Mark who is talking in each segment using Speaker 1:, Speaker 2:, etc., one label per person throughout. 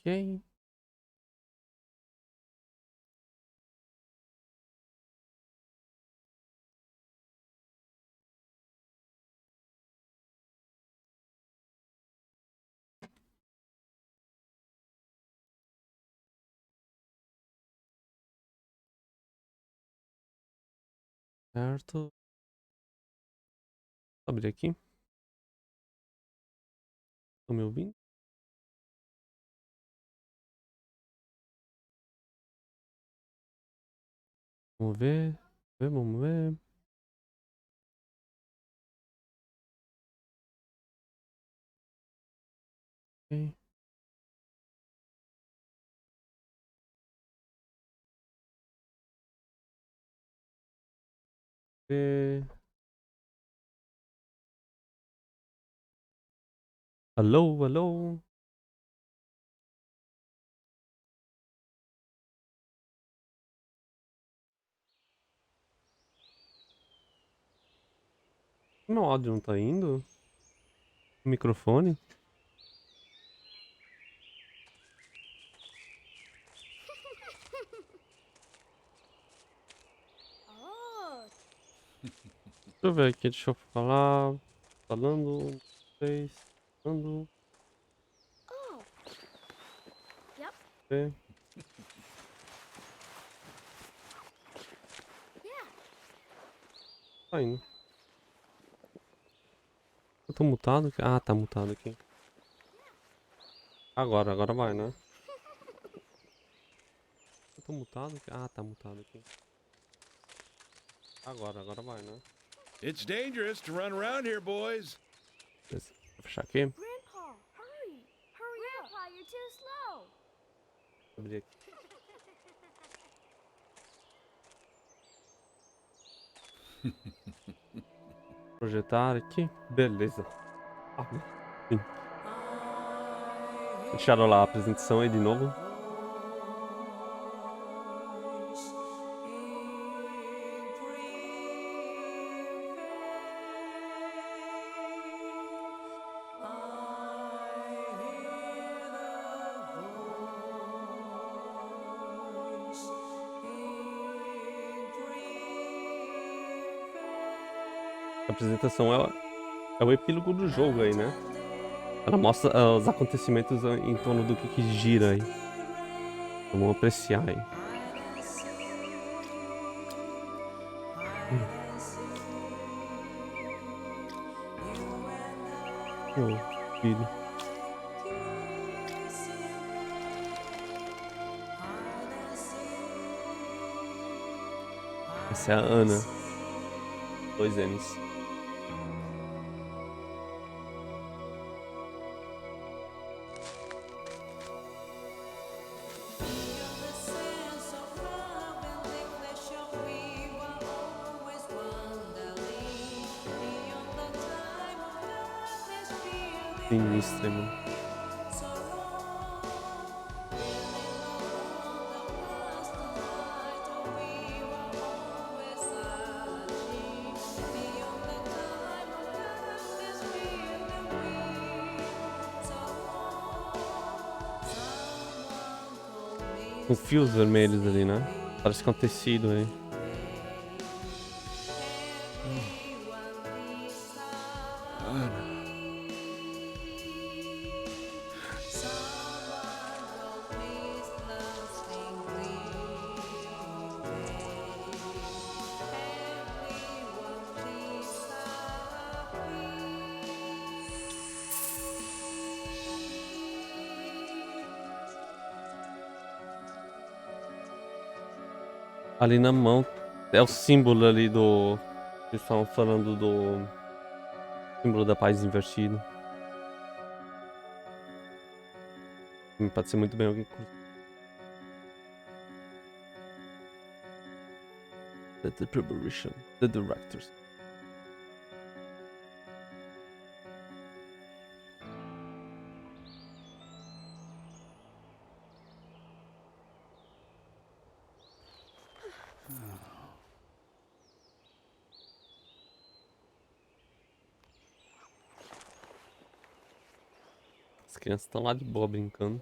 Speaker 1: Ok. Certo. Vou abrir aqui. Tô me ouvindo? Vamos ver. Vamos ver. Ok. Ver. Alô, alô. Meu áudio não tá indo? O microfone?
Speaker 2: Oh,
Speaker 1: Deixa eu ver aqui, deixa eu falar. Falando. 3. Falando.
Speaker 2: oh, yep,
Speaker 1: Ver.
Speaker 2: yeah.
Speaker 1: Tá indo. Eu tô mutado aqui? Ah, tá mutado aqui. Agora vai, né? Eu tô mutado aqui? Ah, tá mutado aqui. Agora vai, né?
Speaker 3: It's dangerous to run around here, boys.
Speaker 1: Beleza. Vou fechar aqui.
Speaker 2: Grandpa, hurry. Hurry Grandpa, up. You're too slow.
Speaker 1: Abrir aqui. Projetar aqui. Beleza. Agora sim. Deixaram lá a apresentação aí de novo. A apresentação é o epílogo do jogo aí, né? Ela mostra os acontecimentos em torno do que gira aí. Vamos apreciar aí. Hum. Meu filho. Essa é a Ana. 2 N's. Sinistra, mano. Com fios vermelhos ali, né? Parece que é um tecido aí.
Speaker 3: Ana.
Speaker 1: Ali na mão é o símbolo ali do. Eles estavam falando do símbolo da paz invertido. Pode ser muito bem alguém. The Premonition. The Directors. As crianças estão lá de boa brincando.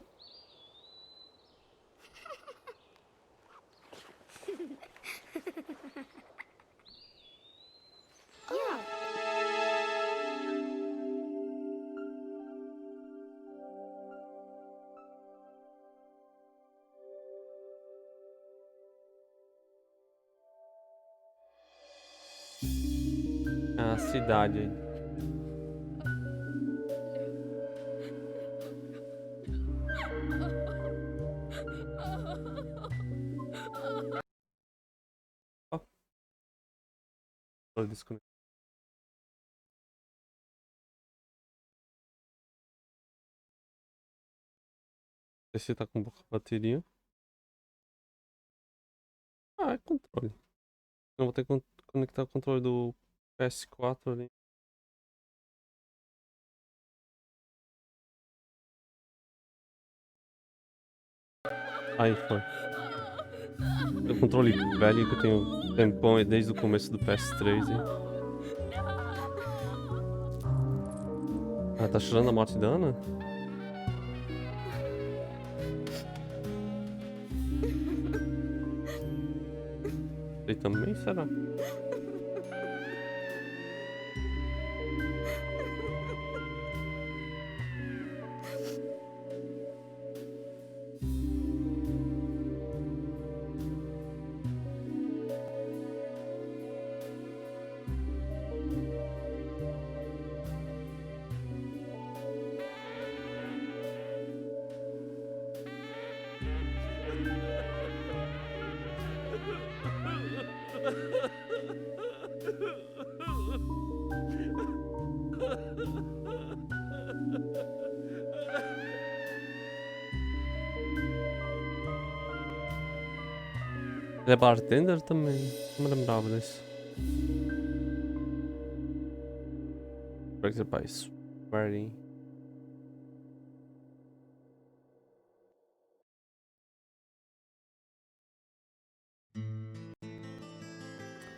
Speaker 1: A cidade aí. Ó, vou desconectar. Esse tá com pouca bateria. Ah, é controle. Eu vou ter que conectar o controle do PS4 ali. Aí foi. O controle velho que eu tenho tempão é desde o começo do PS3. Hein? Ah, tá chorando a morte da Ana? Ele também, será? Ele é bartender também. Não me lembrava disso. Break by swearing.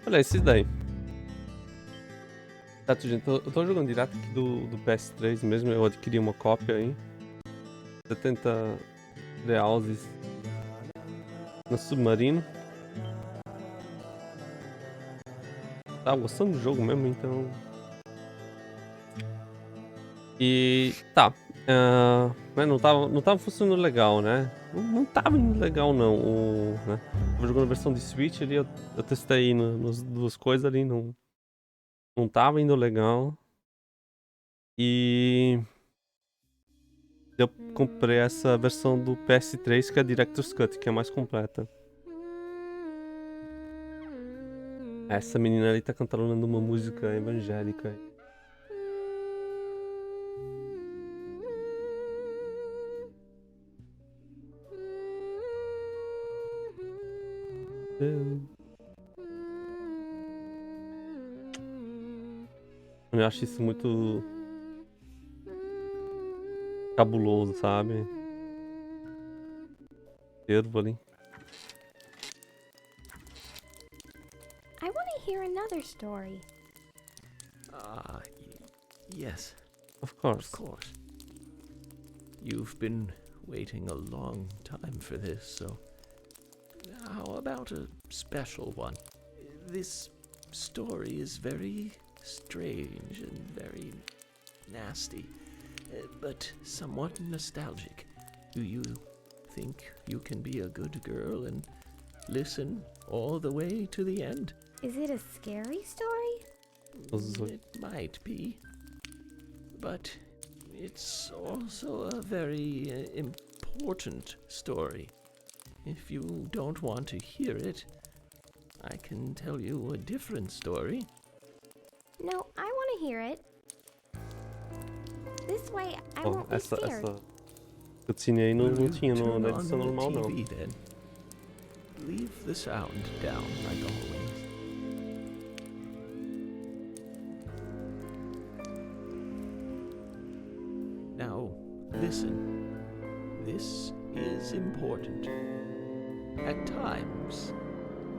Speaker 1: Olha, esses daí. Tá, gente, eu tô jogando direto aqui do PS3 mesmo. Eu adquiri uma cópia aí. 70 reais no Submarino. Tava gostando do jogo mesmo, então. E tá. Né, não tava funcionando legal, né? Não tava indo legal não. Né? Tava jogando a versão de Switch ali, eu testei nas duas coisas ali, não tava indo legal. E eu comprei essa versão do PS3 que é a Director's Cut, que é mais completa. Essa menina ali tá cantarolando uma música evangélica. Deus. Eu acho isso muito cabuloso, sabe? Ervo ali.
Speaker 2: I want to hear another story.
Speaker 4: Yes,
Speaker 1: Of course.
Speaker 4: of course. You've been waiting a long time for this, so how about a special one? This story is very strange and very nasty, but somewhat nostalgic. Do you think you can be a good girl and listen all the way to the end?
Speaker 2: Is it a scary story?
Speaker 4: It might be, but it's also a very important story. If you don't want to hear it, I can tell you a different story.
Speaker 2: No, I want to hear it. This way, I
Speaker 1: Ó,
Speaker 2: won't be
Speaker 1: essa
Speaker 2: scared.
Speaker 1: cutscene aí não
Speaker 4: Will you
Speaker 1: tinha
Speaker 4: turn
Speaker 1: na
Speaker 4: on
Speaker 1: edição
Speaker 4: the
Speaker 1: normal não.
Speaker 4: TV, then? Leave the sound down like always. Now, listen. This is important. At times,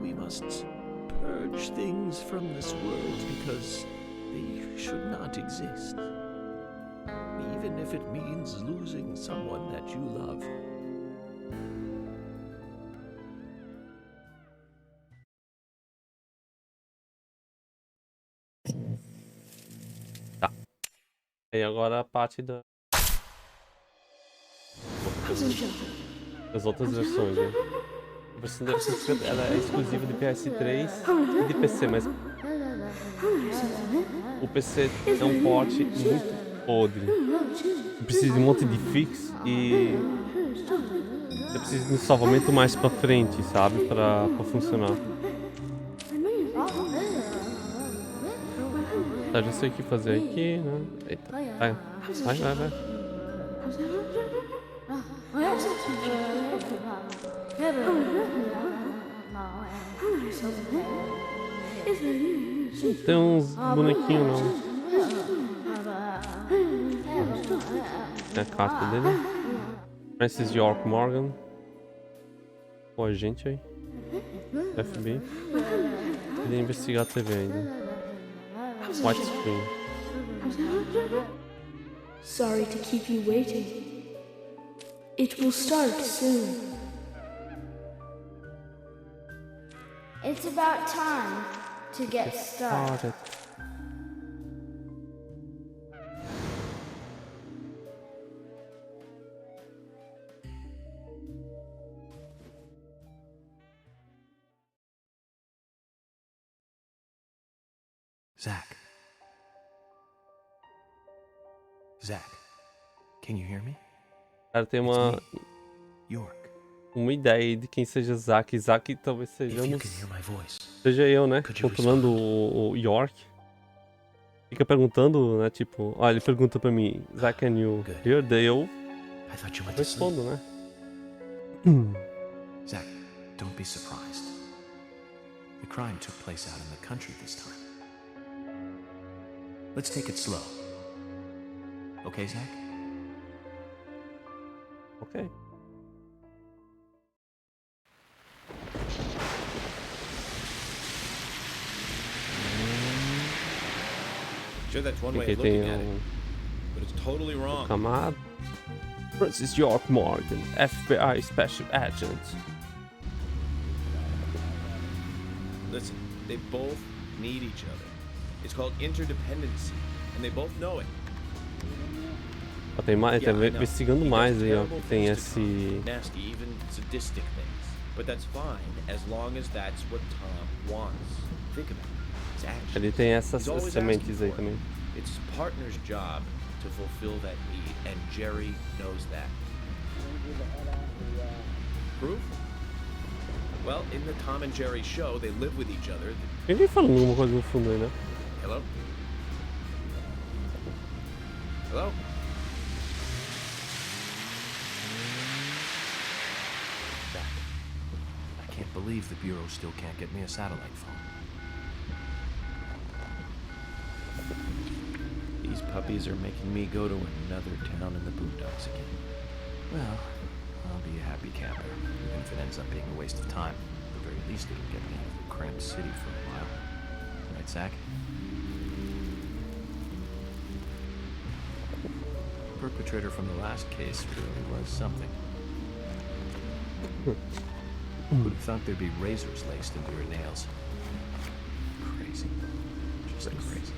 Speaker 4: we must purge things from this world because they should not exist. Even if it means losing someone that you love.
Speaker 1: Aí agora a parte das outras versões, né? A versão da ela é exclusiva de PS3 e de PC, mas O PC é um pote muito podre. Precisa de um monte de fix e eu preciso de um salvamento mais pra frente, sabe? Pra funcionar. Tá, já sei o que fazer aqui, né? Eita, vai. Não tem uns bonequinhos não. É a carta dele. Francis York Morgan. O agente aí. FBI. Ele ia investigar a TV ainda. White screen.
Speaker 2: Sorry to keep you waiting. It will start soon. It's about time to get started.
Speaker 4: Zach. Zach, can you hear me?
Speaker 1: Cara, tem
Speaker 4: It's me, York.
Speaker 1: uma ideia de quem seja Zack. Zack talvez
Speaker 4: If you
Speaker 1: sejamos.
Speaker 4: can hear my voice,
Speaker 1: Seja eu, né?
Speaker 4: Could you
Speaker 1: Controlando o York. Fica perguntando, né? Tipo, ó, ele pergunta pra mim, Zack, can you
Speaker 4: Good.
Speaker 1: hear? Daí eu
Speaker 4: I thought you went to sleep.
Speaker 1: respondo, né?
Speaker 4: Zach, don't be surprised. The crime took place out in the country this time. Let's take it slow. Okay, Zach?
Speaker 1: Ok.
Speaker 3: Sure, that's one way
Speaker 1: Aqui
Speaker 3: of
Speaker 1: tem
Speaker 3: looking at it, but it's totally wrong.
Speaker 1: camada. Francis York Morgan, FBI Special Agent.
Speaker 3: Listen, they both need each other. It's called interdependency, and they both know it.
Speaker 1: Ó, tem mais, tá
Speaker 3: Yeah, I know.
Speaker 1: investigando
Speaker 3: He
Speaker 1: mais
Speaker 3: does
Speaker 1: aí, ó.
Speaker 3: terrible
Speaker 1: Que tem
Speaker 3: things to Tom.
Speaker 1: esse.
Speaker 3: Nasty, even sadistic things. But that's fine as long as that's what Tom wants. Think of it. It's action.
Speaker 1: Ele tem essas
Speaker 3: He's always
Speaker 1: sementes
Speaker 3: asking
Speaker 1: aí
Speaker 3: for it.
Speaker 1: também.
Speaker 3: It's his partner's job to fulfill that need, and Jerry knows that. Proof? Well, in the Tom and Jerry show, they live with each other.
Speaker 1: Tem alguém falando alguma coisa no fundo aí, né?
Speaker 3: Hello? Hello?
Speaker 4: Zach, I can't believe the Bureau still can't get me a satellite phone.
Speaker 3: These puppies are making me go to another town in the boondocks again.
Speaker 4: Well, I'll be a happy camper, even if it ends up being a waste of time. At the very least, it'll get me out of the cramped city for a while. Right, Zach? The perpetrator from the last case really was something. Who'd have thought there'd be razors laced into your nails? Crazy. Just crazy.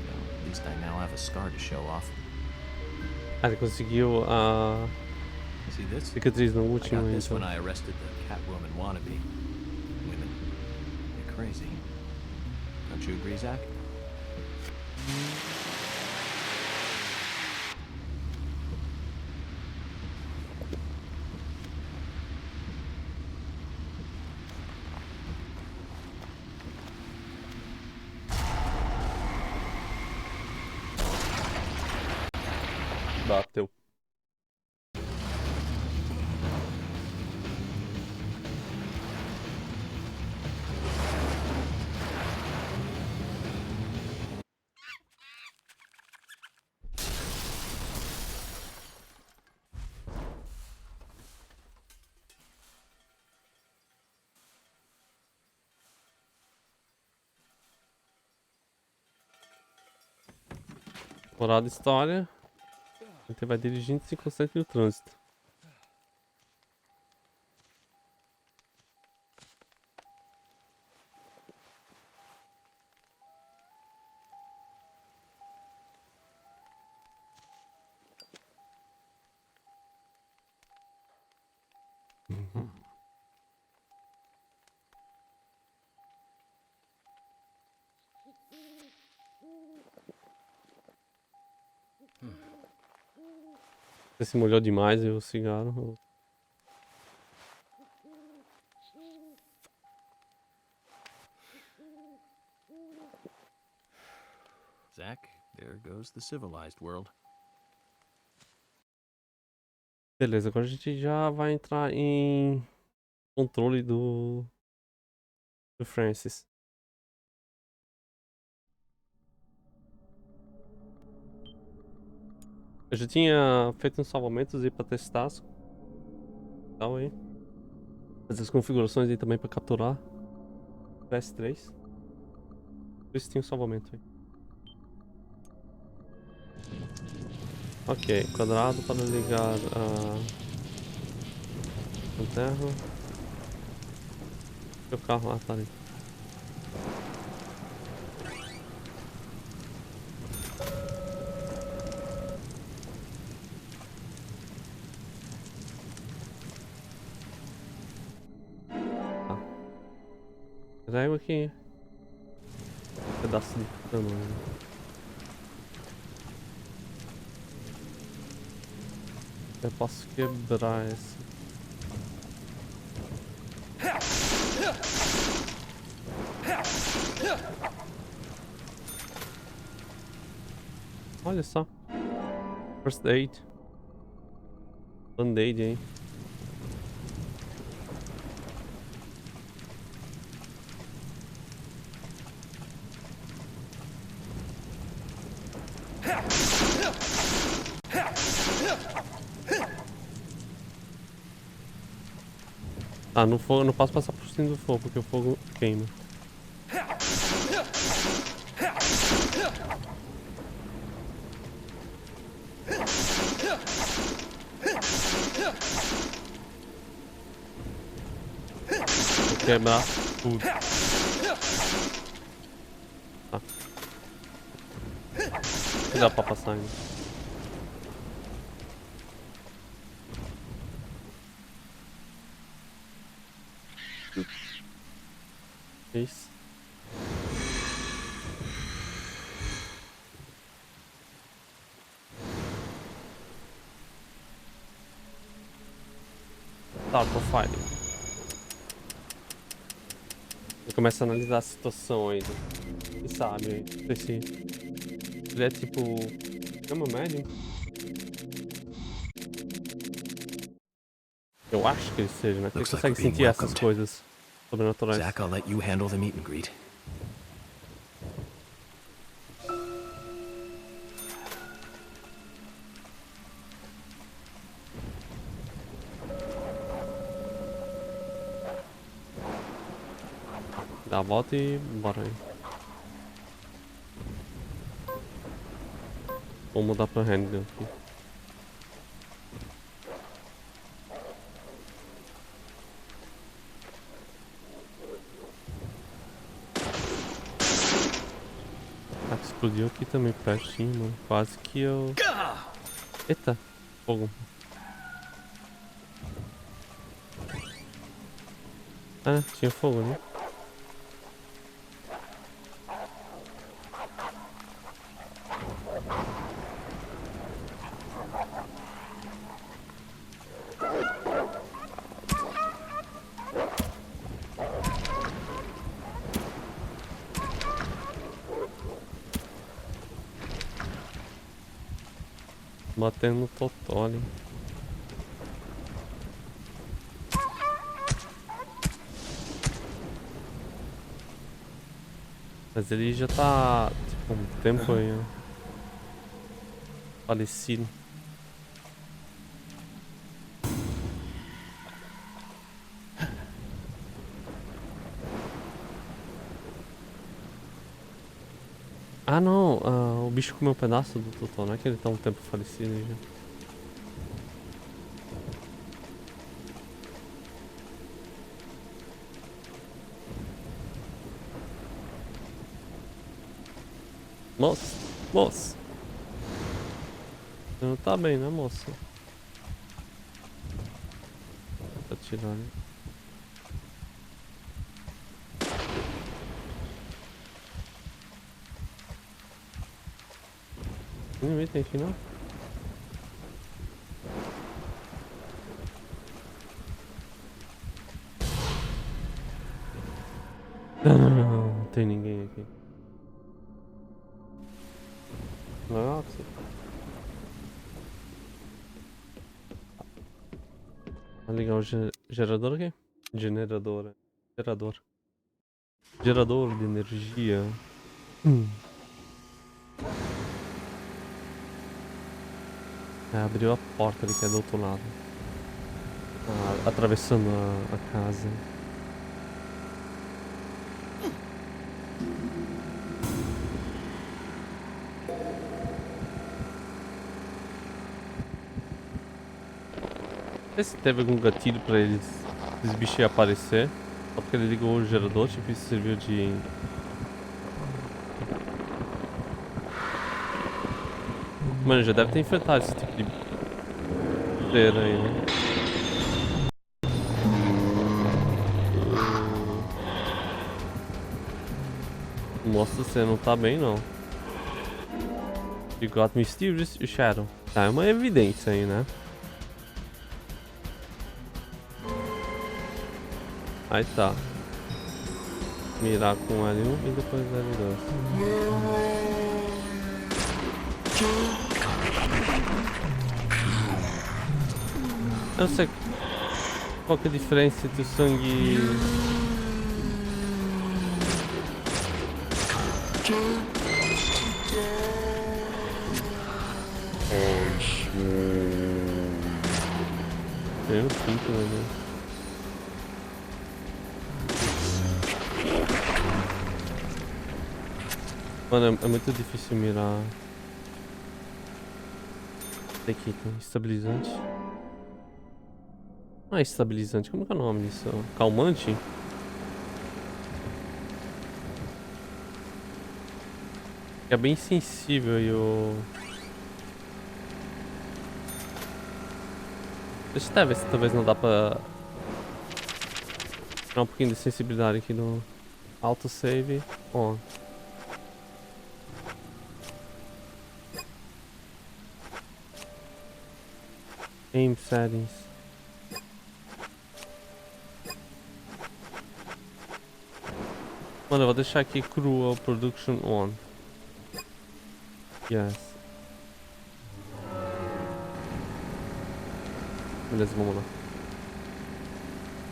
Speaker 4: Well, at least I now have a scar to show off.
Speaker 1: Ah, ele conseguiu a
Speaker 4: See this?
Speaker 1: cicatriz no
Speaker 4: I
Speaker 1: último,
Speaker 4: got this
Speaker 1: então.
Speaker 4: when I arrested the Catwoman wannabe. Women. They're crazy. Don't you agree, Zach?
Speaker 1: Bateu. Moral da história. A gente vai dirigindo sem concentre no trânsito. Você se molhou demais e o cigarro.
Speaker 4: Zach, there goes the civilized world.
Speaker 1: Beleza, agora a gente já vai entrar em controle do Francis. Eu já tinha feito uns salvamentos aí pra testar tal aí. Fazer as configurações aí também pra capturar PS3. Por isso tinha um salvamento aí. Ok, quadrado para ligar a lanterna. E o carro lá tá ali. Tá. Mas aí aqui. Pedaço de cano. Eu posso quebrar esse. Olha só. First aid. Band-aid aí. Ah, no fogo, eu não posso passar por cima do fogo, porque o fogo queima. Vou quebrar tudo. Tá. Não dá pra passar ainda. Isso. Tá, profiling. Eu começo a analisar a situação aí. Quem sabe aí. Não sei se ele é tipo. Chama médium? Eu acho que ele seja, né? Que ele
Speaker 5: Looks like
Speaker 1: consegue
Speaker 5: we're being
Speaker 1: sentir essas
Speaker 5: welcomed.
Speaker 1: coisas sobrenaturais.
Speaker 5: Zach, I'll let you handle the meet and greet.
Speaker 1: Dá a volta e bora aí. Vou mudar pra handgun aqui. Ah, explodiu aqui também pertinho, mano. Quase que eu. Eita! Fogo. Ah, tinha fogo, né? Batendo no totó ali. Mas ele já tá, tipo, um tempo aí, ó. Falecido. Ah, não. O bicho comeu um pedaço do totó, não é que ele tá um tempo falecido aí já. Moça, moça. Você não tá bem, né, moça? Tá tirando. Ninguém tem aqui, não? Não tem ninguém aqui. Não, vou ligar o gerador aqui. Generador. Gerador. Gerador de energia. Abriu a porta ali que é do outro lado. Atravessando a casa. Não sei se teve algum gatilho pra esses bichos aparecer. Só porque ele ligou o gerador, tipo, isso serviu de... Mano, já deve ter enfrentado esse tipo de ser aí, né? Nossa, você não tá bem, não. You got mysterious shadow. Tá, é uma evidência aí, né? Aí tá. Mirar com L1 e depois L2. Eu não sei qual que é a diferença entre o sangue... Tem um pinto, né? Mano, é muito difícil mirar. Aqui tem estabilizante. Ah, estabilizante, como que é o nome disso? Calmante? É bem sensível e o... Deixa eu até ver se talvez não dá pra... tirar um pouquinho de sensibilidade aqui no autosave. Ó. Aim settings. Mano, eu vou deixar aqui Cruel Production on. Yes. Beleza, vamos lá.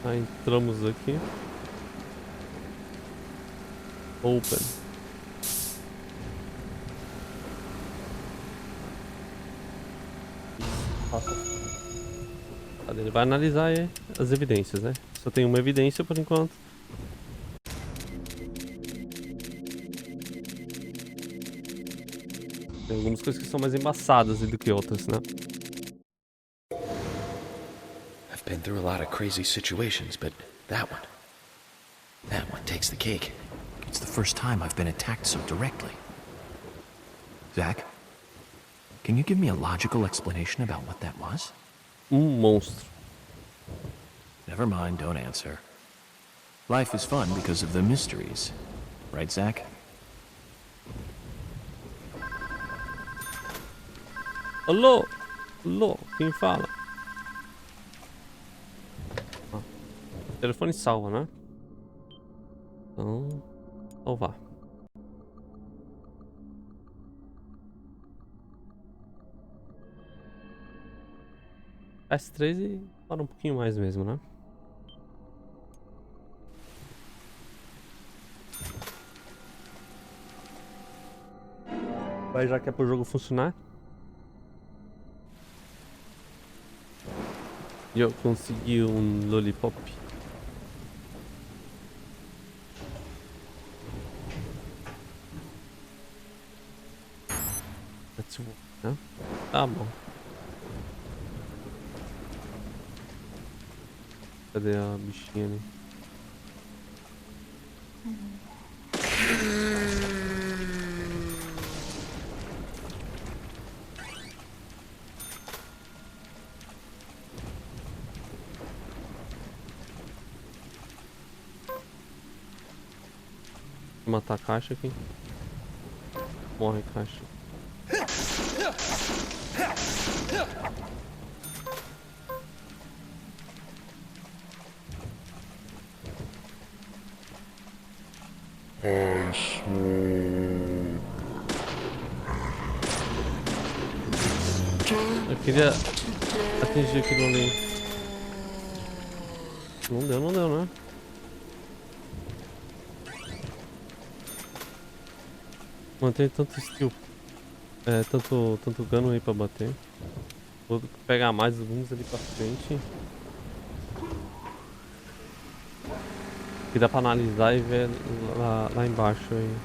Speaker 1: Tá, entramos aqui. Open. Ele vai analisar as evidências, né? Só tem uma evidência por enquanto. Tem algumas coisas que são mais embaçadas do que outras, né?
Speaker 5: I've been through a lot of crazy situations, but that one takes the cake. It's the first time I've been attacked so directly. Zach, can you give me a logical explanation about what that was?
Speaker 1: Monstro.
Speaker 5: Never mind, don't answer. Life is fun because of the mysteries. Right, Zach?
Speaker 1: Alô? Alô? Quem fala? Ah, telefone salva, né? Então, salvar. S3 e para um pouquinho mais mesmo, né? Vai, já que é pro jogo funcionar. E eu consegui um lollipop. Né? Tá bom. Cadê a bichinha ali? Vou matar a caixa aqui. Morre a caixa. Eu queria atingir aquilo ali. Não deu, né? Mantém tanto skill. Tanto gano aí pra bater. Vou pegar mais alguns ali pra frente. Que dá pra analisar e ver lá embaixo aí.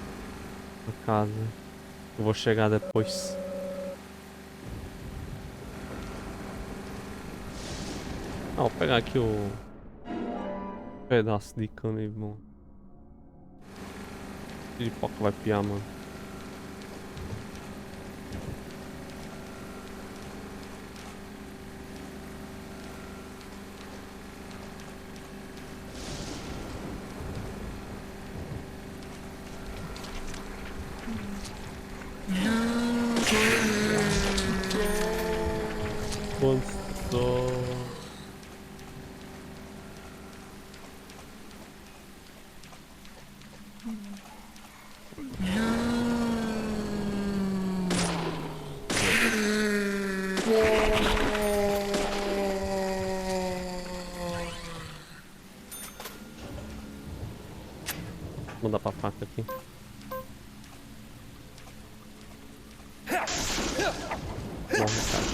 Speaker 1: Na casa. Eu vou chegar depois. Ah, vou pegar aqui o pedaço de cano aí, bom. De pipoca vai piar, mano. Construção. Vou mudar pra faca aqui. Morre, cara.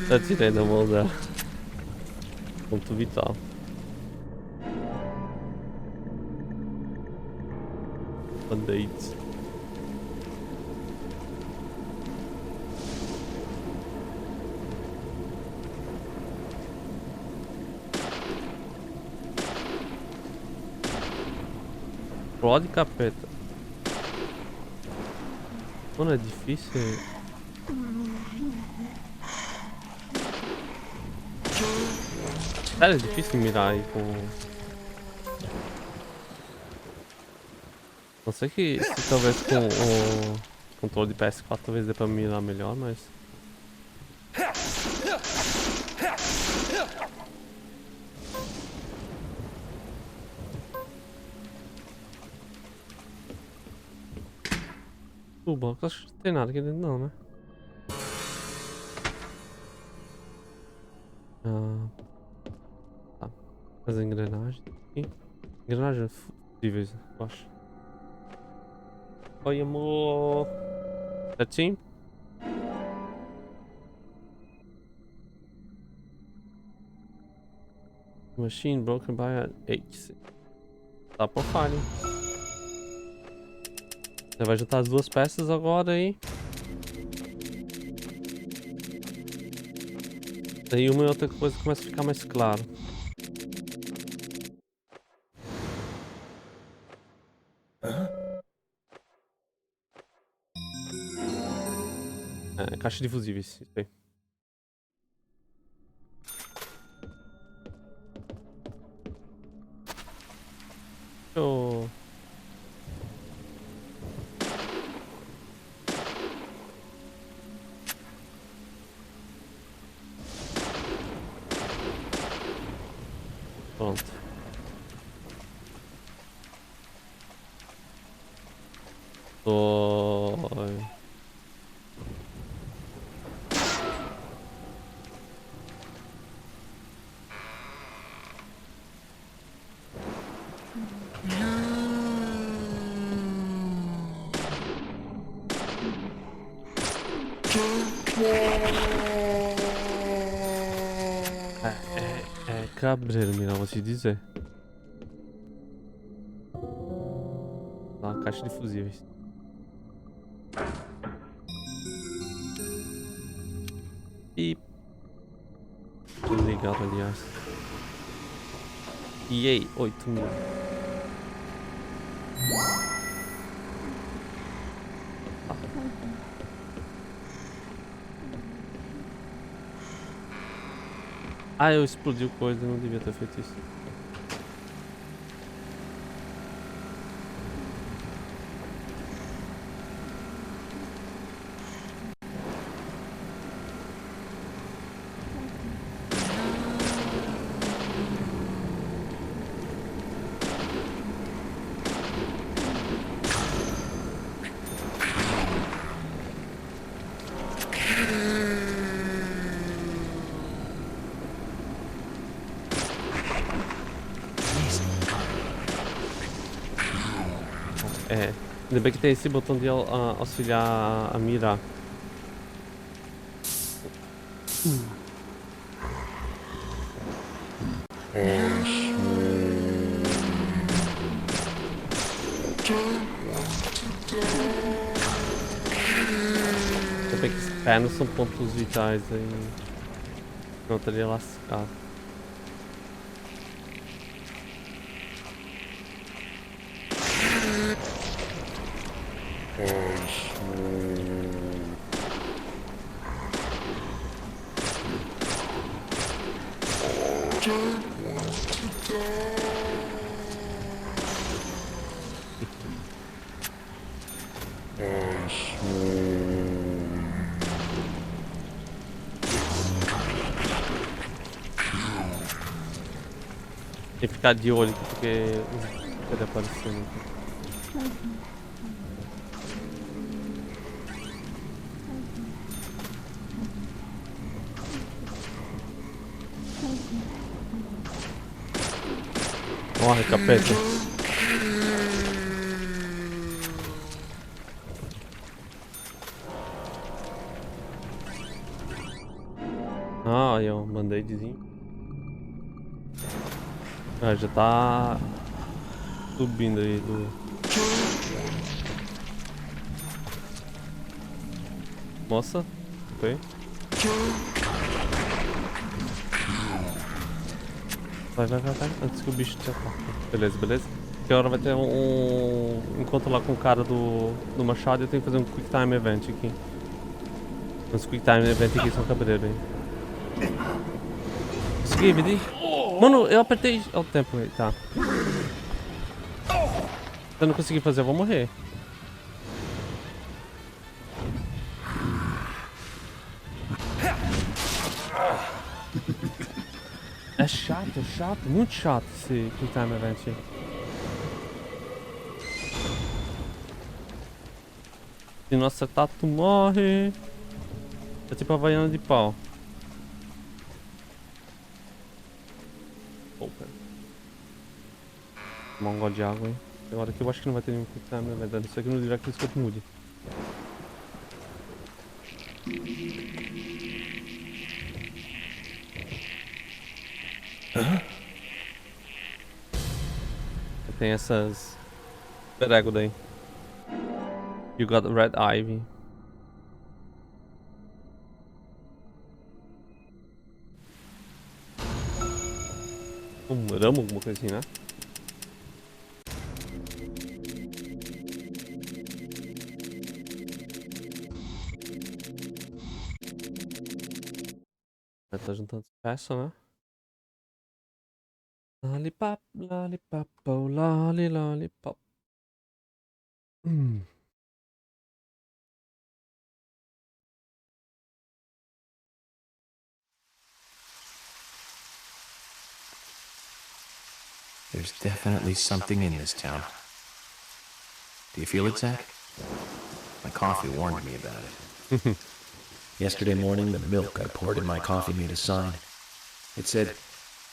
Speaker 1: Eu tirei da mão dela. Ponto vital. Band-aid. Explode, capeta. Mano, é difícil. Sério, é difícil mirar aí com... Não sei que se talvez com o controle de PS4 talvez dê pra mirar melhor, mas... O banco acho que não tem nada aqui dentro não, né? Tá. As engrenagens aqui. Engrenagens fusíveis, eu acho. Oi, amor. Certinho? Machine broken by 8. Tá por falha. Você vai juntar as duas peças agora aí. Daí uma e outra coisa começa a ficar mais claro. É, caixa de fusíveis, isso aí. Show. Pronto. Oi. É cabreiro, Mira, vou te dizer. Tá, caixa de fusíveis. E... Ligado, aliás. E aí, 8.000. Ah, eu explodi o coisa, eu não devia ter feito isso. É, ainda bem que tem esse botão de auxiliar a mirar. Ainda bem que os pernas são pontos vitais aí. Não teria lascado. Tem que ficar de olho aqui porque pode aparecendo aqui. Morre, capeta. Ah, aí ó, um band-aidzinho. Ah, já tá subindo aí do... Moça, foi? Vai, antes que o bicho te ataque. Beleza, beleza. Que hora vai ter um encontro lá com o cara do machado e eu tenho que fazer um quick time event aqui. Uns quick time event aqui são cabreiro aí. Consegui, me di. Mano, eu apertei ao tempo aí, tá. Se eu não conseguir fazer, eu vou morrer. É chato, muito chato esse quick time event aí. Se não acertar, tu morre. É tipo a Havaiana de pau. Opa. Tomar um gole de água aí. Agora aqui eu acho que não vai ter nenhum quick time event. Isso aqui no direct que mude. Tem essas perego daí. You got red ivy. Ramo, alguma coisa assim, né? Já tá juntando peça, né? Lollipop, lollipop, oh, lollipop.
Speaker 5: There's definitely something in this town. Do you feel it, Zach? My coffee warned me about it.
Speaker 3: Yesterday morning, the milk I poured in my coffee made a sign. It said,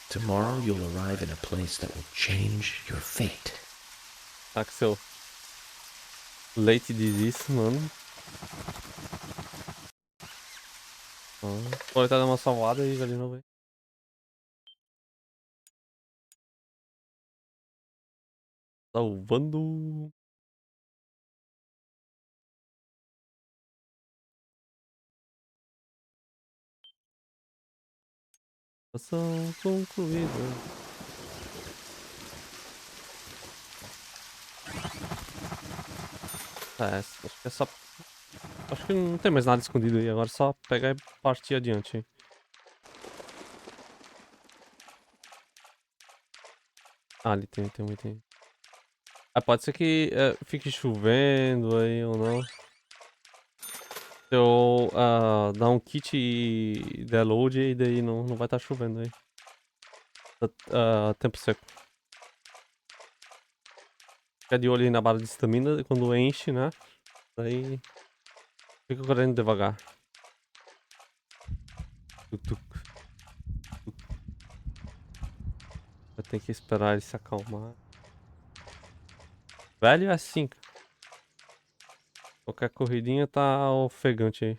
Speaker 3: "Tomorrow you'll arrive in a place that will change your fate."
Speaker 1: Axel. Leite diz isso, mano. Pode estar dando uma salvada aí, já de novo aí. Salvando. Ação concluída. Acho que é só... Acho que não tem mais nada escondido aí, agora é só pegar e partir adiante. Ah, ali tem um item. Ah, pode ser que fique chovendo aí ou não. Se eu dar um kit e der load, e daí não vai estar chovendo aí. Tempo seco. Fica de olho aí na barra de estamina, quando enche, né? Daí fica correndo devagar. Tuc, tuc, tuc. Eu tenho que esperar ele se acalmar. Velho é assim, cara. Qualquer corridinha tá ofegante aí.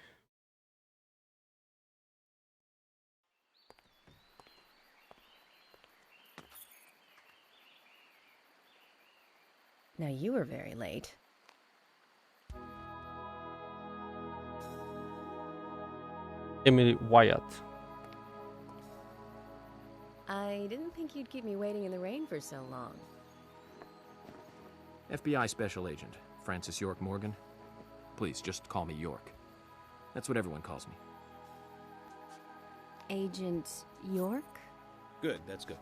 Speaker 6: Now you were very late.
Speaker 1: Emily Wyatt.
Speaker 6: I didn't think you'd keep me waiting in the rain for so long.
Speaker 5: FBI Special Agent, Francis York Morgan. Please, just call me York. That's what everyone calls me.
Speaker 6: Agent York?
Speaker 7: Good, that's good.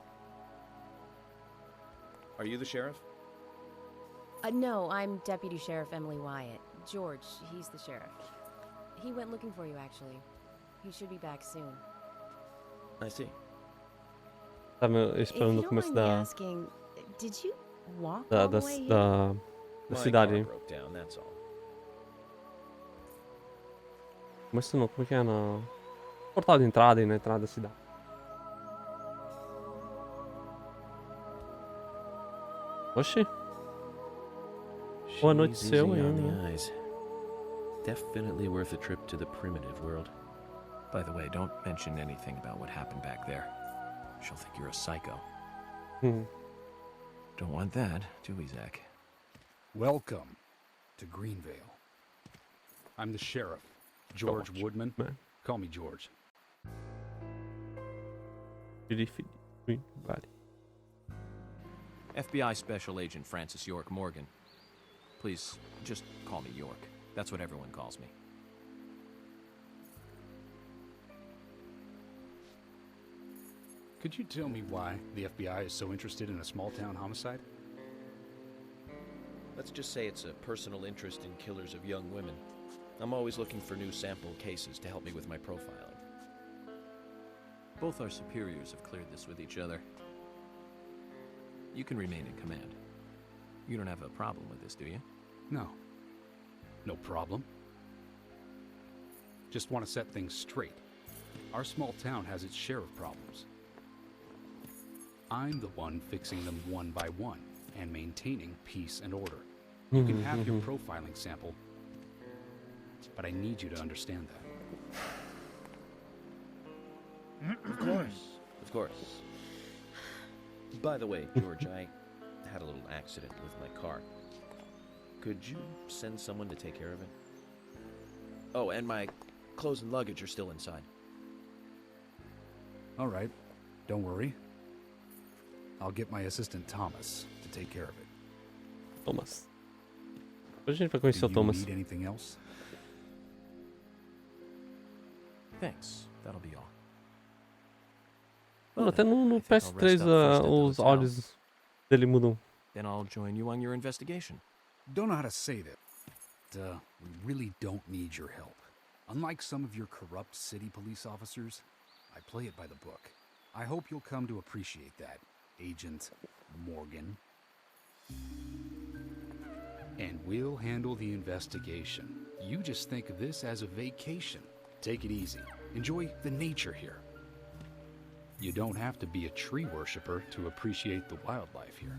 Speaker 7: Are you the sheriff?
Speaker 6: No, I'm Deputy Sheriff Emily Wyatt. George, he's the sheriff. He went looking for you, actually. He should be back soon.
Speaker 7: I see.
Speaker 1: Tava
Speaker 6: If
Speaker 1: esperando
Speaker 6: you
Speaker 1: o
Speaker 6: don't
Speaker 1: começo
Speaker 6: mind me
Speaker 1: da,
Speaker 6: asking, did you walk
Speaker 1: da,
Speaker 6: all
Speaker 1: da,
Speaker 6: the way here?
Speaker 1: da, da
Speaker 7: My
Speaker 1: cidade
Speaker 7: car
Speaker 1: aí.
Speaker 7: broke down, that's all.
Speaker 1: Começo não, como é que é? Portal de entrada aí na entrada da cidade. Oxi. Boa noite
Speaker 3: She's
Speaker 1: seu
Speaker 3: easy on
Speaker 1: ainda.
Speaker 3: the eyes. Definitely worth a trip to the primitive world.
Speaker 5: By the way, don't mention anything about what happened back there. She'll think you're a psycho.
Speaker 1: Hum.
Speaker 5: Don't want that, do we, Zach?
Speaker 8: Welcome to Greenvale. I'm the sheriff, George Woodman.
Speaker 1: Man.
Speaker 8: Call me George.
Speaker 1: Green Valley.
Speaker 5: FBI Special Agent Francis York Morgan. Please, just call me York. That's what everyone calls me.
Speaker 8: Could you tell me why the FBI is so interested in a small-town homicide?
Speaker 7: Let's just say it's a personal interest in killers of young women. I'm always looking for new sample cases to help me with my profiling.
Speaker 5: Both our superiors have cleared this with each other. You can remain in command. You don't have a problem with this, do you?
Speaker 8: No. No problem. Just want to set things straight. Our small town has its share of problems. I'm the one fixing them one by one and maintaining peace and order. You can have your profiling sample, but I need you to understand that.
Speaker 7: Of course. Of course. By the way, George, I had a little accident with my car. Could you send someone to take care of it? Oh, and my clothes and luggage are still inside.
Speaker 8: All right. Don't worry. I'll get my assistant Thomas to take care of it.
Speaker 1: Thomas. Hoje a gente vai conhecer
Speaker 8: Do
Speaker 1: o
Speaker 8: you
Speaker 1: Thomas.
Speaker 8: need anything else?
Speaker 5: Thanks. That'll be all.
Speaker 1: Mano,
Speaker 5: Well,
Speaker 1: até no
Speaker 5: then, I think I'll
Speaker 1: PS3
Speaker 5: rest up first at the
Speaker 1: os
Speaker 5: hotel.
Speaker 1: olhos dele mudam.
Speaker 5: Then I'll join you on your investigation.
Speaker 8: Don't know how to say that. We really don't need your help. Unlike some of your corrupt city police officers, I play it by the book. I hope you'll come to appreciate that, Agent Morgan. And we'll handle the investigation. You just think of this as a vacation. Take it easy. Enjoy the nature here. You don't have to be a tree worshiper to appreciate the wildlife here.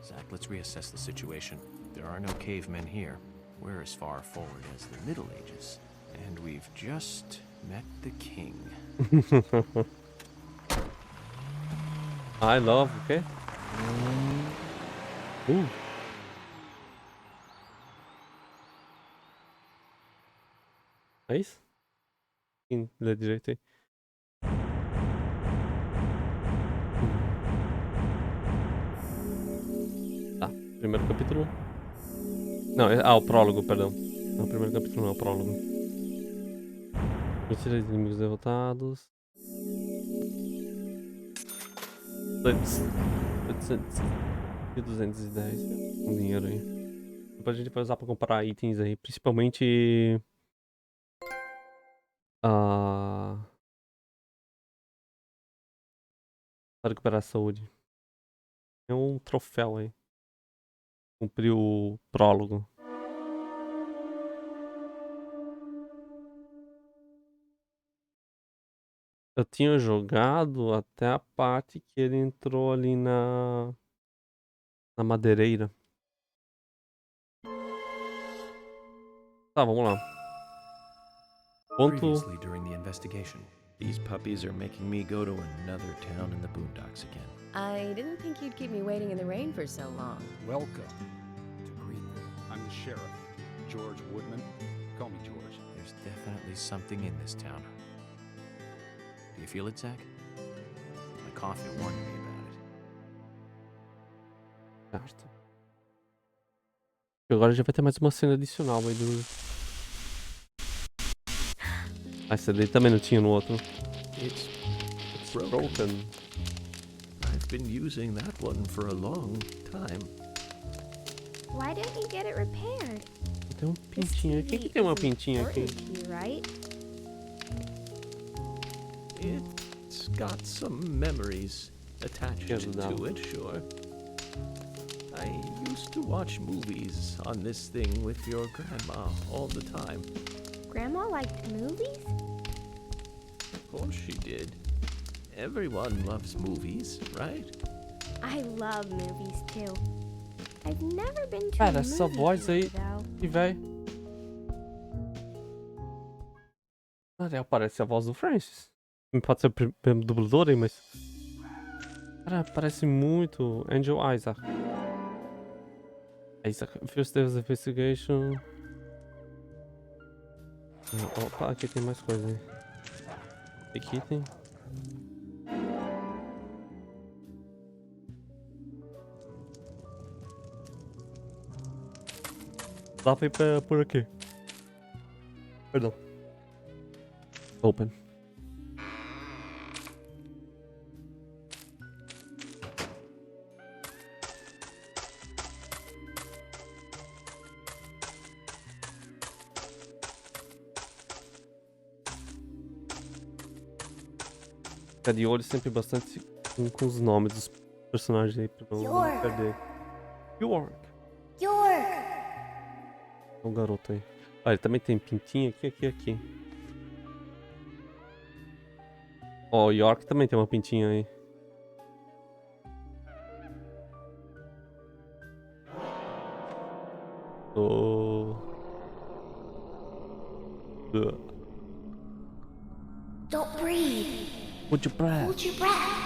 Speaker 5: Zach, let's reassess the situation. There are no cavemen here. We're as far forward as the Middle Ages. And we've just met the king.
Speaker 1: I love, okay? É isso? Sim, lê direito aí. Tá, primeiro capítulo. Não, o prólogo, perdão. Não, o primeiro capítulo não, é o prólogo. 23 inimigos derrotados. 800 e 210. Um dinheiro aí. Depois a gente vai usar pra comprar itens aí. Principalmente. Para recuperar a saúde. É um troféu aí. Cumpriu o prólogo. Eu tinha jogado até a parte que ele entrou ali na madeireira. Tá, vamos lá. Ponto.
Speaker 3: Previously during the investigation.
Speaker 7: These puppies are making me go to another town in the boondocks again.
Speaker 6: I didn't think you'd keep me waiting in the rain for so long.
Speaker 8: Welcome to Greenville. I'm the sheriff, George Woodman. Call me George.
Speaker 3: There's definitely something in this town. Do you feel it, Zach? My coffee warned me about it.
Speaker 1: Certo. E agora já vai ter mais uma cena adicional aí do. Ah, essa daí também não tinha no outro.
Speaker 4: It's
Speaker 1: Broken.
Speaker 4: I've been using that one for a long time.
Speaker 9: Why don't you get it repaired?
Speaker 1: Tem um
Speaker 9: This
Speaker 1: pintinho aqui. Quem que tem uma
Speaker 9: TV is
Speaker 1: pintinha aqui?
Speaker 9: important to you, right?
Speaker 4: It's got some memories attached
Speaker 1: Quer ajudar?
Speaker 4: to it, sure. I used to watch movies on this thing with your grandma all the time.
Speaker 9: Grandma liked movies?
Speaker 4: Of course she did. Everyone loves movies, right?
Speaker 9: I love movies too. I've never been to
Speaker 1: Cara,
Speaker 9: a
Speaker 1: essa
Speaker 9: movie
Speaker 1: voz aí.
Speaker 9: theater, though.
Speaker 1: Que véi. Na real, parece a voz do Francis. Pode ser o mesmo dublador aí, mas. Cara, parece muito Angel Isaac. Isaac, First Deus Investigation. Opa, aqui tem mais coisa aí. Aqui tem. Dá pra ir por aqui. Perdão. Open. Fica de olho sempre bastante com os nomes dos personagens aí pra não perder. York. É um garoto aí. Ah, ele também tem pintinho aqui. Ó, o York também tem uma pintinha aí. Oh.
Speaker 2: Don't breathe.
Speaker 1: Hold your breath.
Speaker 2: Hold your breath.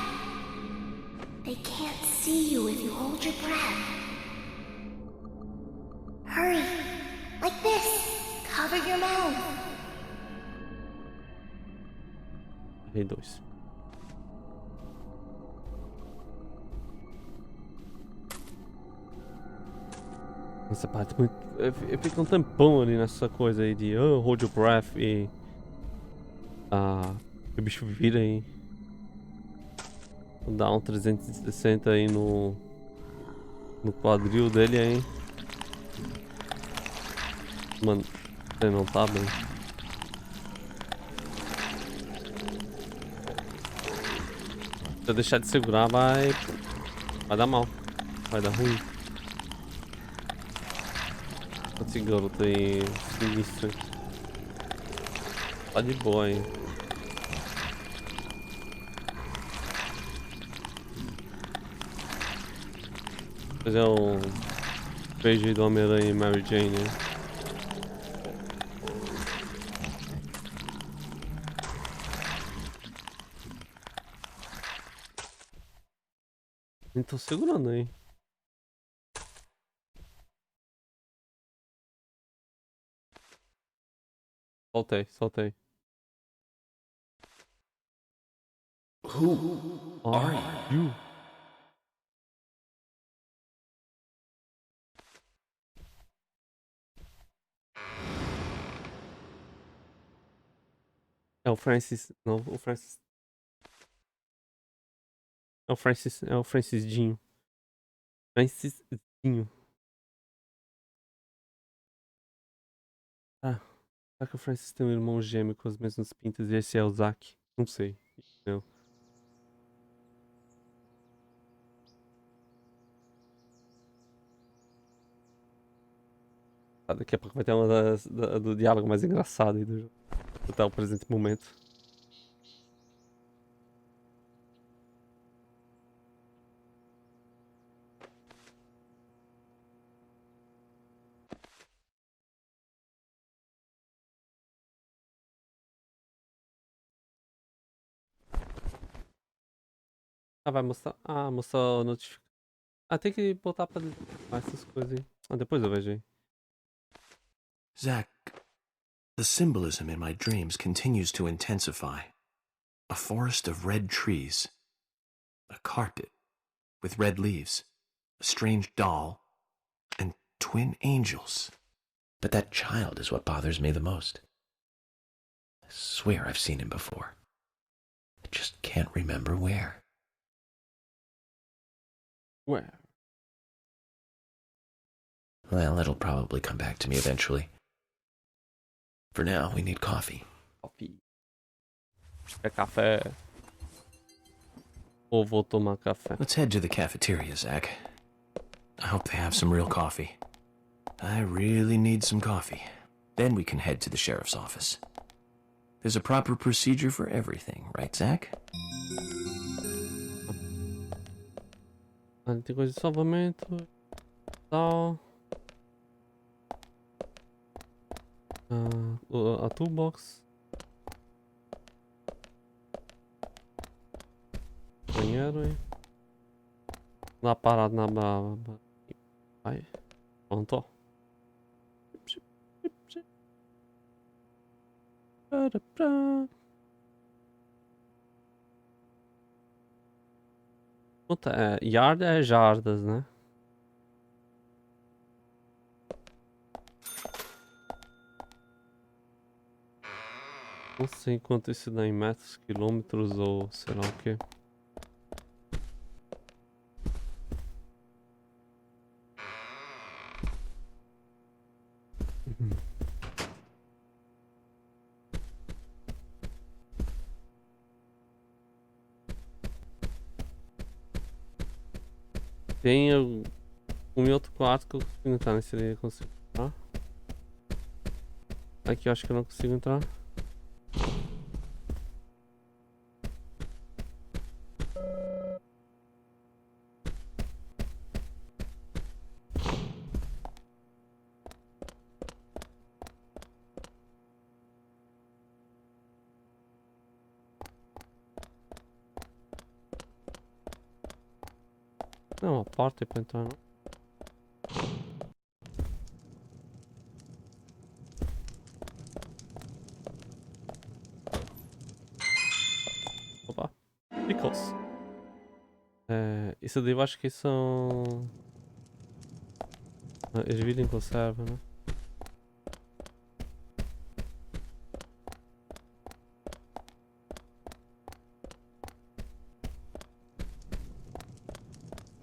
Speaker 2: They can't see you if you hold your breath. Hurry. Like this. Cover your mouth.
Speaker 1: Errei dois. Essa parte é muito. Fica um tampão ali nessa coisa aí de hold your breath e. O bicho vira aí. Vou dar um 360 aí no quadril dele aí. Mano, ele não tá bem. Se eu deixar de segurar vai dar mal. Vai dar ruim. Esse garoto aí sinistro. Tá de boa aí. Fazer um beijo aí do Homem-Aranha e Mary Jane, né? Nem tô segurando aí. Soltei.
Speaker 3: Who are you?
Speaker 1: É o Francis. Não, o Francis. É o Francis. É o Francisdinho. Francisdinho. Ah, será que o Francis tem um irmão gêmeo com as mesmas pintas e esse é o Zack? Não sei. Não. Ah, daqui a pouco vai ter uma do diálogo mais engraçado aí do jogo. Até o presente momento. Ah, vai mostrar. Ah, mostrar a notificação. Ah, tem que botar pra essas coisas aí. Ah, depois eu vejo aí.
Speaker 3: Zach, the symbolism in my dreams continues to intensify. A forest of red trees, a carpet with red leaves, a strange doll, and twin angels. But that child is what bothers me the most. I swear I've seen him before. I just can't remember where.
Speaker 1: Where?
Speaker 3: Well, it'll probably come back to me eventually. For now, we need coffee.
Speaker 1: Coffee. É café. Ou vou tomar café.
Speaker 3: Let's head to the cafeteria, Zach. I hope they have some real coffee. I really need some coffee. Then we can head to the sheriff's office. There's a proper procedure for everything, right, Zach?
Speaker 1: Ah, tem coisa de salvamento. Tal. A toolbox. Banheiro aí. Lá parado na barra. Aí. Pronto, ó. Puta, yard é jardas, né? Não sei quanto isso dá em metros, quilômetros ou sei lá o que. Tem um outro quarto que eu consigo entrar. Nesse ali eu consigo entrar. Aqui eu acho que eu não consigo entrar. Não, a porta é pra entrar, não. Opa. Pickles. Isso daí eu acho que são... ervilha em conserva, né?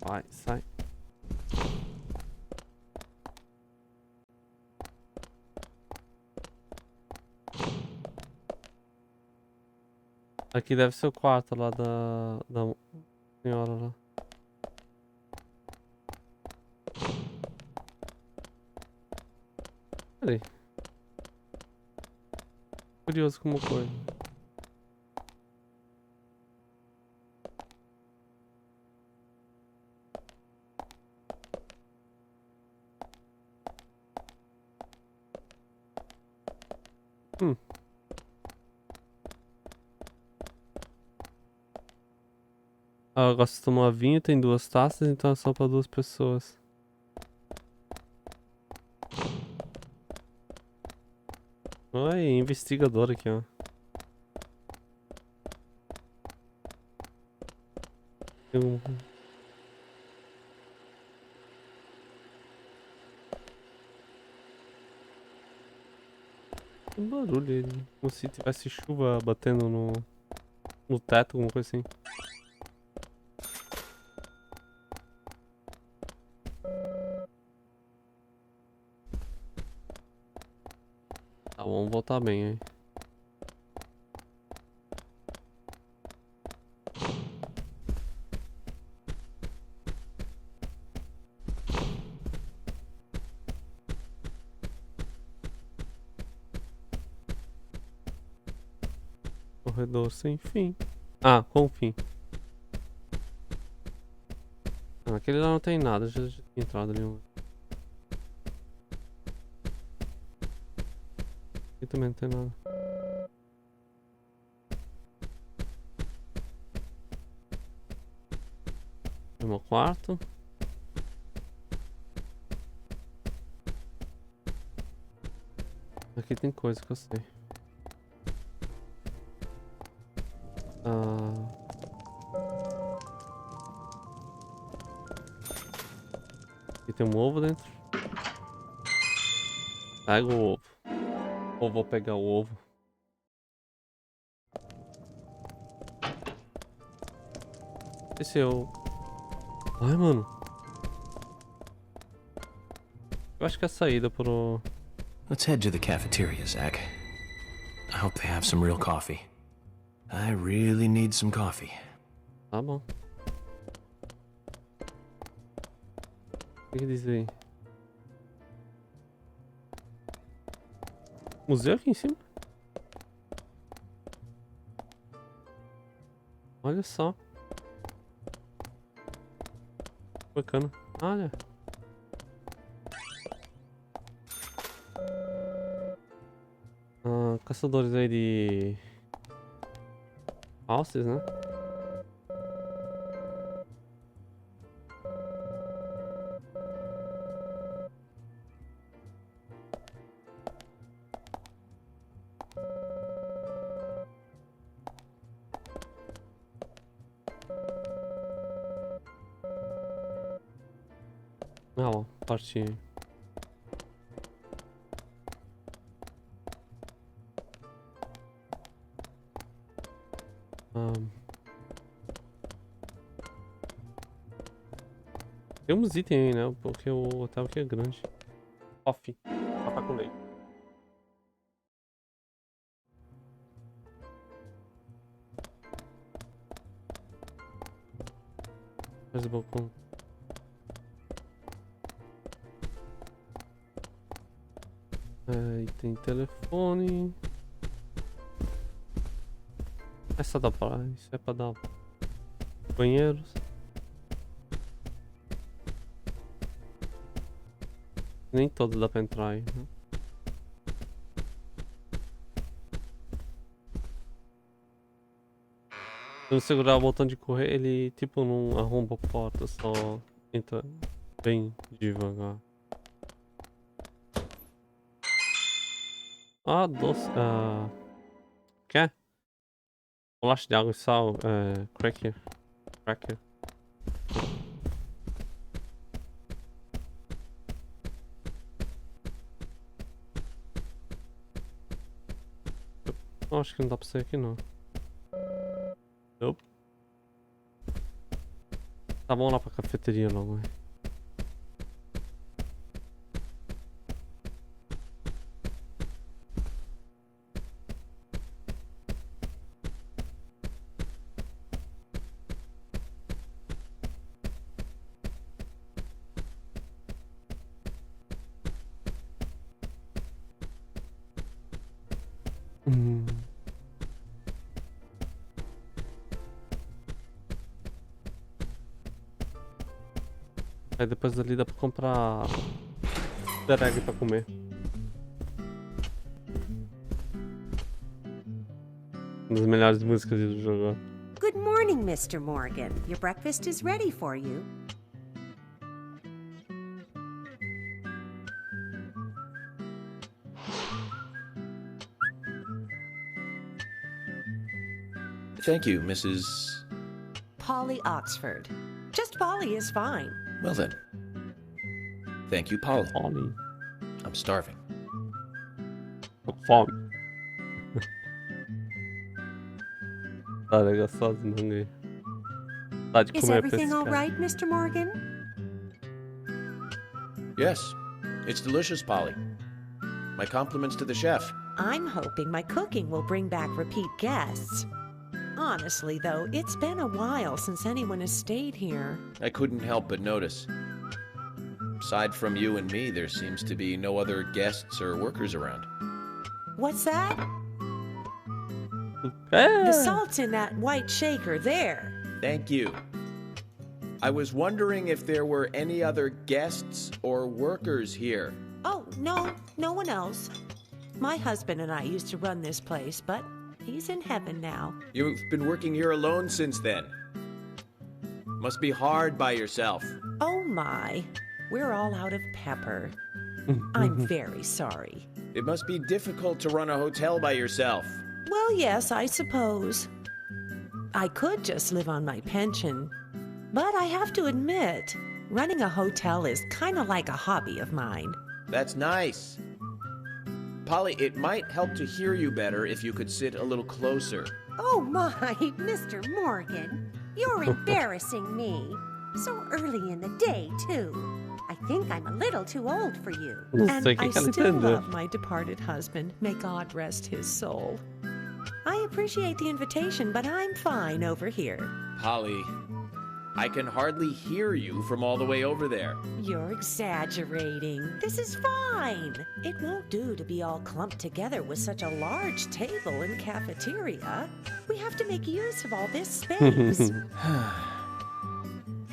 Speaker 1: Vai, sai. Aqui deve ser o quarto lá da senhora lá. Peraí. Curioso como foi. Ah, gosto de tomar vinho, tem 2 taças, então é só pra 2 pessoas. Oi, investigador aqui, ó. Tem um... Um barulho aí, como se tivesse chuva batendo no teto, alguma coisa assim. Tá, vamos voltar bem aí. Corredor sem fim. Ah, com fim. Ah, aquele lá não tem nada, já tinha entrado ali. Aqui também não tem nada. É meu quarto. Aqui tem coisa que eu sei. Aqui tem um ovo dentro. Pega o ovo. Ou vou pegar o ovo. Esse é o... Ai, mano. Eu acho que é a saída pro...
Speaker 3: Let's head to the cafeteria, Zach. I hope they have some real coffee. I really need some coffee.
Speaker 1: Tá bom. O que diz aí? Museu aqui em cima? Olha só. Bacana. Olha. Caçadores aí de... alces, né? Ah, ó, parte... Tem uns itens aí, né? Porque o hotel aqui é grande. Coffee. Café com leite. Faz o balcão. Aí tem telefone. Essa dá pra... Isso é pra dar... Banheiros. Nem todo dá pra entrar aí, né? Se eu segurar o botão de correr, ele tipo não arromba a porta, só entra bem devagar. Ah, doce. Quer? Bolacha de água e sal. Cracker. Cracker. Acho que não dá pra sair aqui não. Nope. Tá bom lá pra cafeteria logo, né? Aí depois dali dá pra comprar drag pra comer. Uma das melhores músicas do jogo.
Speaker 10: Good morning, Mr. Morgan. Your breakfast is ready for you.
Speaker 7: Thank you, Mrs.
Speaker 10: Polly Oxford. Just Polly is fine.
Speaker 7: Well then. Thank you, Polly.
Speaker 1: Fome.
Speaker 7: I'm starving.
Speaker 1: Tô com fome. Tá legal sozinho, ninguém. Tá de
Speaker 10: Is
Speaker 1: comer pra
Speaker 10: everything
Speaker 1: esse
Speaker 10: all
Speaker 1: cara.
Speaker 10: right, Mr. Morgan?
Speaker 7: Yes, it's delicious, Polly. My compliments to the chef.
Speaker 10: I'm hoping my cooking will bring back repeat guests. Honestly, though, it's been a while since anyone has stayed here.
Speaker 7: I couldn't help but notice. Aside from you and me, there seems to be no other guests or workers around.
Speaker 10: What's that? The
Speaker 1: É!
Speaker 10: salt's in that white shaker there.
Speaker 7: Thank you. I was wondering if there were any other guests or workers here.
Speaker 10: Oh, no, no one else. My husband and I used to run this place, but he's in heaven now.
Speaker 7: You've been working here alone since then. Must be hard by yourself.
Speaker 10: Oh my, we're all out of pepper. I'm very sorry.
Speaker 7: It must be difficult to run a hotel by yourself.
Speaker 10: Well, yes, I suppose. I could just live on my pension. But I have to admit, running a hotel is kind of like a hobby of mine.
Speaker 7: That's nice. Polly, it might help to hear you better if you could sit a little closer.
Speaker 11: Oh my, Mr. Morgan, you're embarrassing me. So early in the day, too. I think I'm a little too old for you.
Speaker 1: Não
Speaker 10: And
Speaker 1: sei o que
Speaker 10: I
Speaker 1: que ela
Speaker 10: still
Speaker 1: entendeu.
Speaker 10: love my departed husband. May God rest his soul. I appreciate the invitation, but I'm fine over here.
Speaker 7: Polly, I can hardly hear you from all the way over there.
Speaker 10: You're exaggerating. This is fine. It won't do to be all clumped together with such a large table and cafeteria. We have to make use of all this space.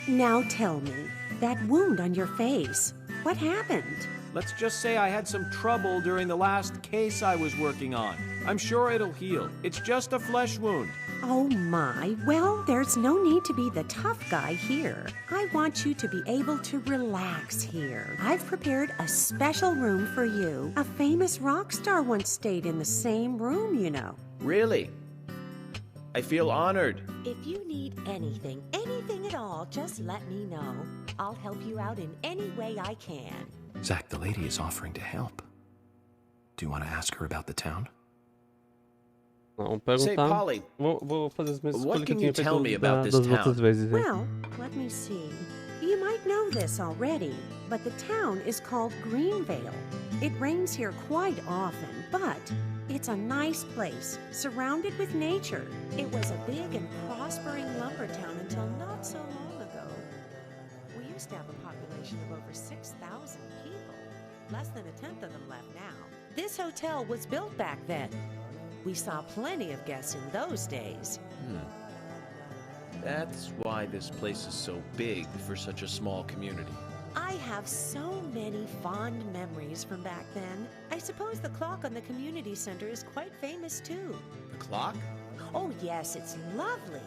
Speaker 10: Now tell me, that wound on your face, what happened?
Speaker 12: Let's just say I had some trouble during the last case I was working on. I'm sure it'll heal. It's just a flesh wound.
Speaker 11: Oh my, well, there's no need to be the tough guy here. I want you to be able to relax here. I've prepared a special room for you. A famous rock star once stayed in the same room, you know.
Speaker 7: Really? I feel honored.
Speaker 10: If you need anything at all, just let me know. I'll help you out in any way I can.
Speaker 3: Zach, the lady is offering to help. Do you want to ask her about the town?
Speaker 1: Não,
Speaker 7: Say,
Speaker 1: perguntar.
Speaker 7: Polly,
Speaker 1: Vou fazer as mesmas
Speaker 7: what
Speaker 1: escolhas que
Speaker 7: can
Speaker 1: eu
Speaker 7: you
Speaker 1: tinha
Speaker 7: tell
Speaker 1: feito
Speaker 7: me about this
Speaker 1: das outras
Speaker 7: town?
Speaker 1: vezes. Hein?
Speaker 11: Well, let me see. You might know this already, but the town is called Greenvale. It rains here quite often, but it's a nice place, surrounded with nature.
Speaker 10: It was a big and prospering lumber town until not so long ago. We used to have a population of over 6,000 people. Less than a tenth of them left now. This hotel was built back then. We saw plenty of guests in those days.
Speaker 7: That's why this place is so big for such a small community.
Speaker 10: I have so many fond memories from back then. I suppose the clock on the community center is quite famous too.
Speaker 7: The clock?
Speaker 10: Oh yes, it's lovely.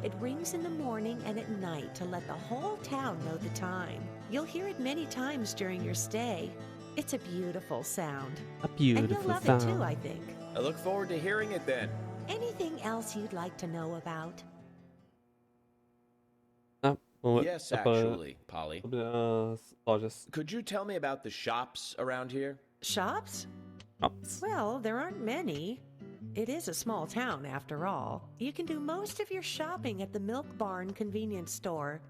Speaker 10: It rings in the morning and at night to let the whole town know the time. You'll hear it many times during your stay. It's a beautiful sound.
Speaker 1: A
Speaker 10: And you'll
Speaker 1: beautiful
Speaker 10: love
Speaker 1: sound.
Speaker 10: it too, I think.
Speaker 7: I look forward to hearing it then.
Speaker 10: Anything else you'd like to know about?
Speaker 1: Ah, vamos ver.
Speaker 7: Yes,
Speaker 1: Dá pra-
Speaker 7: actually, Polly.
Speaker 1: Sobre as lojas.
Speaker 7: Could you tell me about the shops around here?
Speaker 10: Shops?
Speaker 1: Ops.
Speaker 10: Well, there aren't many. It is a small town, after all. You can do most of your shopping at the Milk Barn convenience store.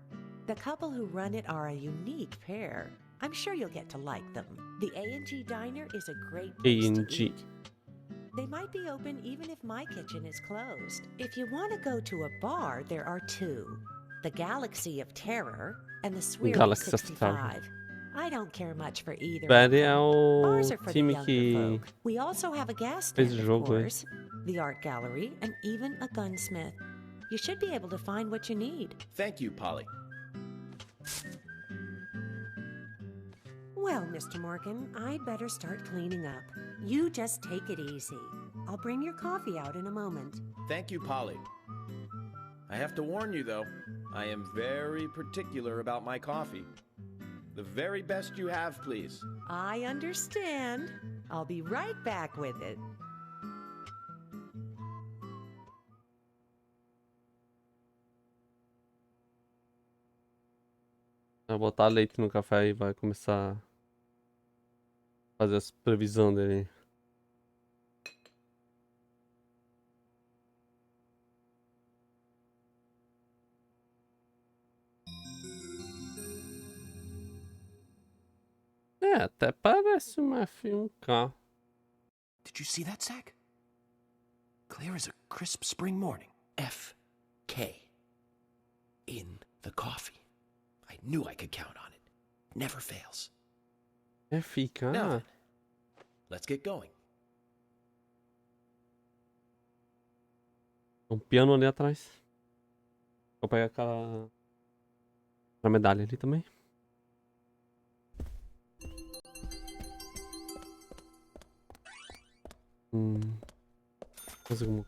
Speaker 10: The couple who run it are a unique pair. I'm sure you'll get to like them. The A&G Diner is a great place to
Speaker 1: A&G.
Speaker 10: eat. They might be open even if my kitchen is closed. If you want to go to a bar, there are two. The Galaxy of Terror and the Swirly
Speaker 1: Galaxy of Terror.
Speaker 10: 65. I don't care much for either. of
Speaker 1: Barry
Speaker 10: them.
Speaker 1: é o
Speaker 10: Bars are for the
Speaker 1: time
Speaker 10: younger
Speaker 1: que
Speaker 10: folk. We also have a gas
Speaker 1: fez
Speaker 10: stand,
Speaker 1: o
Speaker 10: of
Speaker 1: jogo aí.
Speaker 10: course, the art gallery, and even a gunsmith. You should be able to find what you need.
Speaker 7: Thank you, Polly.
Speaker 11: Well, Mr. Morgan, I'd better start cleaning up. You just take it easy. I'll bring your coffee out in a moment.
Speaker 7: Thank you, Polly. I have to warn you, though, I am very particular about my coffee. The very best you have, please.
Speaker 10: I understand. I'll be right back with it.
Speaker 1: Vai botar leite no café e vai começar a fazer as previsões dele. até parece uma F1K.
Speaker 3: Did you see that, Zach? Clear as a crisp spring morning.
Speaker 5: FK. In the coffee. I knew I could count on it. Never fails.
Speaker 1: FK?
Speaker 5: Now then, let's get going.
Speaker 1: Um piano ali atrás. Vou pegar aquela medalha ali também. Mais alguma.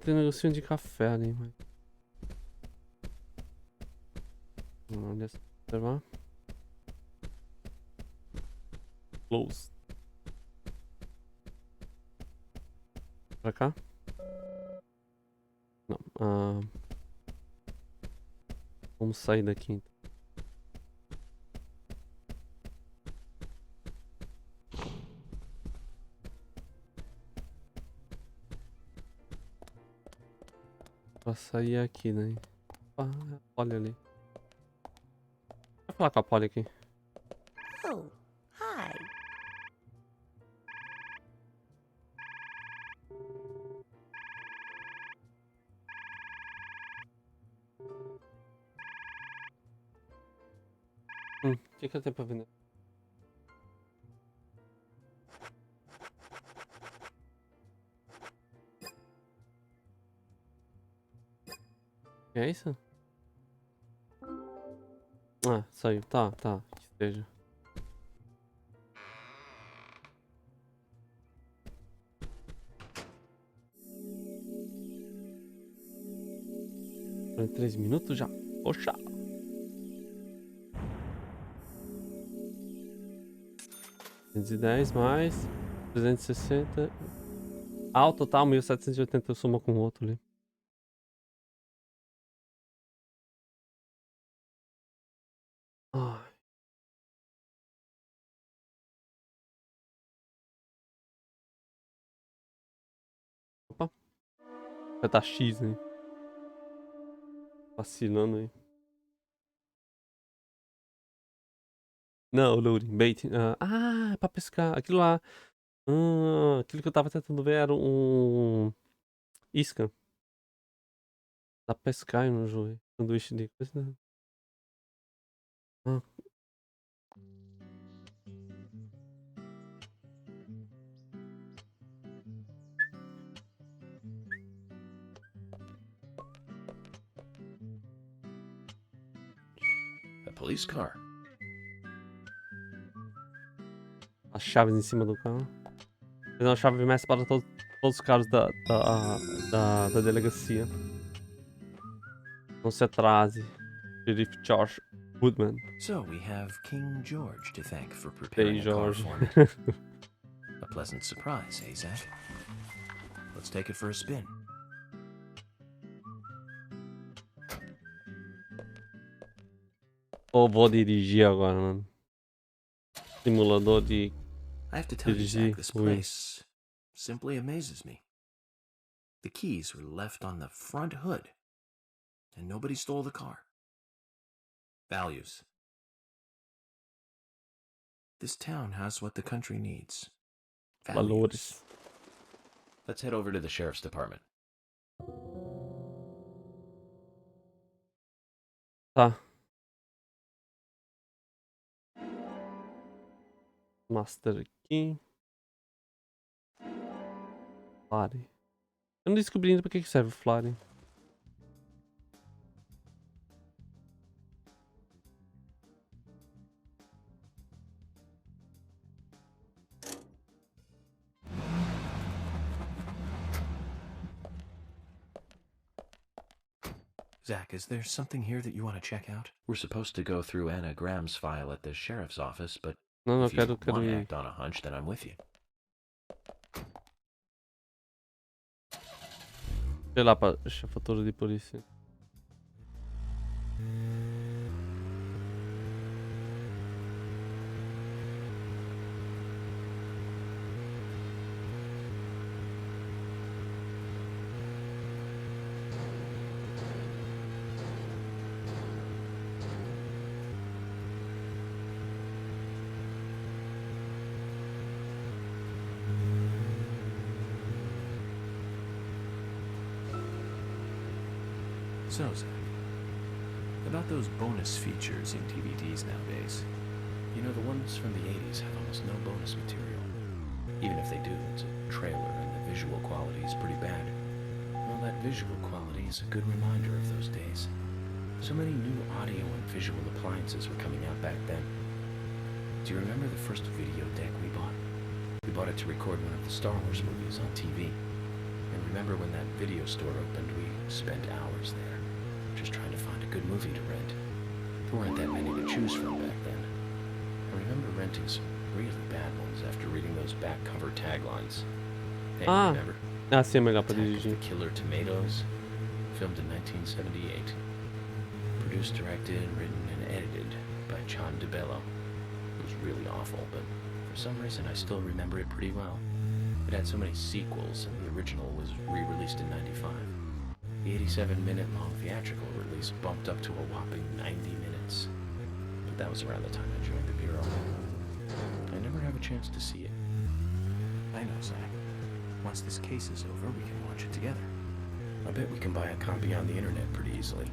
Speaker 1: Tem um negocinho de café ali, mas. Olha, observar. Close. Pra cá? Não. Vamos sair daqui então. Pra sair aqui, né? Olha ali. Vai falar com a Polly aqui.
Speaker 10: Oh, hi.
Speaker 1: O que eu tenho pra vender? É isso? Ah, saiu. Tá. Que esteja. Em 3 minutos já. Poxa! 210 mais 360. Ah, o total 1780 eu somo com o outro ali. Ai. Opa. Já tá X, né? Vacilando aí. Não, loading, bait. É pra pescar. Aquilo lá. Aquilo que eu tava tentando ver era um isca. Dá pra pescar no jogo. Sanduíche de coisa. Né?
Speaker 5: A police car.
Speaker 1: As chaves em cima do carro. Tem uma chave mestre para todos os carros da delegacia. Não se atrase. Sheriff George Woodman.
Speaker 3: So we have King George to thank for
Speaker 1: Hey,
Speaker 3: preparing a car
Speaker 1: George.
Speaker 3: for me. A pleasant surprise, eh, Zach? Let's take it for a spin.
Speaker 1: Vou dirigir agora, mano. Simulador de
Speaker 3: I have to tell you,
Speaker 1: dirigir.
Speaker 3: Zach, this place simply amazes me. The keys were left on the front hood, and nobody stole the car. Values. This town has what the country needs. Values.
Speaker 1: Valores.
Speaker 5: Let's head over to the sheriff's department.
Speaker 1: Tá. Master aqui. Flare. Eu não descobri ainda pra que serve o Flare.
Speaker 3: Zach, is there something here that you want to check out?
Speaker 5: We're supposed to go through Anna Graham's file at the sheriff's office, but
Speaker 1: Não,
Speaker 5: if you
Speaker 1: quero
Speaker 5: want to
Speaker 1: ir.
Speaker 5: act on a hunch, then I'm with you.
Speaker 1: Sei lá, pra chefatura de polícia.
Speaker 3: So, Zach, about those bonus features in DVDs nowadays.
Speaker 5: You know, the ones from the 80s have almost no bonus material. Even if they do, it's a trailer and the visual quality is pretty bad. Well, that visual quality is a good reminder of those days. So many new audio and visual appliances were coming out back then. Do you remember the first video deck we bought? We bought it to record one of the Star Wars movies on TV. And remember when that video store opened, we spent hours there, just trying to find a good movie to rent. There weren't that many to choose from back then. I remember renting some really bad ones after reading those back cover taglines. Hey, remember?
Speaker 1: Ah, sì, è mega per
Speaker 5: Attack of
Speaker 1: dirigi.
Speaker 5: the Killer Tomatoes, filmed in 1978. Produced, directed, written, and edited by John DeBello. It was really awful, but for some reason I still remember it pretty well. It had so many sequels, and the original was re-released in '95. The 87-minute-long theatrical release bumped up to a whopping 90 minutes. But that was around the time I joined the Bureau. I never have a chance to see it.
Speaker 3: I know, Zach. Once this case is over, we can watch it together.
Speaker 5: I bet we can buy a copy on the internet pretty easily.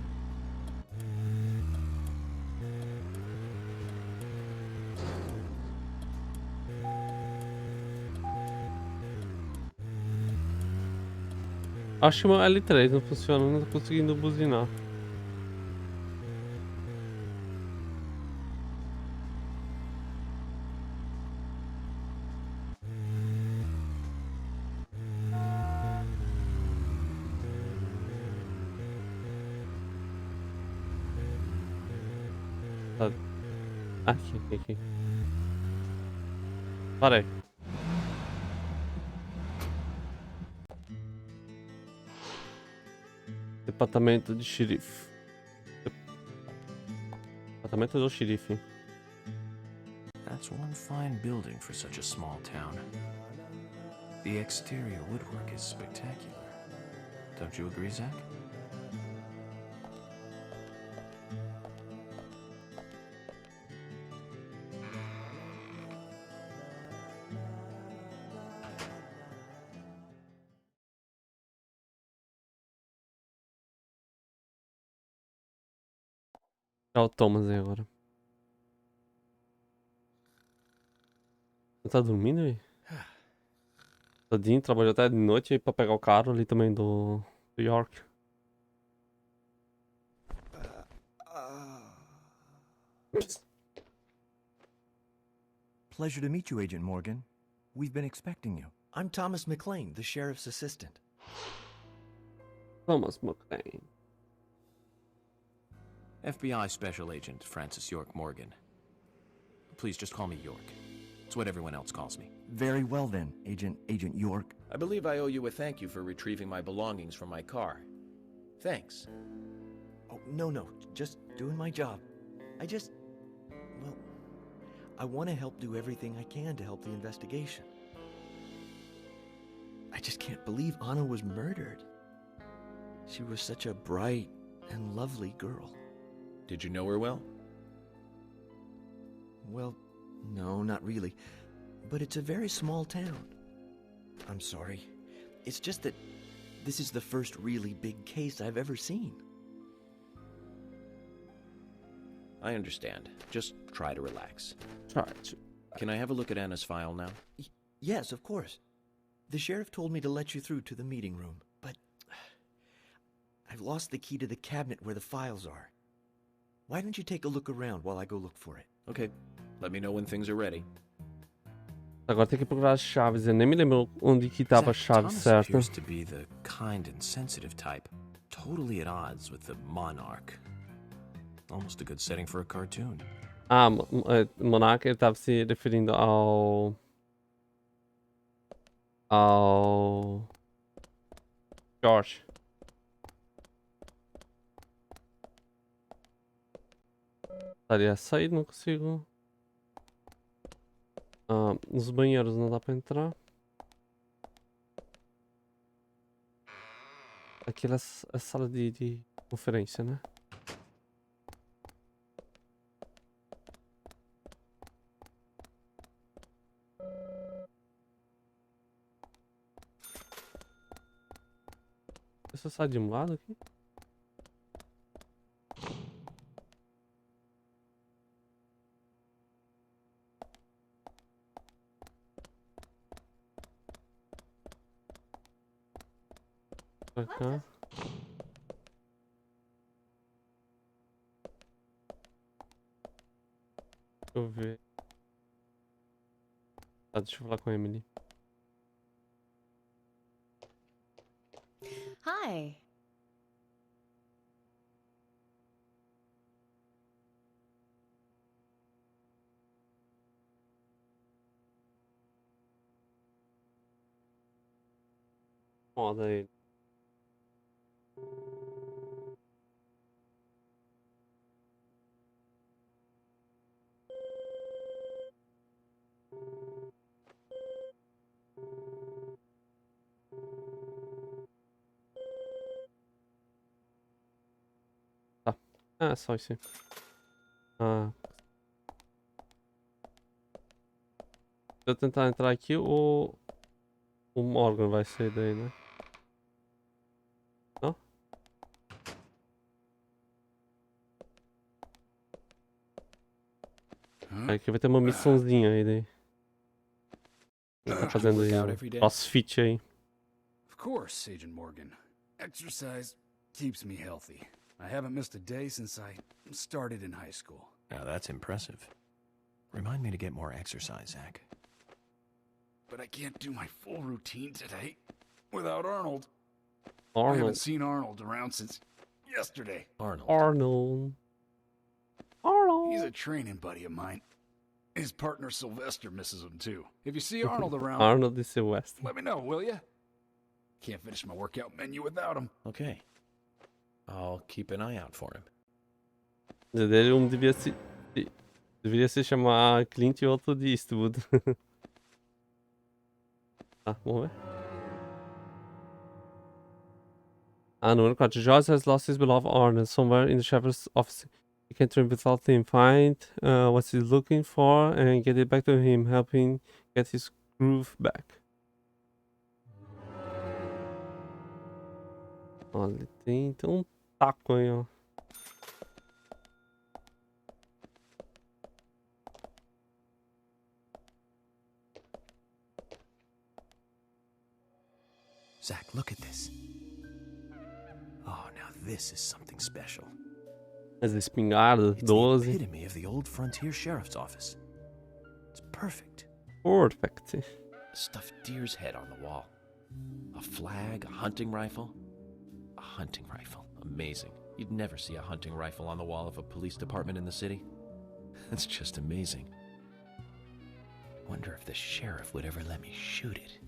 Speaker 1: Acho que o meu L3 não funciona, não tô conseguindo buzinar. Tá. Aqui. Parei. Departamento de xerife. Departamento do xerife.
Speaker 3: That's one fine building for such a small town. The exterior woodwork is spectacular. Don't you agree, Zach?
Speaker 1: É o Thomas aí agora. Você tá dormindo aí? Tadinho, trabalhou até de noite aí pra pegar o carro ali também do York.
Speaker 13: Pleasure to meet you, Agent Morgan. We've been expecting you. I'm Thomas McLean, the sheriff's assistant.
Speaker 1: Thomas McLean.
Speaker 3: FBI Special Agent Francis York Morgan. Please just call me York. It's what everyone else calls me.
Speaker 13: Very well then, Agent York.
Speaker 7: I believe I owe you a thank you for retrieving my belongings from my car. Thanks.
Speaker 13: Oh, no, just doing my job. Well, I want to help do everything I can to help the investigation. I just can't believe Anna was murdered. She was such a bright and lovely girl.
Speaker 7: Did you know her well?
Speaker 13: Well, no, not really. But it's a very small town. I'm sorry. It's just that this is the first really big case I've ever seen.
Speaker 7: I understand. Just try to relax.
Speaker 1: Try to.
Speaker 7: Can I have a look at Anna's file now?
Speaker 13: Yes, of course. The sheriff told me to let you through to the meeting room, but I've lost the key to the cabinet where the files are. Why don't you take a look around while I go look for it?
Speaker 7: Okay. Let me know when things are ready.
Speaker 1: Agora tem que procurar as chaves. Eu nem me lembro onde que tava a chave
Speaker 3: Thomas
Speaker 1: certa.
Speaker 3: appears to be the kind and sensitive type, totally at odds with the monarch. Almost a good setting for a cartoon.
Speaker 1: Ah, Monarca, ele tava se referindo ao George. Estaria a sair, não consigo. Nos banheiros não dá pra entrar. Aquela é a sala de conferência, né? Deixa eu sair de um lado aqui. Pra cá. Deixa eu ver. Tá, deixa eu falar com a Emily.
Speaker 6: Hi.
Speaker 1: Foda ele. Tá. Ah, só isso aí. Ah. Se eu tentar entrar aqui, o Morgan vai sair daí, né? Não? Aqui vai ter uma missãozinha aí daí. Tá fazendo aí um crossfit aí.
Speaker 8: Of course, Agent Morgan. Exercise keeps me healthy. I haven't missed a day since I started in high school.
Speaker 3: Now that's impressive. Remind me to get more exercise, Zach.
Speaker 8: But I can't do my full routine today without Arnold. I
Speaker 1: Arnold.
Speaker 8: haven't seen Arnold around since yesterday.
Speaker 1: Arnold.
Speaker 8: He's a training buddy of mine. His partner Sylvester misses him too. If you see Arnold around,
Speaker 1: Arnold e Sylvester.
Speaker 8: let me know, will you? Can't finish my workout menu without him.
Speaker 7: Okay. I'll keep an eye out for him.
Speaker 1: Dele um deveria se chamar Clint e outro de Eastwood. Tá, vamos ver. Ah, número 4. Joyce has lost his beloved Arnold somewhere in the sheriff's office. He can't train without him. Find what he's looking for and get it back to him, helping get his groove back. Olha, tem um taco aí, ó.
Speaker 3: Zach, look at this. Oh, now this is something special.
Speaker 1: As espingarda,
Speaker 3: It's the
Speaker 1: 12.
Speaker 3: epitome of the old frontier sheriff's office. It's perfect.
Speaker 1: Perfect.
Speaker 7: A stuffed deer's head on the wall. A flag, a hunting rifle. A hunting rifle. Amazing. You'd never see a hunting rifle on the wall of a police department in the city. That's just amazing.
Speaker 5: Wonder if the sheriff would ever let me shoot it.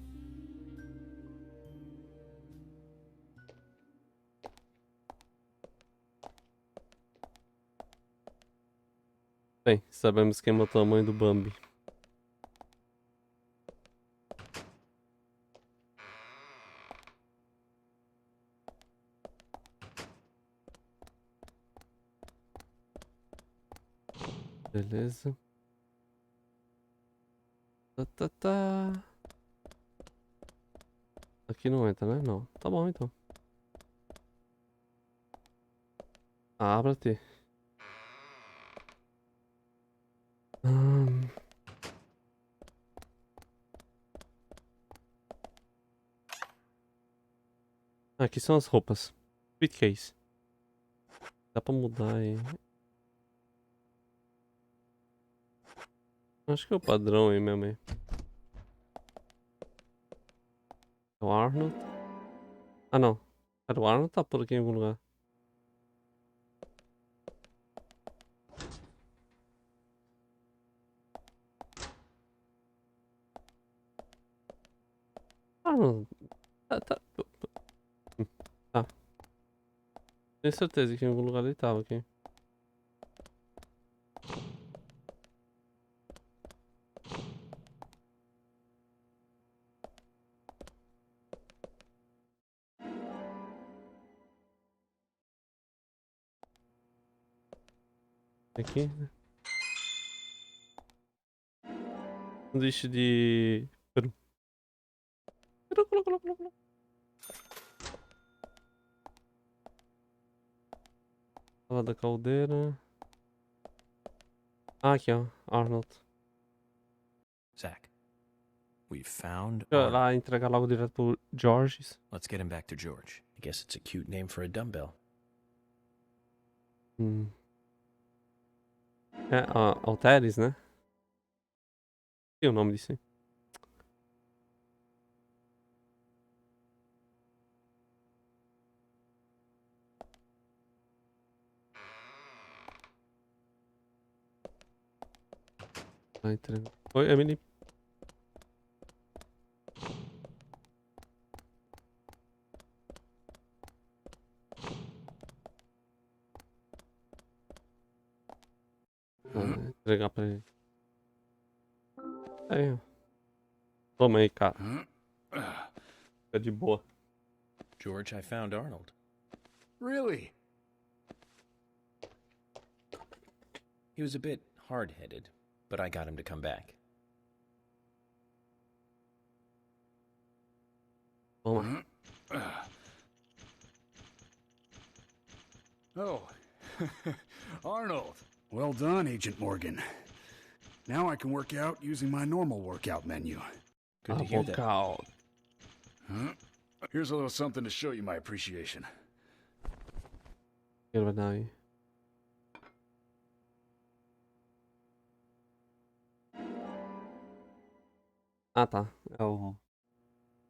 Speaker 1: Bem, sabemos quem é o tamanho do Bambi. Beleza. Tá. Aqui não entra, né? Não. Tá bom, então. Abra-te. Aqui são as roupas. Suitcase. Dá pra mudar aí. Acho que é o padrão aí mesmo aí. É o Arnold. Ah, não. Era o Arnold, tá por aqui em algum lugar. Arnold. Tá. Tá. Tenho certeza que em algum lugar ele tava aqui. Aqui. Sanduíche de peru. Peru. Sala da caldeira. Ah, aqui ó, Arnold.
Speaker 3: Zach, we found
Speaker 1: Deixa eu lá entregar logo direto pro George.
Speaker 3: Let's get him back to George.
Speaker 5: guess it's a cute name for a dumbbell.
Speaker 1: É, Alteres, né? E o nome disso aí? Tá entrando. Oi, Emily. Entregar pra ele. Aí, ó. Toma aí, cara. Fica de boa.
Speaker 7: George, I found Arnold.
Speaker 8: Really?
Speaker 7: He was a bit hard-headed, but I got him to come back.
Speaker 1: Toma.
Speaker 8: Oh, Arnold. Well done, Agent Morgan. Now I can work out using my normal workout menu.
Speaker 7: Good to hear that.
Speaker 1: Workout.
Speaker 8: Here's a little something to show you my appreciation.
Speaker 1: Ele vai dar aí. Ah, tá. É o...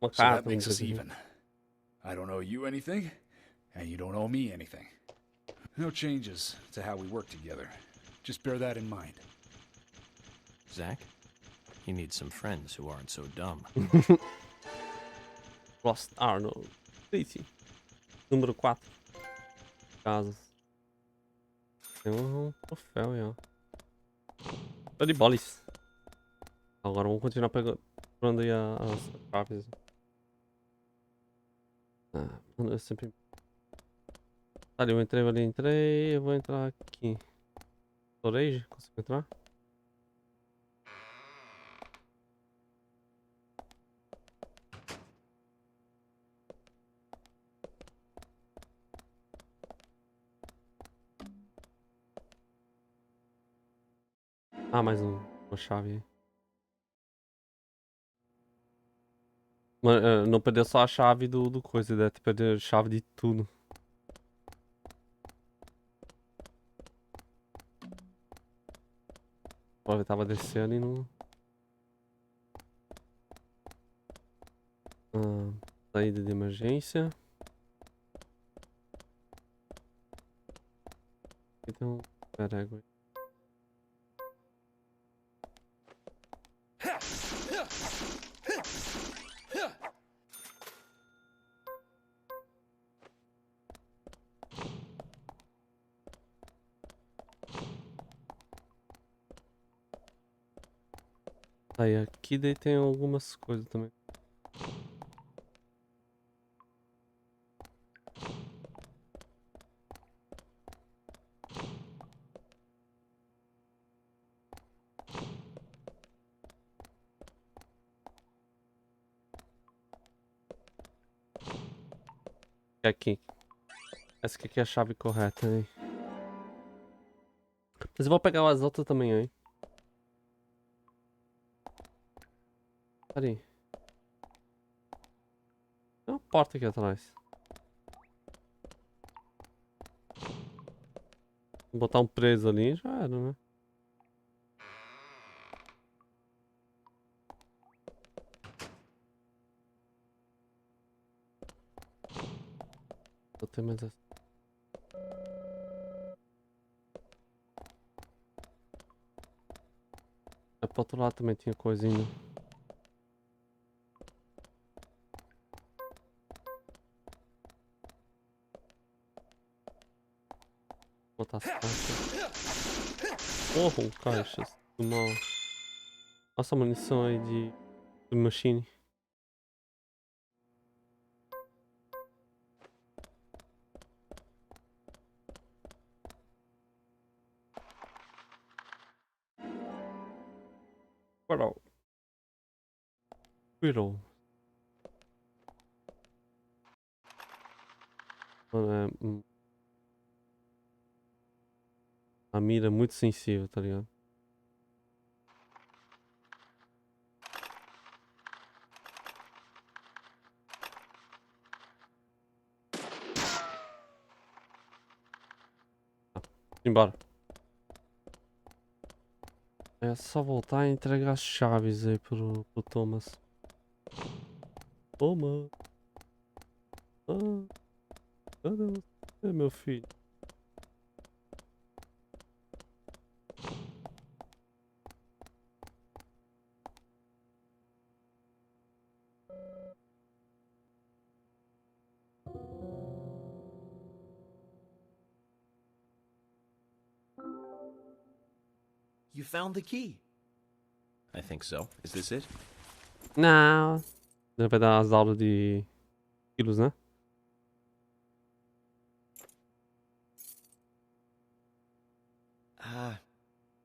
Speaker 1: Uma
Speaker 8: So that
Speaker 1: carta.
Speaker 8: makes
Speaker 1: uma
Speaker 8: us
Speaker 1: coisa assim.
Speaker 8: even. I don't owe you anything, and you don't owe me anything. No changes to how we work together. Just bear that in mind.
Speaker 3: Zach, you need some friends who aren't so dumb.
Speaker 1: Lost Arnold. City. Número 4. Casas. Tem um troféu aí, ó. Tô de bolis. Agora vamos continuar procurando aí as chaves. Mano, eu sempre... Ali, eu entrei, eu vou entrar aqui. Storage? Consigo entrar? Ah, mais uma chave aí. Mano, não perdeu só a chave do coisa, deve ter perdido a chave de tudo. Ó, eu tava descendo e não... Saída de emergência. Aqui tem um perego aí. Aí aqui daí tem algumas coisas também. Aqui. Essa aqui é a chave correta aí. Mas eu vou pegar as outras também aí. Peraí. Tem uma porta aqui atrás. Vou botar um preso ali e já era, né? Vou ter mais essa. Pro outro lado também tinha coisinha. Vou botar as caixas. Oh, caixas do mal. Nossa, munição aí de machine. Squirrel. Squirrel. Mano, a mira é muito sensível, tá ligado? Embora. É só voltar e entregar as chaves aí pro Thomas. Thomas. Cadê você, meu filho?
Speaker 13: You found the key.
Speaker 7: I think so. Is this it?
Speaker 1: Não. Ele vai dar as aulas de quilos, né?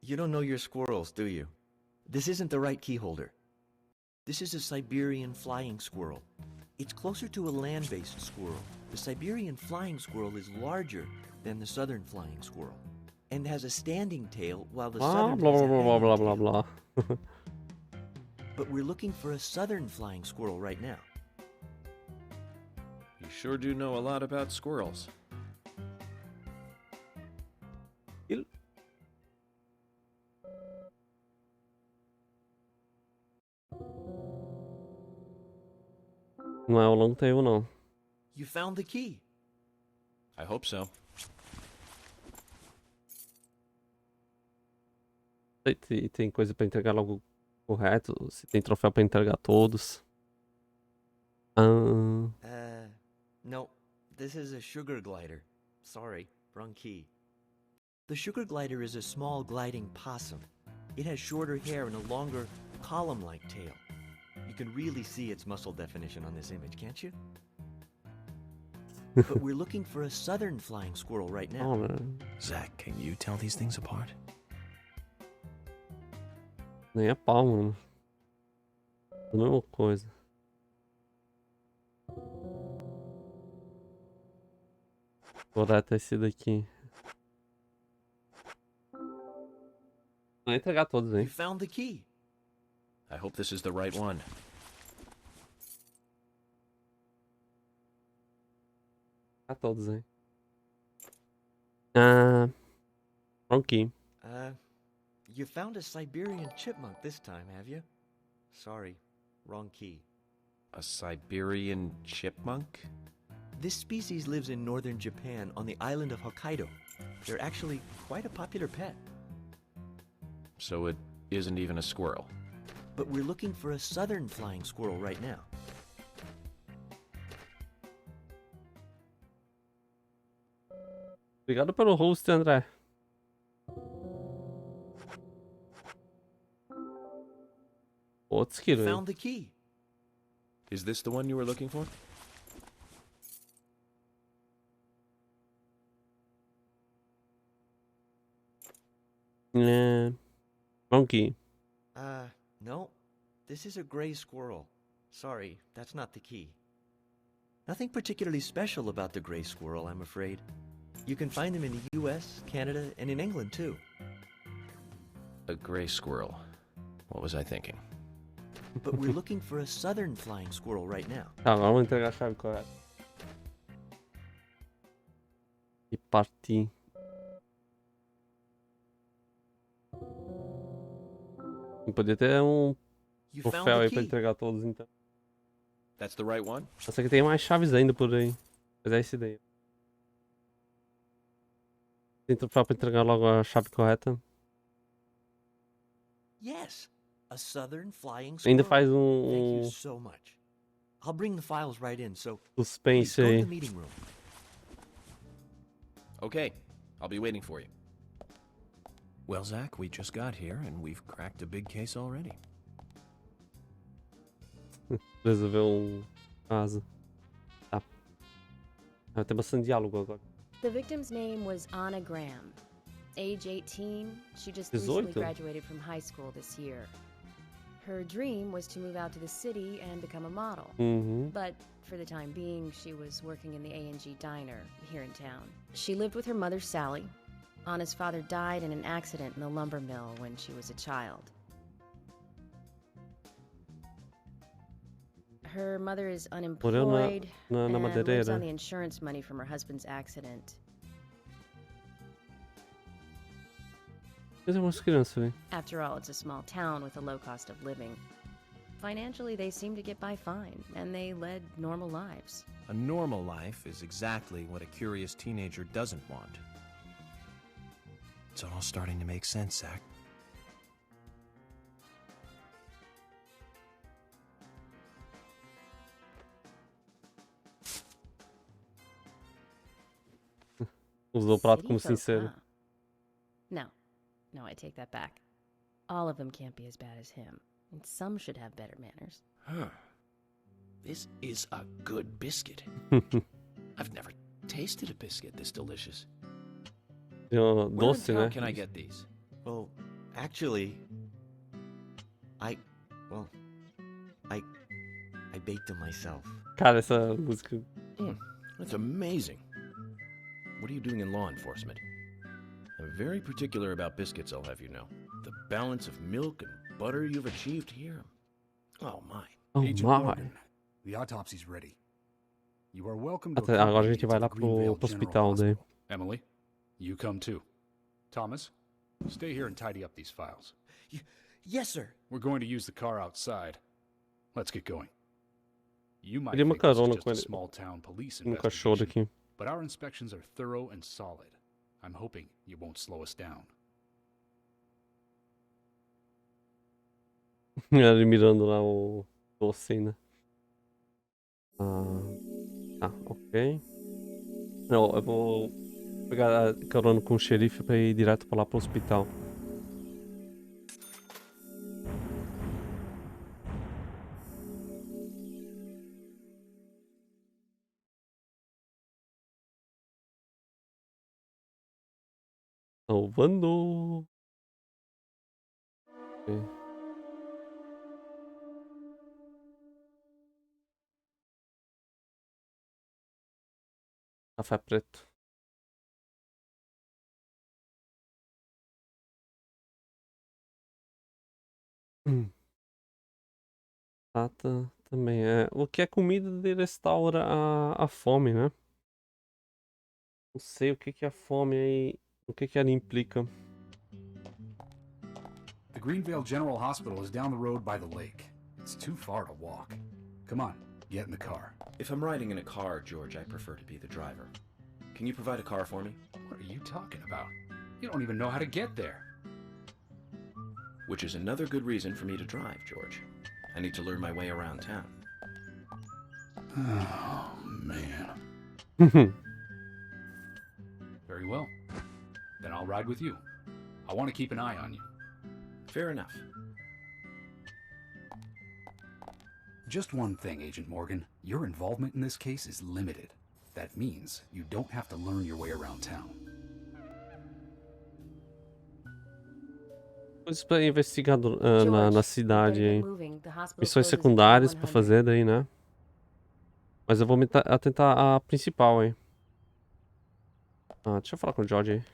Speaker 13: You don't know your squirrels, do you? This isn't the right key holder. This is a Siberian flying squirrel. It's closer to a land-based squirrel. The Siberian flying squirrel is larger than the southern flying squirrel and has a standing tail while the southern
Speaker 1: Blah
Speaker 13: has a
Speaker 1: blah blah blah
Speaker 13: hanging
Speaker 1: blah
Speaker 13: tail.
Speaker 1: blah.
Speaker 13: But we're looking for a southern flying squirrel right now.
Speaker 7: You sure do know a lot about squirrels.
Speaker 1: Não é o long tail, não.
Speaker 13: You found the key.
Speaker 7: I hope so.
Speaker 1: E tem coisa pra entregar logo correto. Se tem troféu pra entregar todos.
Speaker 13: No. This is a sugar glider. Sorry, wrong key. The sugar glider is a small gliding possum. It has shorter hair and a longer, column-like tail. You can really see its muscle definition on this image, can't you? But we're looking for a southern flying squirrel right now.
Speaker 1: Oh, man.
Speaker 3: Zach, can you tell these things apart?
Speaker 1: Nem a pau, mano. A mesma coisa. Vou dar até esse daqui. Vou entregar todos, hein?
Speaker 13: You found the key.
Speaker 7: I hope this is the right one.
Speaker 1: A todos, hein? Wrong key.
Speaker 13: You found a Siberian chipmunk this time, have you? Sorry, wrong key.
Speaker 7: A Siberian chipmunk?
Speaker 13: This species lives in northern Japan on the island of Hokkaido. They're actually quite a popular pet.
Speaker 7: So it isn't even a squirrel.
Speaker 13: But we're looking for a southern flying squirrel right now.
Speaker 1: Obrigado pelo host, André. Outro esquilo, hein?
Speaker 13: Found the key.
Speaker 7: Is this the one you were looking for?
Speaker 1: Wrong key.
Speaker 13: No. This is a gray squirrel. Sorry, that's not the key. Nothing particularly special about the gray squirrel, I'm afraid. You can find them in the US, Canada, and in England, too.
Speaker 7: A gray squirrel. What was I thinking?
Speaker 13: But we're looking for a southern flying squirrel right now.
Speaker 1: Tá, agora vamos entregar a chave correta. E partir. Podia ter troféu aí pra entregar todos, então.
Speaker 7: That's the right one?
Speaker 1: Eu sei que tem mais chaves ainda por aí. Mas é esse daí. Tem troféu pra entregar logo a chave correta.
Speaker 13: Yes, a southern flying squirrel.
Speaker 1: Ainda faz
Speaker 13: Thank you so much. I'll bring the files right in, so
Speaker 1: suspense
Speaker 13: please go
Speaker 1: aí.
Speaker 13: to the meeting room.
Speaker 7: Okay, I'll be waiting for you.
Speaker 3: Well, Zach, we just got here and we've cracked a big case already.
Speaker 1: Resolveu caso. Tá. Vai ter bastante diálogo agora.
Speaker 6: The victim's name was Anna Graham. Age 18, she just recently
Speaker 1: 18?
Speaker 6: graduated from high school this year. Her dream was to move out to the city and become a model. But for the time being, she was working in the A&G diner here in town. She lived with her mother, Sally. Anna's father died in an accident in the lumber mill when she was a child. Her mother is unemployed
Speaker 1: na
Speaker 6: and lives
Speaker 1: madeireira.
Speaker 6: on the insurance money from her husband's accident.
Speaker 1: Mas é umas crianças ali.
Speaker 6: After all, it's a small town with a low cost of living. Financially, they seem to get by fine, and they led normal lives.
Speaker 12: A normal life is exactly what a curious teenager doesn't want.
Speaker 3: It's all starting to make sense, Zach.
Speaker 1: Usou o prato
Speaker 6: City
Speaker 1: como
Speaker 6: folk,
Speaker 1: sincero.
Speaker 6: huh? No, I take that back. All of them can't be as bad as him, and some should have better manners.
Speaker 5: Huh. This is a good biscuit. I've never tasted a biscuit this delicious.
Speaker 1: Doce,
Speaker 7: Where in town
Speaker 1: né?
Speaker 7: can I get these?
Speaker 13: Well, actually, I baked them myself.
Speaker 1: Cara, essa música.
Speaker 7: That's amazing. What are you doing in law enforcement? I'm very particular about biscuits, I'll have you know. The balance of milk and butter you've achieved here. Oh my.
Speaker 1: Oh
Speaker 8: Agent
Speaker 1: my.
Speaker 8: Morgan, the autopsy's ready. You are welcome to
Speaker 1: Até agora a
Speaker 8: accompany
Speaker 1: gente
Speaker 8: me
Speaker 1: vai
Speaker 8: to
Speaker 1: lá
Speaker 8: the Greenvale
Speaker 1: pro
Speaker 8: General
Speaker 1: hospital daí.
Speaker 8: Hospital. Emily, you come too. Thomas, stay here and tidy up these files.
Speaker 13: Yes, sir.
Speaker 8: We're going to use the car outside. Let's get going. You might
Speaker 1: Queria uma
Speaker 8: think this is
Speaker 1: carona
Speaker 8: just
Speaker 1: com
Speaker 8: a
Speaker 1: ele.
Speaker 8: small town police
Speaker 1: Um cachorro
Speaker 8: investigation,
Speaker 1: aqui.
Speaker 8: but our inspections are thorough and solid. I'm hoping you won't slow us down.
Speaker 1: Ele mirando lá o doce, né? Tá, ok. Não, eu vou pegar a carona com o xerife pra ir direto pra lá pro hospital. Salvando. Ok. Café preto. Batata também é. O que é comida de restaura a fome, né? Não sei o que que é fome aí. O que que ela implica.
Speaker 8: The Greenvale General Hospital is down the road by the lake. It's too far to walk. Come on, get in the car.
Speaker 7: If I'm riding in a car, George, I prefer to be the driver. Can you provide a car for me?
Speaker 8: What are you talking about? You don't even know how to get there.
Speaker 7: Which is another good reason for me to drive, George. I need to learn my way around town.
Speaker 8: Oh, man. Very well. Then I'll ride with you. I want to keep an eye on you.
Speaker 7: Fair enough.
Speaker 8: Just one thing, Agent Morgan. Your involvement in this case is limited. That means you don't have to learn your way around town.
Speaker 1: Coisas pra investigar na cidade aí.
Speaker 6: Moving, the hospital
Speaker 1: Missões
Speaker 6: closes at
Speaker 1: secundárias pra
Speaker 6: 100.
Speaker 1: fazer daí, né? Mas eu vou atentar a principal aí. Deixa eu falar com o George aí.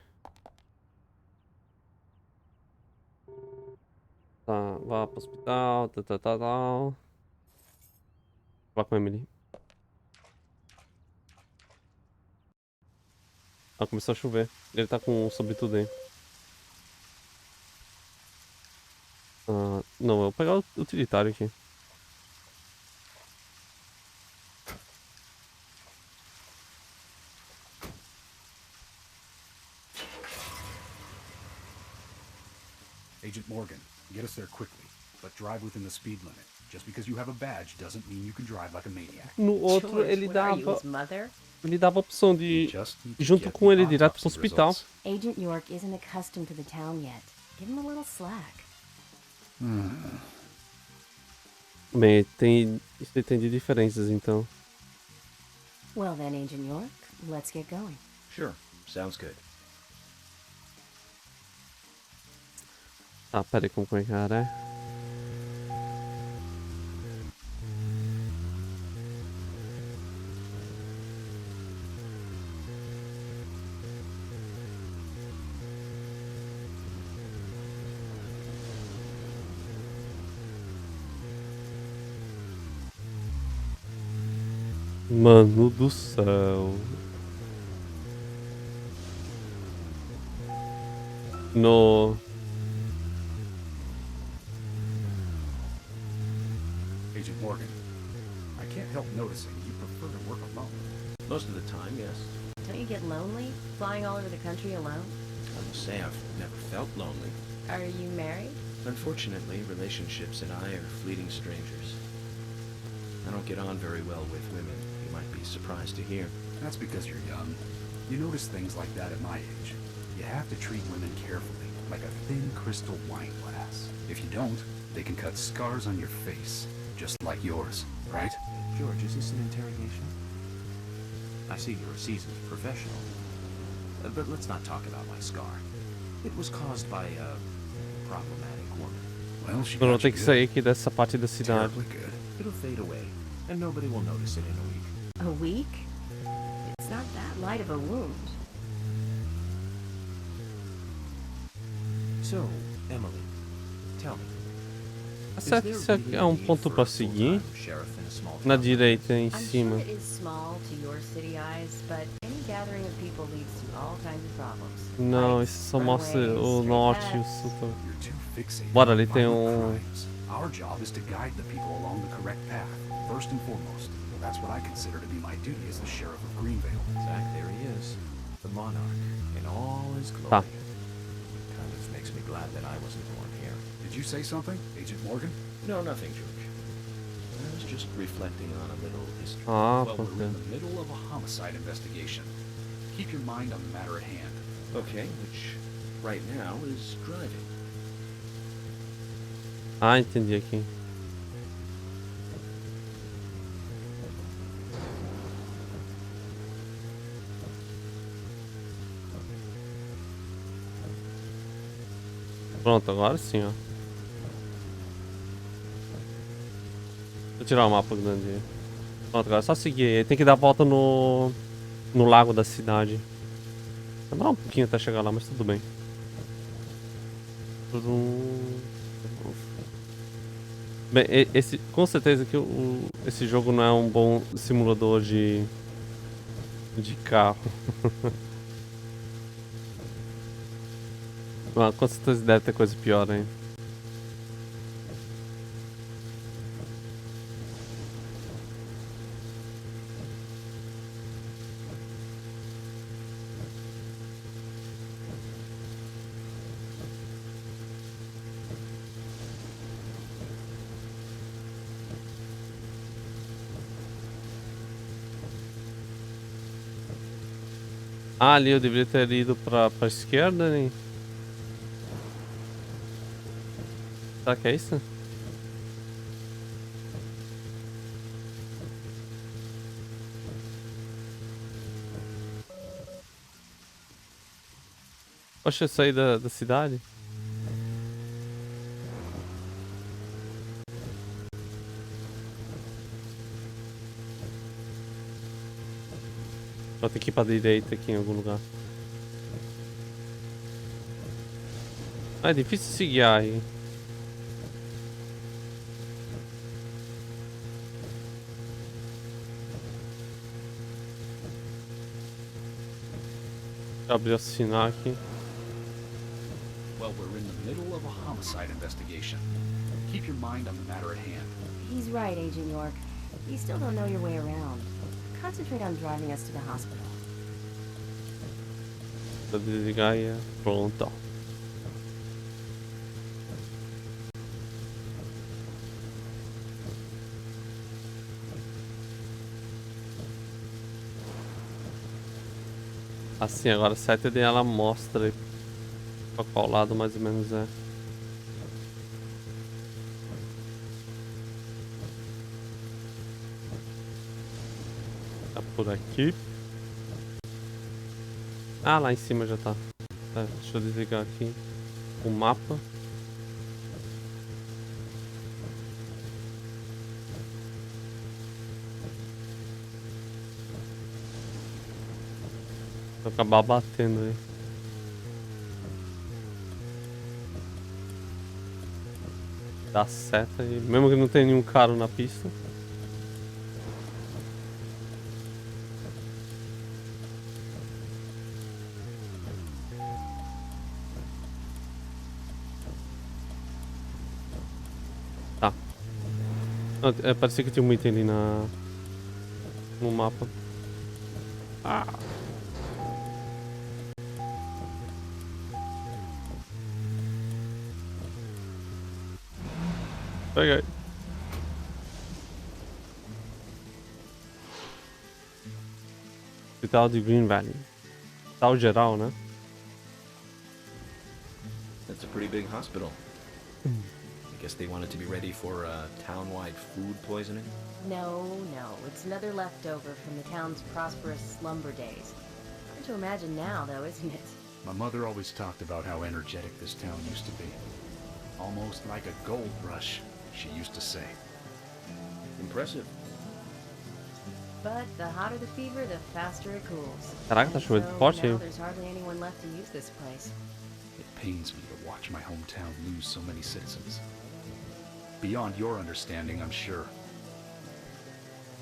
Speaker 1: Tá, vá pro hospital, tal. Falar com a Emily. Começou a chover. Ele tá com um sobretudo aí. Não, eu vou pegar o utilitário aqui.
Speaker 8: Agent Morgan, get us there quickly, but drive within the speed limit. Just because you have a badge doesn't mean you can drive like a maniac.
Speaker 1: No outro
Speaker 6: George,
Speaker 1: ele
Speaker 6: what are you,
Speaker 1: dava
Speaker 6: his mother?
Speaker 1: ele dava a opção de
Speaker 8: Just need
Speaker 1: ir
Speaker 8: to
Speaker 1: junto
Speaker 8: get
Speaker 1: com
Speaker 8: the
Speaker 1: ele direto pro
Speaker 8: autopsy
Speaker 1: hospital.
Speaker 8: results.
Speaker 6: Agent York isn't accustomed to the town yet. Give him a little slack.
Speaker 1: Bem, isso tem de diferenças então.
Speaker 6: Well then, Agent York, let's get going.
Speaker 7: Sure, sounds good.
Speaker 1: Tá, pera aí, como é que era? Mano do céu. No.
Speaker 8: Agent Morgan, I can't help noticing you prefer to work alone.
Speaker 7: Most of the time, yes.
Speaker 6: Don't you get lonely flying all over the country alone?
Speaker 7: I must say I've never felt lonely.
Speaker 6: Are you married?
Speaker 7: Unfortunately, relationships and I are fleeting strangers. I don't get on very well with women, you might be surprised to hear.
Speaker 8: That's because you're young. You notice things like that at my age. You have to treat women carefully, like a thin crystal wine glass. If you don't, they can cut scars on your face, just like yours, right?
Speaker 3: George, is this an interrogation? I see you're a seasoned professional. But let's not talk about my scar. It was caused by a problematic woman.
Speaker 8: Well, she
Speaker 1: Eu vou
Speaker 8: got
Speaker 1: ter
Speaker 8: you
Speaker 1: que
Speaker 8: good.
Speaker 1: sair aqui dessa parte da cidade.
Speaker 8: Terribly good.
Speaker 3: It'll fade away, and nobody will notice it in a week.
Speaker 6: A week? It's not that light of a wound.
Speaker 3: So, Emily, tell me.
Speaker 1: Será que isso aqui é um ponto pra seguir? Na direita, em
Speaker 6: I'm
Speaker 1: cima.
Speaker 6: sure it is small to your city eyes, but any gathering of people leads to all kinds of problems.
Speaker 1: Não,
Speaker 6: Fights,
Speaker 1: isso só mostra
Speaker 6: runaways,
Speaker 1: o
Speaker 6: stray
Speaker 1: norte e o
Speaker 6: cats.
Speaker 1: sul.
Speaker 8: You're too fixated
Speaker 1: Bora,
Speaker 8: on
Speaker 1: ali tem
Speaker 8: violent crimes. Our job is to guide the people along the correct path, first and foremost. That's what I consider to be my duty as the sheriff of Greenvale.
Speaker 3: Zach, there he is. The monarch in all his glory.
Speaker 1: Tá.
Speaker 3: Kind of makes me glad that I wasn't born here.
Speaker 8: Did you say something, Agent Morgan?
Speaker 7: No, nothing, George. I was just reflecting on a little history.
Speaker 1: Ah,
Speaker 8: Well,
Speaker 1: por
Speaker 8: we're
Speaker 1: quê?
Speaker 8: in the middle of a homicide investigation. Keep your mind on the matter at hand.
Speaker 7: Okay, which right now is driving.
Speaker 1: Ah, entendi aqui. Pronto, agora sim, ó. Vou tirar o mapa grande. Pronto, agora é só seguir. Aí tem que dar a volta no lago da cidade. Vai demorar um pouquinho até chegar lá, mas tudo bem. Bem, com certeza que esse jogo não é um bom simulador de carro. Mas com certeza deve ter coisa pior aí. Ah, ali eu deveria ter ido pra esquerda, né? Será que é isso? Poxa, eu saí da cidade? Vou ter que ir pra direita aqui em algum lugar. Ah, é difícil se guiar aí. Deixa eu abrir o sinal aqui.
Speaker 8: Well, we're in the middle of a homicide investigation. Keep your mind on the matter at hand.
Speaker 6: He's right, Agent York. You still don't know your way around. Concentrate on driving us to the hospital.
Speaker 1: Vou desligar e pronto. Assim, agora 7D ela mostra aí pra qual lado mais ou menos é. Tá por aqui. Ah, lá em cima já tá. Tá, deixa eu desligar aqui o mapa. Vou acabar batendo aí. Dá seta aí, mesmo que não tenha nenhum carro na pista. Tá. Parecia que tinha um item ali no mapa. Ah! Peguei. Hospital de Green Valley. Hospital geral, né?
Speaker 7: That's a pretty big hospital. I guess they wanted to be ready for town-wide food poisoning?
Speaker 6: No, it's another leftover from the town's prosperous slumber days. Hard to imagine now, though, isn't it?
Speaker 8: My mother always talked about how energetic this town used to be. Almost like a gold rush, she used to say.
Speaker 7: Impressive.
Speaker 6: But the hotter the fever, the faster it cools.
Speaker 1: Caraca, tá
Speaker 6: And
Speaker 1: chovendo
Speaker 6: so
Speaker 1: forte,
Speaker 6: now
Speaker 1: hein?
Speaker 6: there's hardly anyone left to use this place.
Speaker 8: It pains me to watch my hometown lose so many citizens. Beyond your understanding, I'm sure.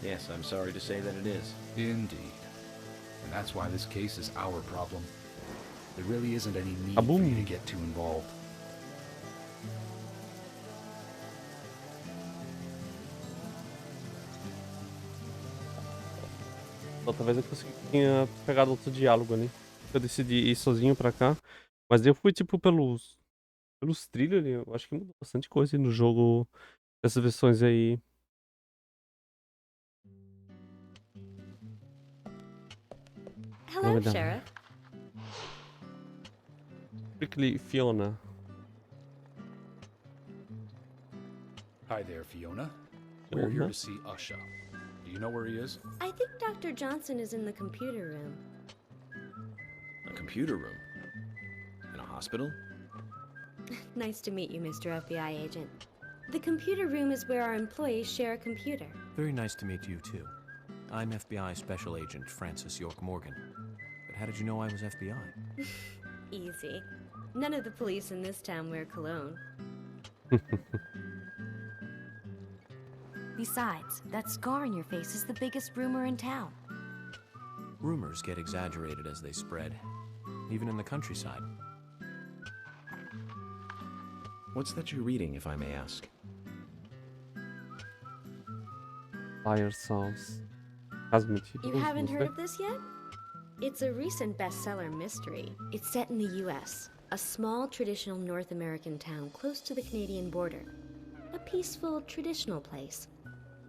Speaker 7: Yes, I'm sorry to say that it is.
Speaker 8: Indeed. And that's why this case is our problem. There really isn't any need
Speaker 1: Kaboom.
Speaker 8: for you to get too involved.
Speaker 1: Talvez eu tinha pegado outro diálogo ali. Eu decidi ir sozinho pra cá. Mas eu fui tipo pelos trilhos ali. Eu acho que mudou bastante coisa no jogo. Essas versões aí.
Speaker 9: Hello, Sheriff.
Speaker 1: Prickly Fiona.
Speaker 8: Hi there, Fiona. We're here to see Usha. Do you know where he is?
Speaker 9: I think Dr. Johnson is in the computer room.
Speaker 7: A computer room? In a hospital?
Speaker 9: Nice to meet you, Mr. FBI agent. The computer room is where our employees share a computer.
Speaker 3: Very nice to meet you, too. I'm FBI Special Agent Francis York Morgan. But how did you know I was FBI?
Speaker 9: Easy. None of the police in this town wear cologne. Besides, that scar on your face is the biggest rumor in town.
Speaker 3: Rumors get exaggerated as they spread, even in the countryside.
Speaker 7: What's that you're reading, if I may ask?
Speaker 1: Fire Sauce.
Speaker 9: You haven't heard of this yet? It's a recent bestseller mystery. It's set in the US, a small traditional North American town close to the Canadian border. A peaceful, traditional place.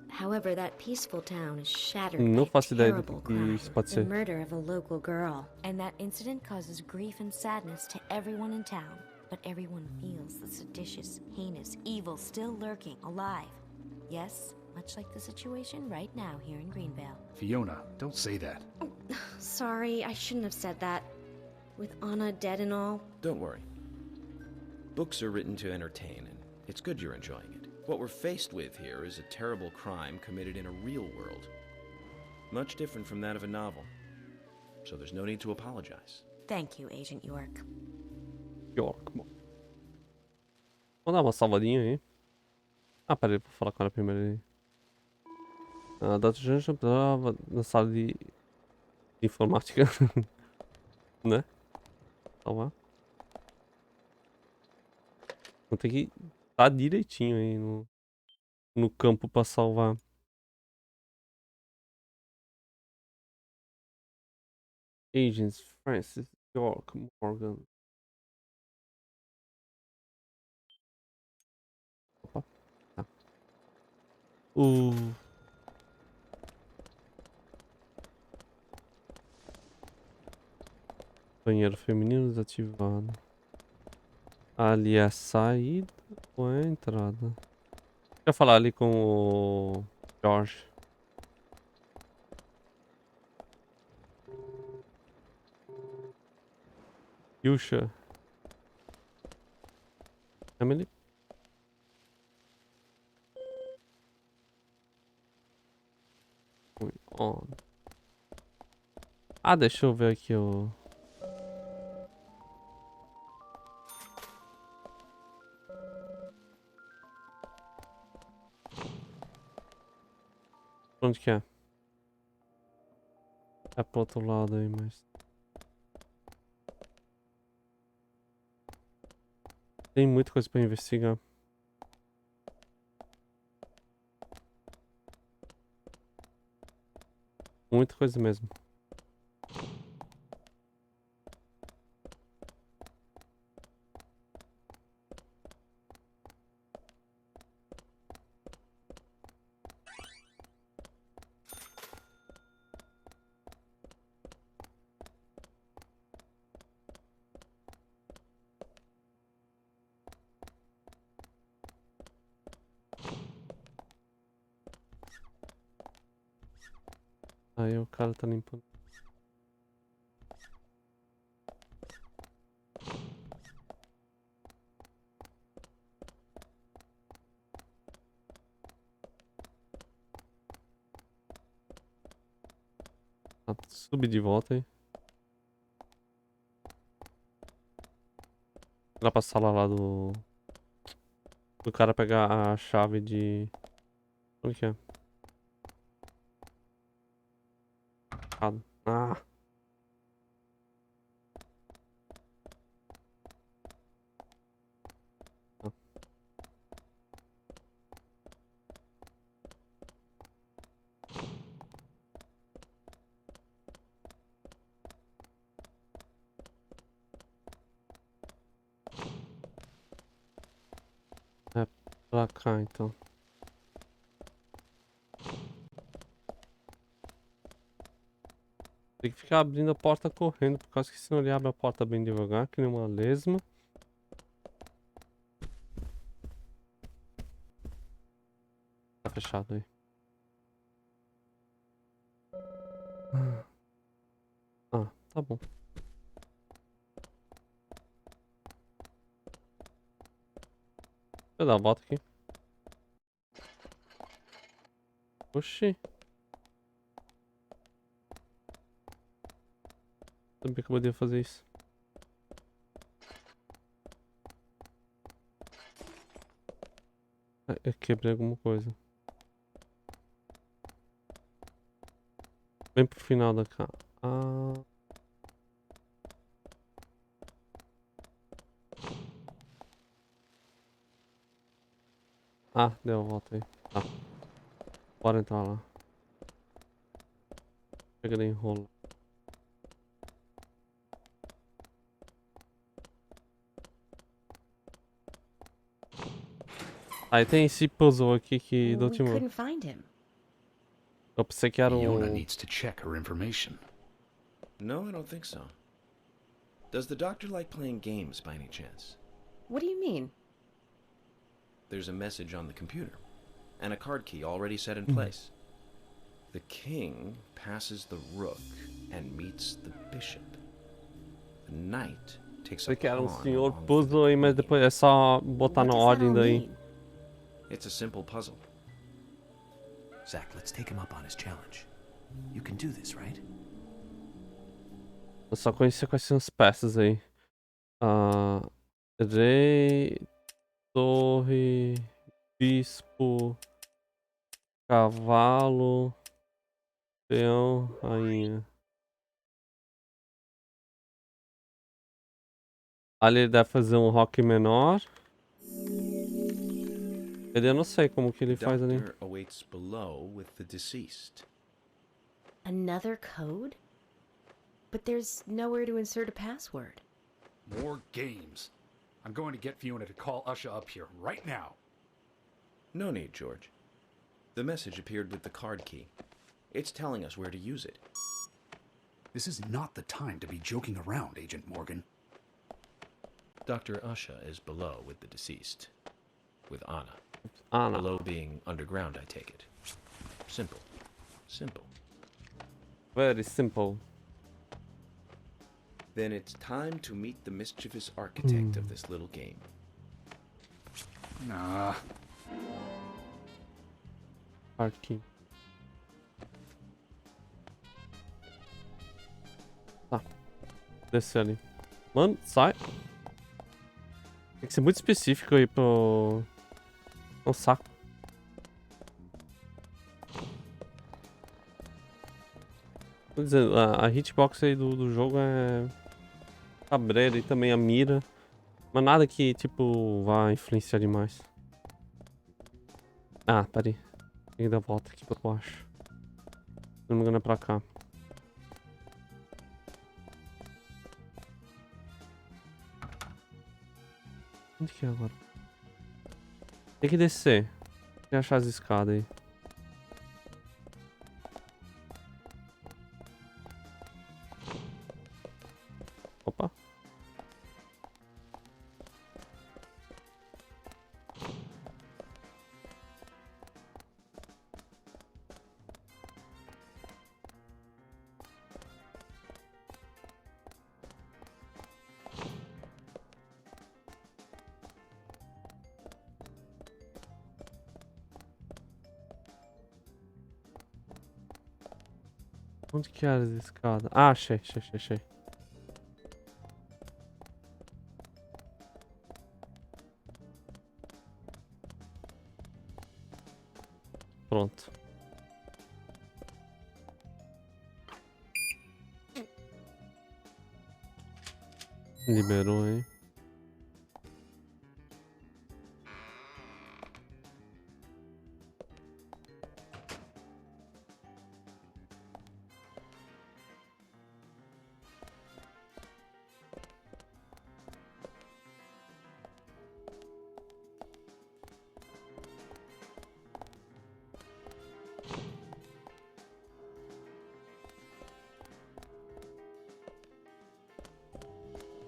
Speaker 9: However, that peaceful town is shattered
Speaker 1: Não
Speaker 9: by
Speaker 1: faço ideia
Speaker 9: terrible
Speaker 1: do que
Speaker 9: crime,
Speaker 1: isso pode
Speaker 9: the
Speaker 1: ser.
Speaker 9: murder of a local girl. And that incident causes grief and sadness to everyone in town. But everyone feels the seditious, heinous evil still lurking, alive. Yes, much like the situation right now here in Greenvale.
Speaker 8: Fiona, don't say that.
Speaker 9: Sorry, I shouldn't have said that. With Anna dead and all.
Speaker 7: Don't worry. Books are written to entertain, and it's good you're enjoying it. What we're faced with here is a terrible crime committed in a real world. Much different from that of a novel. So there's no need to apologize.
Speaker 6: Thank you, Agent York.
Speaker 1: York. Vamos dar uma salvadinha aí. Ah, peraí, vou falar com ela primeiro aí. A Dr. Johnson estava na sala de informática. Né? Salvar. Vou ter que estar direitinho aí no campo pra salvar. Agents Francis York Morgan. Opa. Tá. Banheiro feminino desativado. Ali é a saída ou é a entrada? Deixa eu falar ali com o George. Yusha. Emily? On. Ah, deixa eu ver aqui o... Onde que é? É pro outro lado aí, mas... Tem muita coisa pra investigar. muita coisa mesmo. Aí o cara tá limpando. Subir de volta aí. Lá pra sala lá do cara pegar a chave de... Onde que é? Ah! É pra cá então. Tem que ficar abrindo a porta correndo, por causa que senão ele abre a porta bem devagar, que nem uma lesma. Tá fechado aí. Ah, tá bom. Deixa eu dar a volta aqui. Oxi. Sabia que eu podia fazer isso. Eu quebrei alguma coisa. Bem pro final da casa. Ah. Ah, deu a volta aí. Tá. Bora entrar lá. Chega de enrolo. Aí tem esse puzzle aqui que do
Speaker 6: We
Speaker 1: último.
Speaker 6: couldn't find him.
Speaker 1: Eu pensei que era
Speaker 8: Fiona
Speaker 1: o...
Speaker 8: needs to check her information.
Speaker 7: No, I don't think so. Does the doctor like playing games by any chance?
Speaker 6: What do you mean?
Speaker 7: There's a message on the computer, and a card key already set in place. The king passes the rook and meets the bishop. The knight takes a
Speaker 1: Pensei que era um
Speaker 7: pawn
Speaker 1: senhor
Speaker 7: along with the
Speaker 1: puzzle aí, mas
Speaker 7: queen.
Speaker 1: depois é só botar
Speaker 6: What
Speaker 1: na
Speaker 6: does that
Speaker 1: ordem
Speaker 6: all
Speaker 1: daí.
Speaker 6: mean?
Speaker 7: It's a simple puzzle.
Speaker 3: Zach, let's take him up on his challenge. You can do this, right?
Speaker 1: Eu só conhecia quais são as peças aí. Ah, rei, torre, bispo, cavalo, peão, rainha. Ali ele deve fazer um rock menor. Eu não sei como que ele
Speaker 7: The
Speaker 1: faz ali.
Speaker 7: doctor awaits below with the deceased.
Speaker 6: Another code? But there's nowhere to insert a password.
Speaker 8: More games. I'm going to get Fiona to call Usha up here right now.
Speaker 7: No need, George. The message appeared with the card key. It's telling us where to use it.
Speaker 8: This is not the time to be joking around, Agent Morgan.
Speaker 7: Dr. Usha is below with the deceased. With Anna.
Speaker 1: Anna.
Speaker 7: Below being underground, I take it. Simple. Simple.
Speaker 1: Very simple.
Speaker 7: Then it's time to meet the mischievous architect of this little game.
Speaker 8: Nah.
Speaker 1: Aqui. Tá. Desce ali. Mano, sai. Tem que ser muito específico aí pro... É um saco. Tô dizendo, a hitbox aí do jogo é... cabreira e também a mira. Mas nada que, tipo, vá influenciar demais. Ah, peraí. Tem que dar a volta aqui pra baixo. Se não me engano é pra cá. Onde que é agora? Tem que descer. Tem que achar as escadas aí. Opa. Onde que era as escadas? Ah, achei. Pronto. Liberou, hein?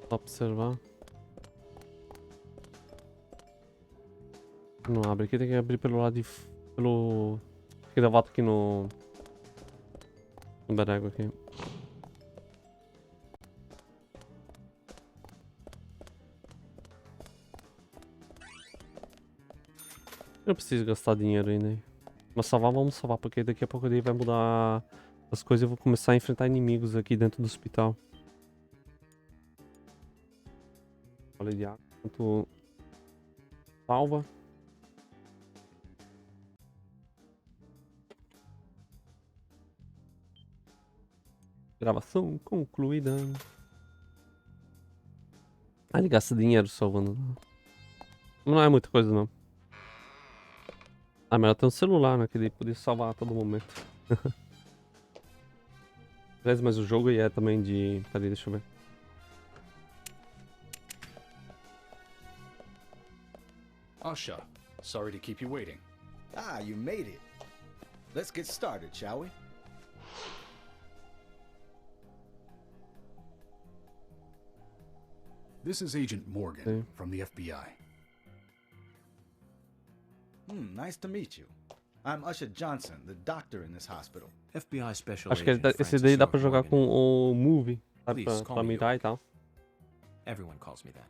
Speaker 1: Só observar. Não abre aqui, tem que abrir pelo lado de... pelo... Tem que dar volta aqui no... no berego aqui. Eu preciso gastar dinheiro ainda aí. Mas salvar, vamos salvar, porque daqui a pouco ele vai mudar as coisas e eu vou começar a enfrentar inimigos aqui dentro do hospital. Olha de água. Enquanto salva. Gravação concluída. Ah, ele gasta dinheiro salvando. Não é muita coisa, não. Ah, mas ela tem um celular, né? Que ele podia salvar a todo momento. Mas o jogo aí é também de... Peraí, deixa eu ver.
Speaker 8: Asha, sorry to keep you waiting.
Speaker 14: Ah, you made it. Let's get started, shall we?
Speaker 8: This is Agent Morgan from the FBI.
Speaker 14: Nice to meet you. I'm Usher Johnson, the doctor in this hospital.
Speaker 3: FBI Special
Speaker 1: Acho que
Speaker 3: Agent
Speaker 1: esse daí dá pra
Speaker 3: Francis
Speaker 1: jogar
Speaker 3: York
Speaker 1: com
Speaker 3: Morgan.
Speaker 1: o Movie, sabe?
Speaker 3: Please, call
Speaker 1: Pra
Speaker 3: me
Speaker 1: mirar e
Speaker 3: York.
Speaker 1: tal.
Speaker 3: Everyone calls me that.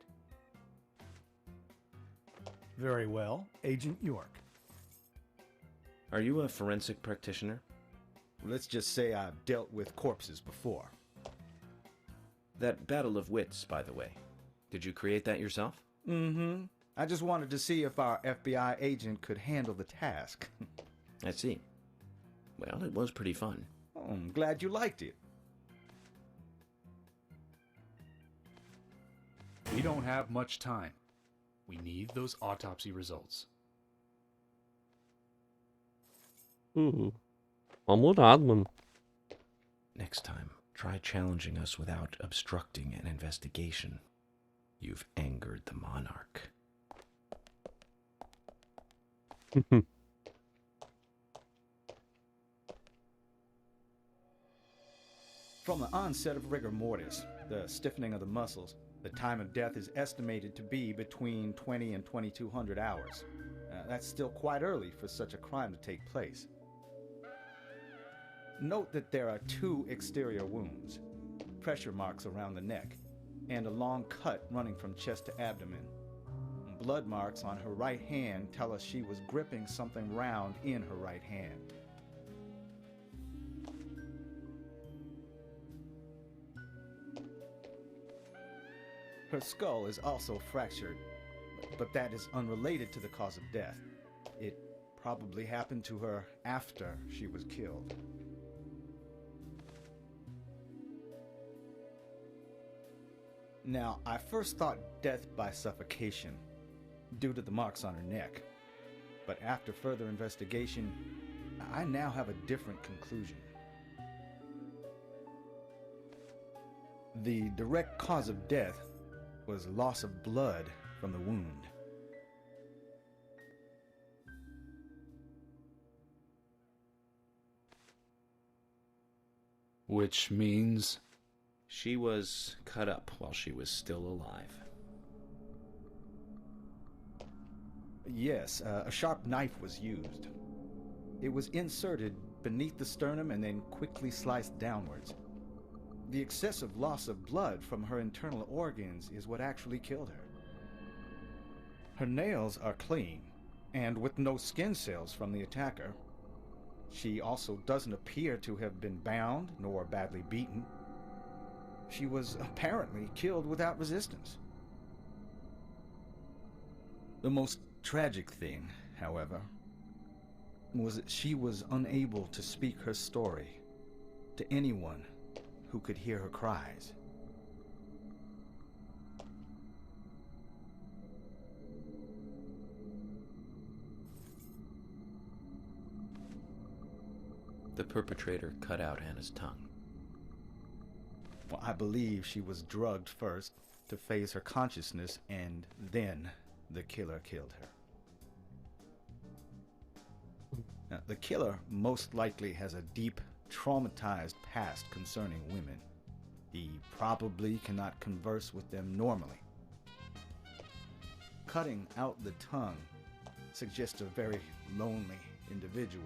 Speaker 15: Very well, Agent York.
Speaker 7: Are you a forensic practitioner?
Speaker 14: Let's just say I've dealt with corpses before.
Speaker 7: That battle of wits, by the way. Did you create that yourself?
Speaker 14: Mm-hmm. I just wanted to see if our FBI agent could handle the task.
Speaker 7: I see. Well, it was pretty fun.
Speaker 14: Oh, I'm glad you liked it.
Speaker 8: We don't have much time. We need those autopsy results.
Speaker 1: Mal-humorado, mano.
Speaker 5: Next time, try challenging us without obstructing an investigation. You've angered the monarch.
Speaker 14: From the onset of rigor mortis, the stiffening of the muscles, the time of death is estimated to be between 20 and 2200 hours. That's still quite early for such a crime to take place. Note that there are 2 exterior wounds, pressure marks around the neck, and a long cut running from chest to abdomen. Blood marks on her right hand tell us she was gripping something round in her right hand. Her skull is also fractured, but that is unrelated to the cause of death. It probably happened to her after she was killed. Now, I first thought death by suffocation, due to the marks on her neck. But after further investigation, I now have a different conclusion. The direct cause of death was loss of blood from the wound.
Speaker 8: Which means?
Speaker 5: She was cut up while she was still alive.
Speaker 14: Yes, a sharp knife was used. It was inserted beneath the sternum and then quickly sliced downwards. The excessive loss of blood from her internal organs is what actually killed her. Her nails are clean, and with no skin cells from the attacker. She also doesn't appear to have been bound nor badly beaten. She was apparently killed without resistance. The most tragic thing, however, was that she was unable to speak her story to anyone who could hear her cries.
Speaker 5: The perpetrator cut out Anna's tongue.
Speaker 14: Well, I believe she was drugged first to phase her consciousness, and then the killer killed her. Now, the killer most likely has a deep, traumatized past concerning women. He probably cannot converse with them normally. Cutting out the tongue suggests a very lonely individual.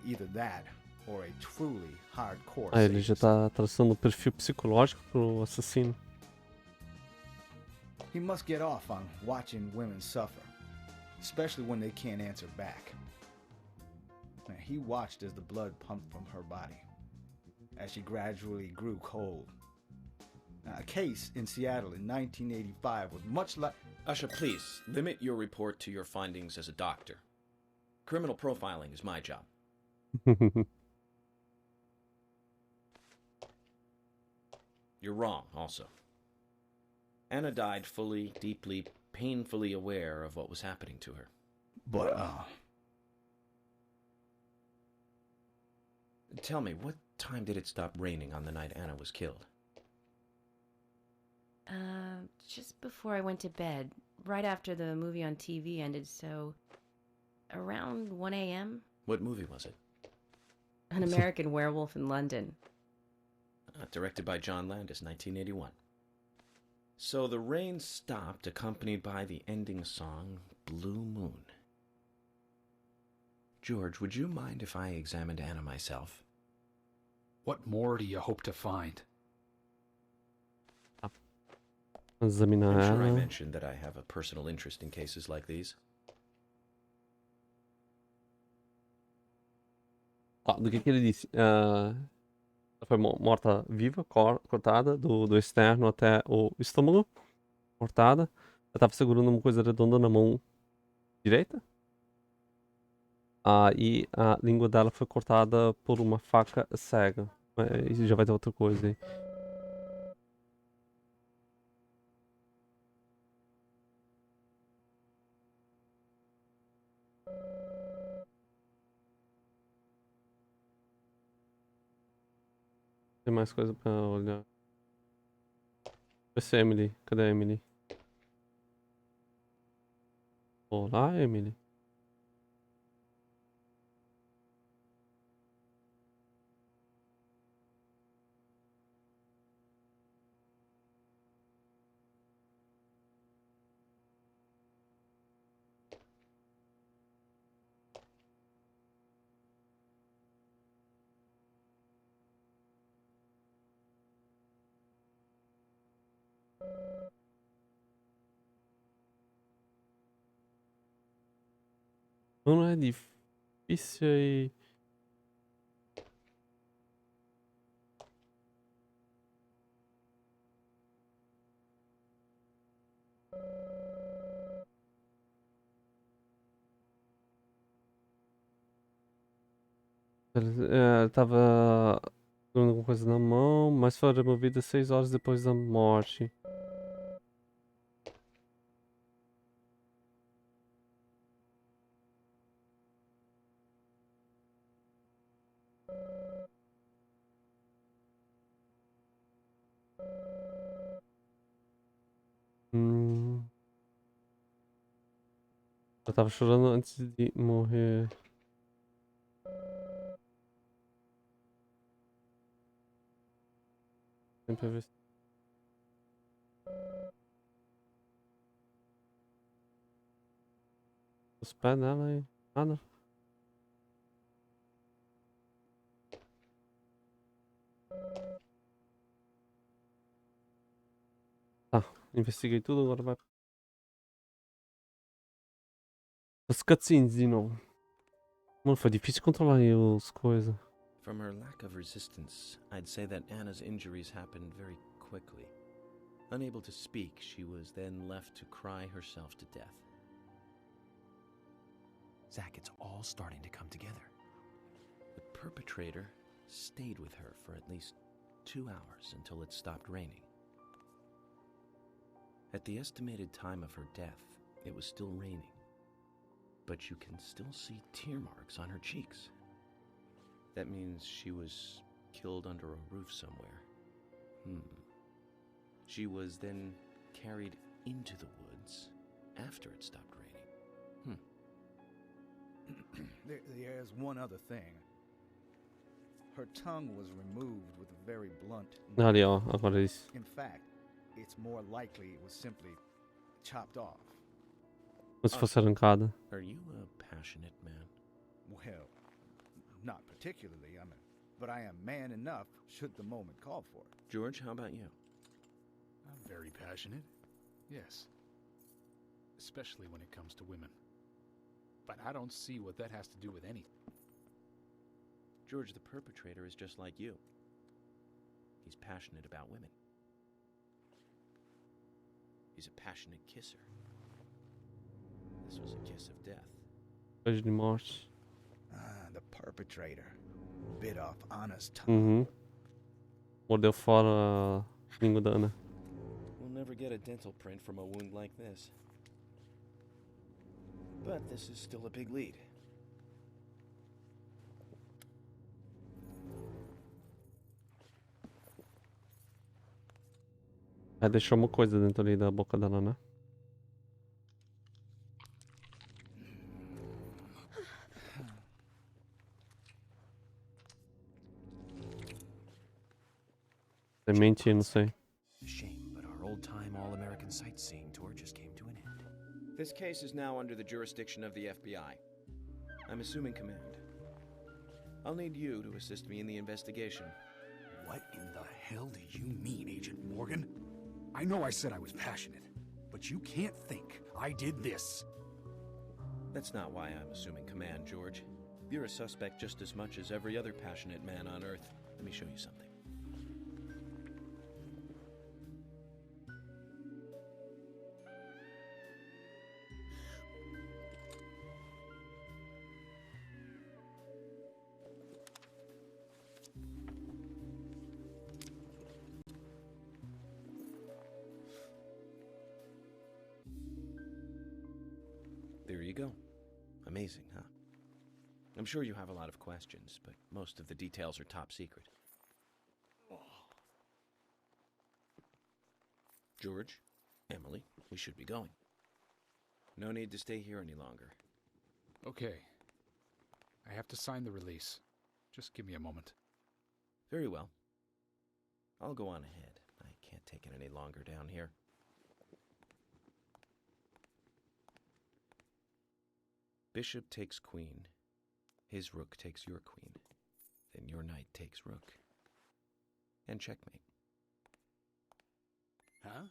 Speaker 14: Either that or a truly hardcore
Speaker 1: Ele já
Speaker 14: sadist.
Speaker 1: tá traçando o perfil psicológico pro assassino.
Speaker 14: He must get off on watching women suffer, especially when they can't answer back. Now, he watched as the blood pumped from her body, as she gradually grew cold. Now, a case in Seattle in 1985 was much like...
Speaker 5: Usha, please, limit your report to your findings as a doctor. Criminal profiling is my job. You're wrong, also. Anna died fully, deeply, painfully aware of what was happening to her.
Speaker 14: But,
Speaker 5: Tell me, what time did it stop raining on the night Anna was killed?
Speaker 6: Just before I went to bed, right after the movie on TV ended, so around 1 a.m.
Speaker 5: What movie was it?
Speaker 6: An American Werewolf in London.
Speaker 5: Directed by John Landis, 1981. So the rain stopped, accompanied by the ending song, Blue Moon. George, would you mind if I examined Anna myself?
Speaker 8: What more do you hope to find?
Speaker 1: Examinar
Speaker 5: I'm sure I
Speaker 1: ela.
Speaker 5: mentioned that I have a personal interest in cases like these.
Speaker 1: Do que ele disse? Ela foi morta viva, cortada do externo até o estômago, cortada. Ela estava segurando uma coisa redonda na mão direita. E a língua dela foi cortada por uma faca cega. Isso já vai ter outra coisa aí. Tem mais coisa pra olhar. Esse é Emily. Cadê a Emily? Olá, Emily. Não é difícil aí. Ela tava com alguma coisa na mão, mas foi removida 6 horas depois da morte. Hum. Eu tava chorando antes de morrer. Sempre ver se... Os pés dela e nada. Tá, investiguei tudo, agora vai. As cutscenes de novo. Mano, foi difícil controlar aí as coisas.
Speaker 7: From her lack of resistance, I'd say that Anna's injuries happened very quickly. Unable to speak, she was then left to cry herself to death.
Speaker 3: Zach, it's all starting to come together.
Speaker 7: The perpetrator stayed with her for at least 2 hours until it stopped raining. At the estimated time of her death, it was still raining, but you can still see tear marks on her cheeks. That means she was killed under a roof somewhere. She was then carried into the woods after it stopped raining.
Speaker 14: There's one other thing. Her tongue was removed with a very blunt
Speaker 1: Ali, ó, agora isso.
Speaker 14: In fact, it's more likely it was simply chopped off.
Speaker 1: Como se fosse arrancada.
Speaker 7: Are you a passionate man?
Speaker 14: Well, not particularly, but I am man enough should the moment call for it.
Speaker 7: George, how about you?
Speaker 8: I'm very passionate. Yes. Especially when it comes to women. But I don't see what that has to do with anything.
Speaker 7: George, the perpetrator is just like you. He's passionate about women. He's a passionate kisser. This was a kiss of death.
Speaker 1: Beijo de morte.
Speaker 14: The perpetrator bit off Anna's tongue.
Speaker 1: Uhum. Mordeu fora a língua da Ana.
Speaker 7: We'll never get a dental print from a wound like this. But this is still a big lead.
Speaker 1: Deixou uma coisa dentro ali da boca dela, né? Semente, não sei.
Speaker 3: Shame, but our old-time all-American sightseeing tour just came to an end.
Speaker 7: This case is now under the jurisdiction of the FBI. I'm assuming command. I'll need you to assist me in the investigation.
Speaker 8: What in the hell do you mean, Agent Morgan? I know I said I was passionate, but you can't think I did this.
Speaker 7: That's not why I'm assuming command, George. You're a suspect just as much as every other passionate man on Earth. Let me show you something. There you go. Amazing, huh? I'm sure you have a lot of questions, but most of the details are top secret. George, Emily, we should be going. No need to stay here any longer.
Speaker 8: Okay. I have to sign the release. Just give me a moment.
Speaker 7: Very well. I'll go on ahead. I can't take it any longer down here. Bishop takes queen. His rook takes your queen. Then your knight takes rook. And checkmate.
Speaker 8: Huh?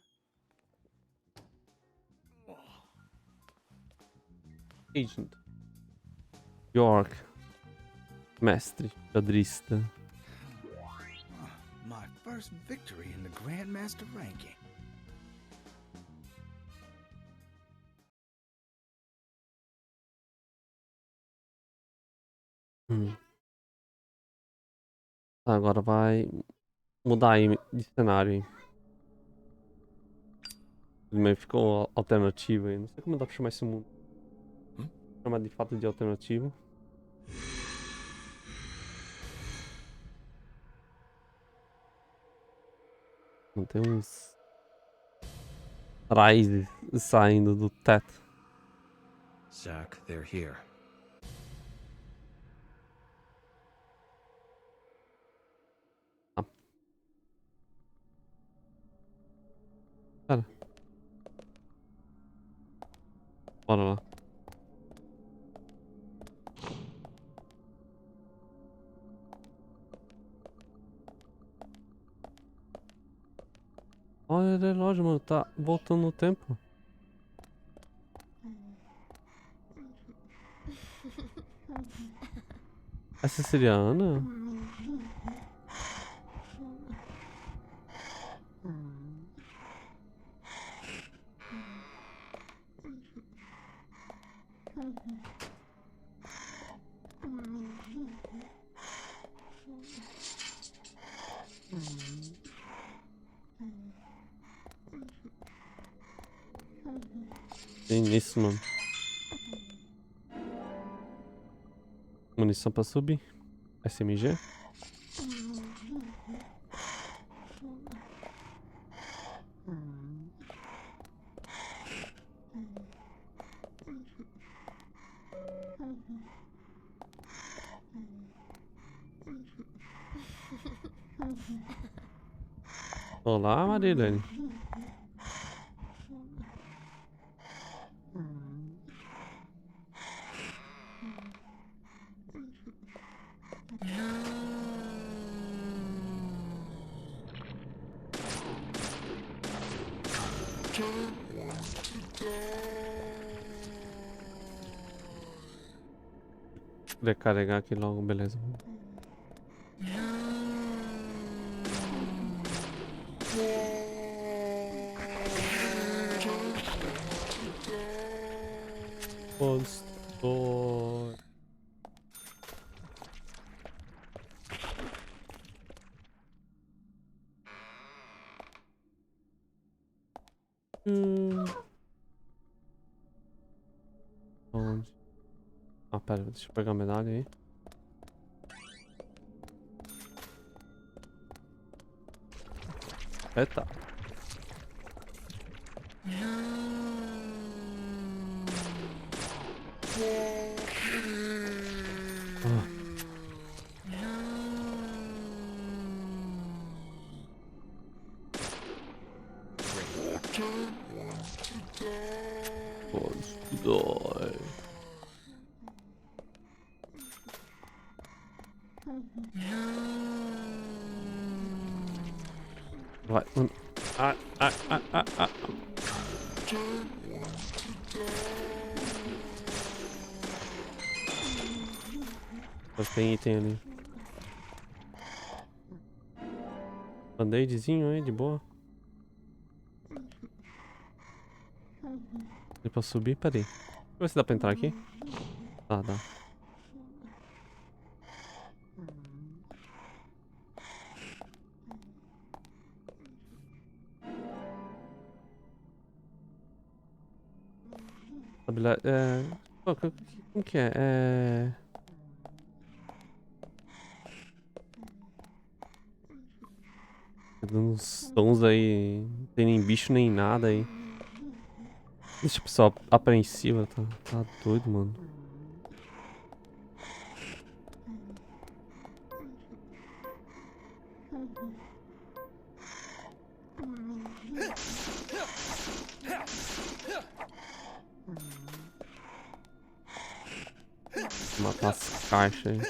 Speaker 1: Agent. York. Mestre. Xadrista.
Speaker 14: My first victory in the Grandmaster ranking.
Speaker 1: Agora vai mudar aí de cenário. Hein? Meio ficou alternativo aí. Não sei como dá pra chamar esse mundo. Chamar de fato de alternativo. Não tem uns raízes saindo do teto.
Speaker 3: Zach, they're here.
Speaker 1: Cara. Bora lá. Olha o relógio, mano. Tá voltando no tempo. Essa seria a Ana? Tem nisso, mano. Munição pra subir. SMG. Olá, Marilene. Recarregar aqui logo, beleza. Postou. Onde? Ah, pera, deixa eu pegar a medalha aí. Eita. Dói. Vai, mano. Ah. Mas tem item ali. Band-aidzinho aí, de boa. Deu pra subir? Peraí. Deixa eu ver se dá pra entrar aqui. Ah, dá. Habilidade. Como que é? Dando uns sons aí. Não tem nem bicho nem nada aí. Deixa a pessoa apreensiva. Tá doido, mano. Matar as caixas aí.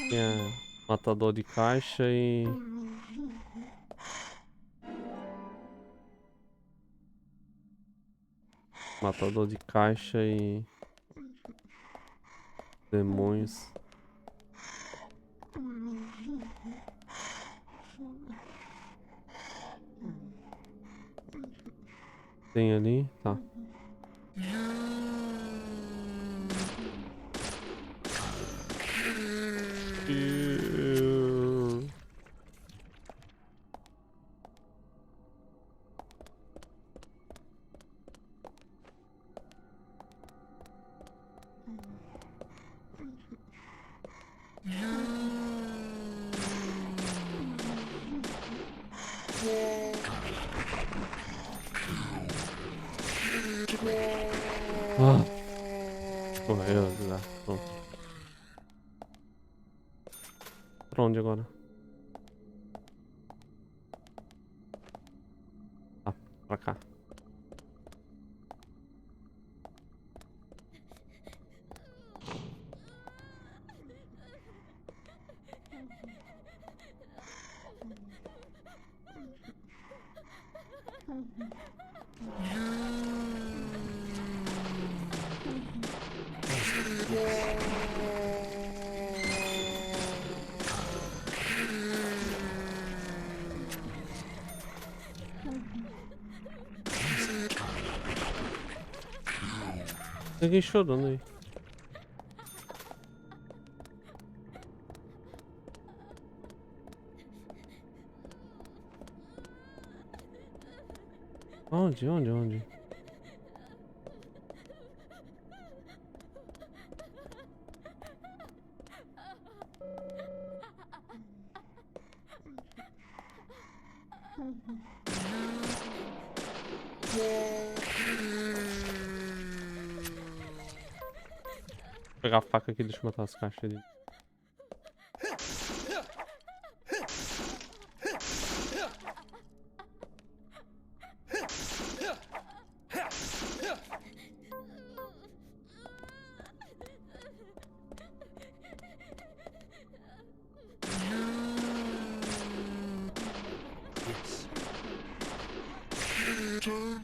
Speaker 1: Tem matador de caixa e... Matador de caixa e... Demônios. Tem ali? Tá. Ah. Morreu, já. Pronto. Pra onde agora? Ah, pra cá. Tem alguém chorando aí. Onde? Onde? Onde? Vou pegar a faca aqui, deixa eu matar as caixas ali.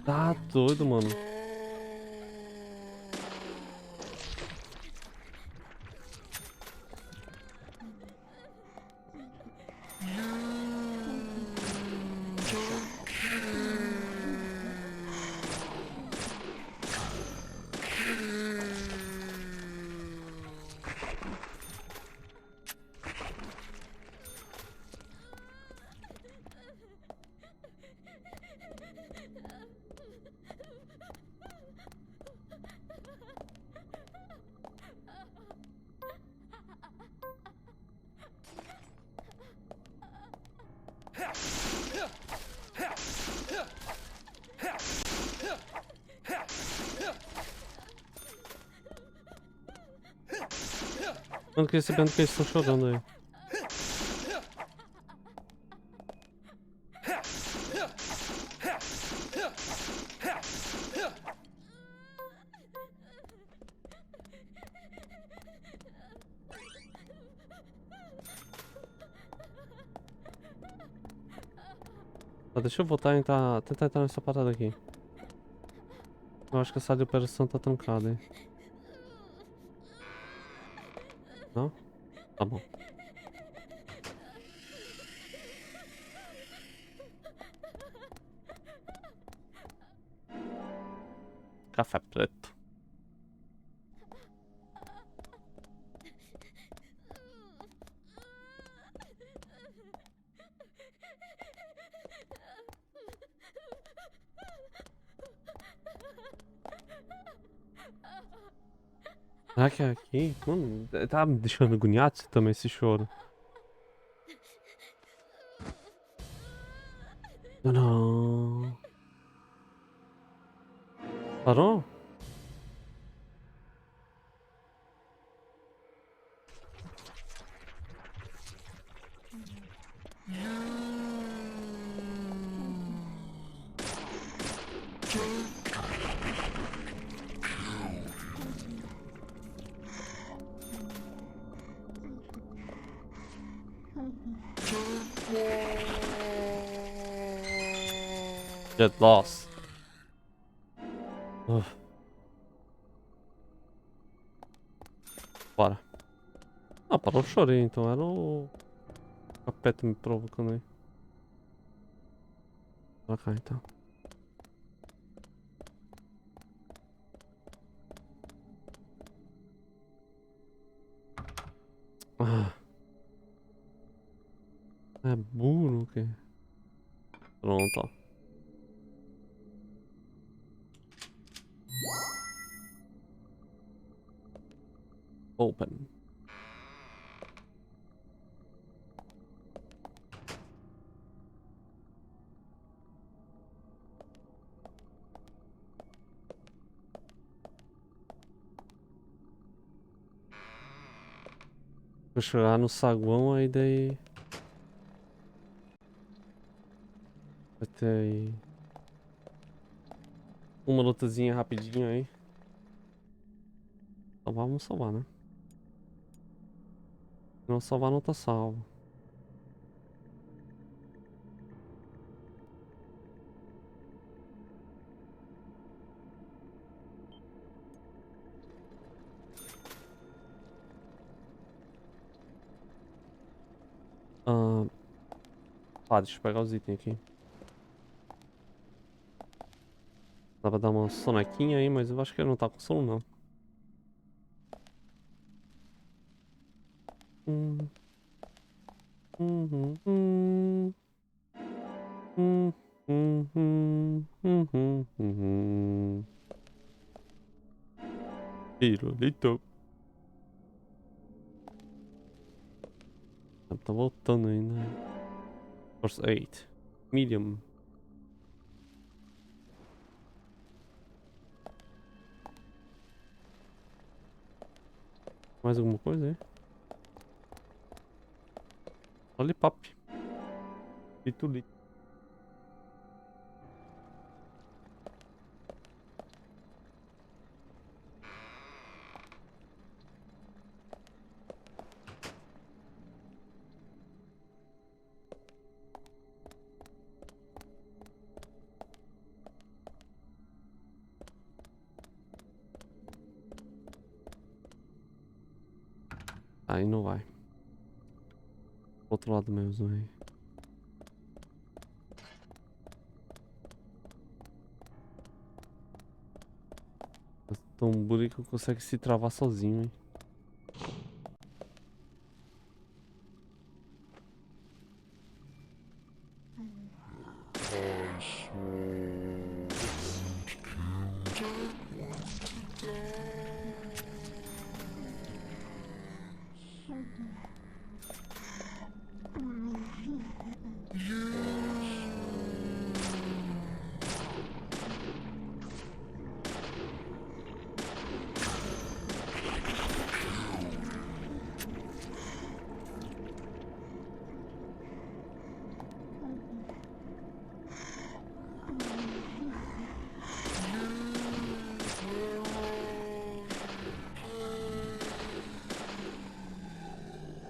Speaker 1: Tá doido, mano. Mano, queria saber que eles estão chorando aí. Tá, deixa eu voltar e tentar entrar nessa parada aqui. Eu acho que essa área de operação tá trancada, hein? Não? Tá bom. Café preto. Será que é aqui? Mano, tá me deixando agoniado também esse choro. Não. Parou? Get lost. Bora. Ah, parou o chorinho, então era o capeta me provocando aí. Pra cá então. Ah. É burro o quê? Pronto, ó. Open. Vou chegar no saguão aí daí. Vai ter aí uma lutazinha rapidinho aí. Salvar, vamos salvar, né? Se não salvar, não tá salvo. Deixa eu pegar os itens aqui. Dá pra dar uma sonequinha aí, mas eu acho que ele não tá com sono, não. Pirulito. Tá voltando ainda. Force 8. Medium. Mais alguma coisa aí? Lollipop. Pitulito. Aí não vai. Outro lado mesmo aí. Tão bonito que consegue se travar sozinho, hein?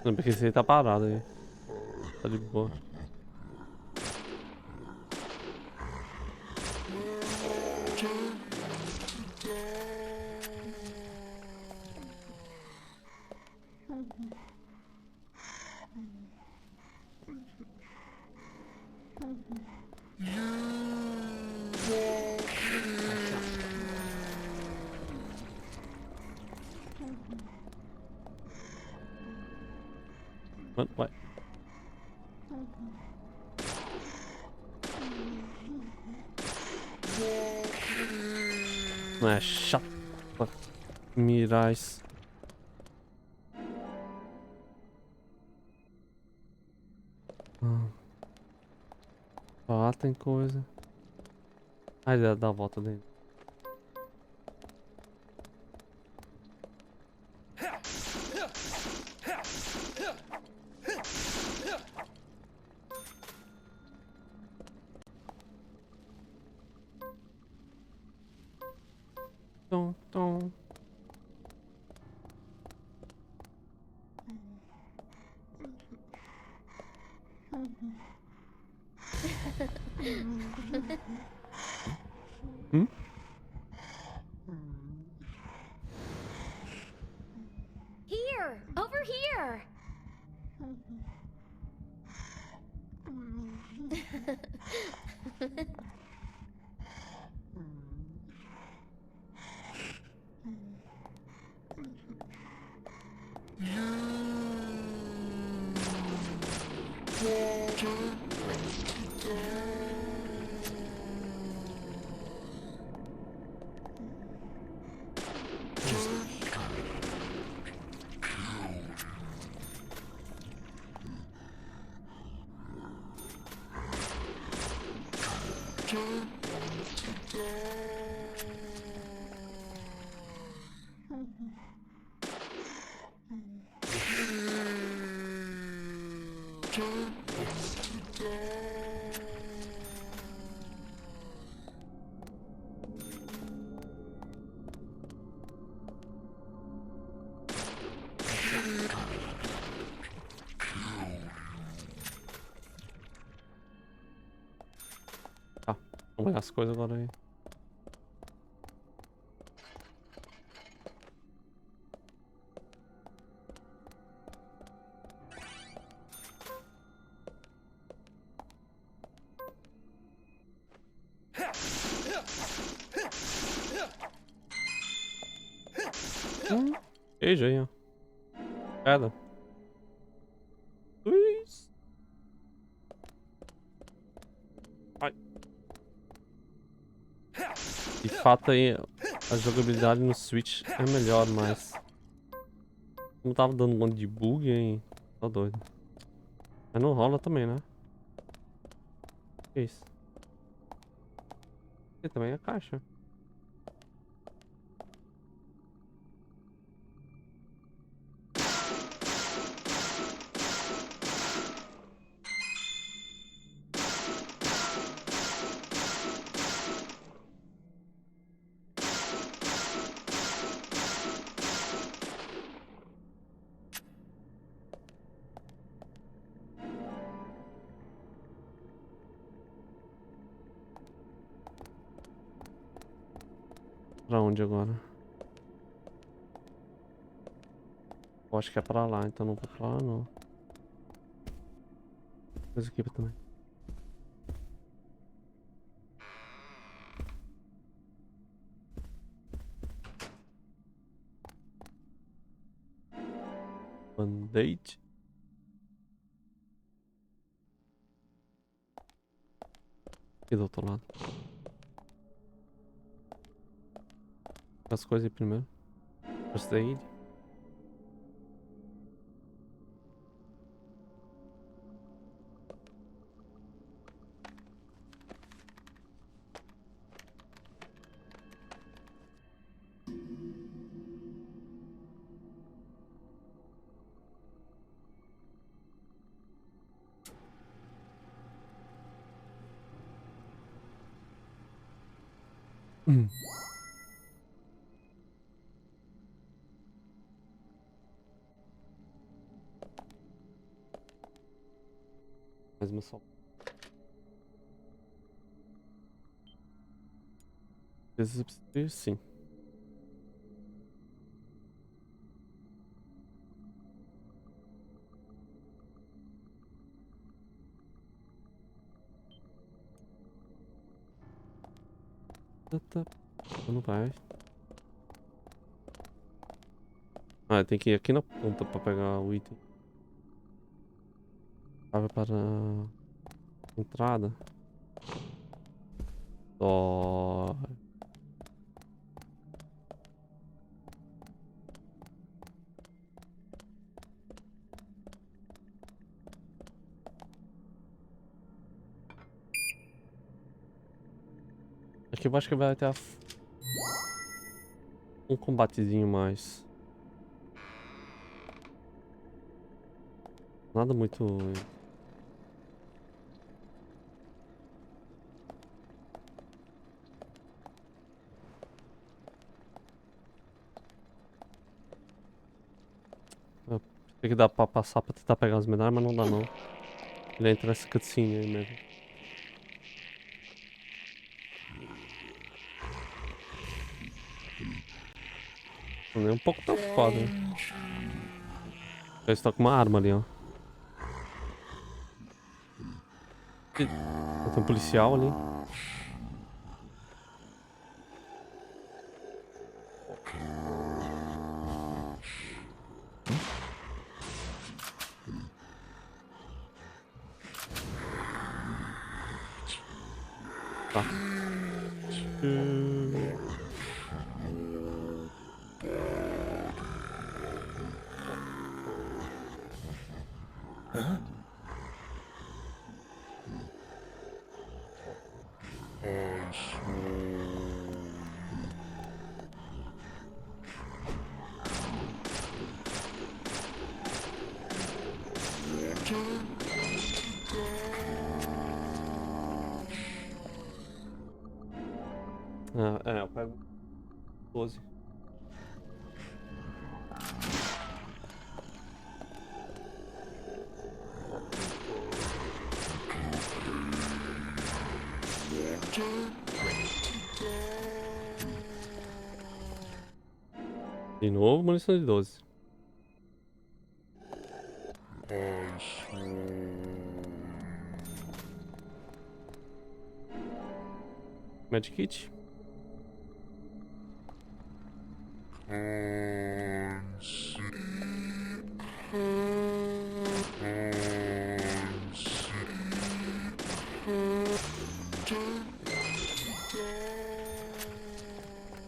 Speaker 1: Não, porque esse aí tá parado aí. Tá de boa. What? Não é chato pra mirar isso. Tem coisa. Ai, dá a volta dele. Tom.
Speaker 9: Here! Over here!
Speaker 1: Tá, vamos olhar as coisas agora aí. Queijo aí, ó. Cada. Ai. De fato aí, a jogabilidade no Switch é melhor, mas... Não tava dando um monte de bug, hein? Tá doido. Mas não rola também, né? Que isso? E também a caixa. Pra onde agora? Eu acho que é pra lá, então não vou pra lá não. Coisa aqui também. Band-aid. Aqui do outro lado. As coisas aí primeiro. First aid. Mais uma só. Sim. Tá. Não vai. Ah, tem que ir aqui na ponta pra pegar o item. Vai para a entrada. Ó. Aqui eu acho que vai ter um combatezinho mais. Nada muito. Tem que dar pra passar pra tentar pegar as medalhas, mas não dá não. Ele entra nessa cutscene aí mesmo. Não é um pouco tão foda, né? Eles estão com uma arma ali, ó. Tem um policial ali. Tá. 12. De novo, munição de 12. Medkit.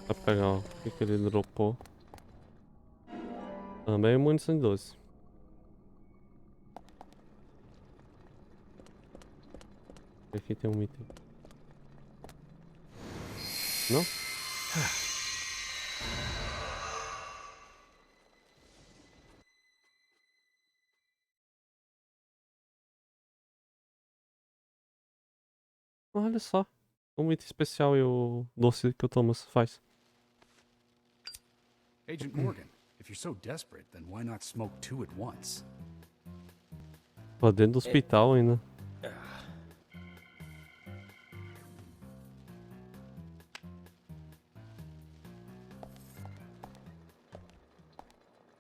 Speaker 1: Pra pegar o que ele dropou. Também munição de 12. Aqui tem um item. Não? Olha só. Um item especial e o doce que o Thomas faz.
Speaker 8: Agent Morgan, if you're so desperate, then why not smoke two at once?
Speaker 1: Pô, dentro do hospital ainda.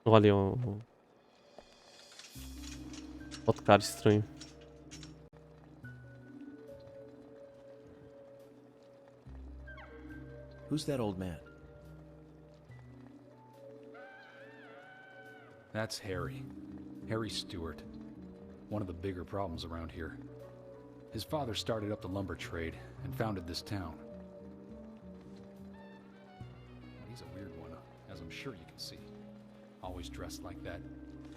Speaker 1: Olha, outro cara estranho.
Speaker 13: Who's that old man?
Speaker 8: That's Harry. Harry Stewart. One of the bigger problems around here. His father started up the lumber trade and founded this town. He's a weird one, as I'm sure you can see. Always dressed like that,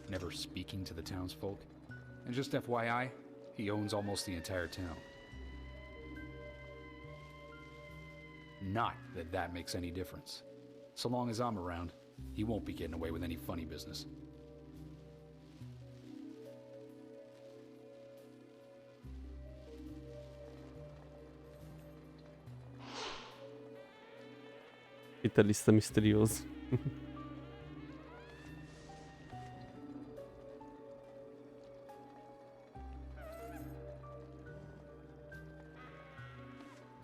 Speaker 8: never speaking to the townsfolk. And just FYI, he owns almost the entire town. Not that that makes any difference. So long as I'm around, he won't be getting away with any funny business.
Speaker 1: Capitalista misterioso.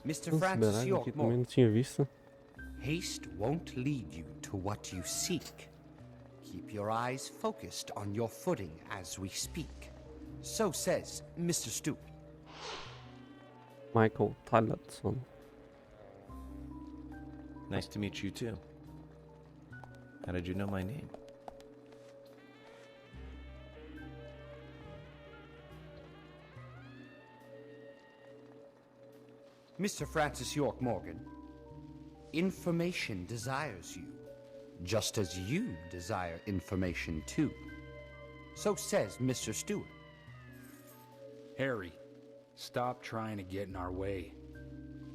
Speaker 16: Mr. Francis York
Speaker 1: aqui também não tinha visto.
Speaker 16: Haste won't lead you to what you seek. Keep your eyes focused on your footing as we speak. So says Mr. Stewart.
Speaker 1: Michael Talladson.
Speaker 13: Nice to meet you too. How did you know my name?
Speaker 16: Mr. Francis York Morgan, information desires you, just as you desire information too. So says Mr. Stewart.
Speaker 8: Harry, stop trying to get in our way.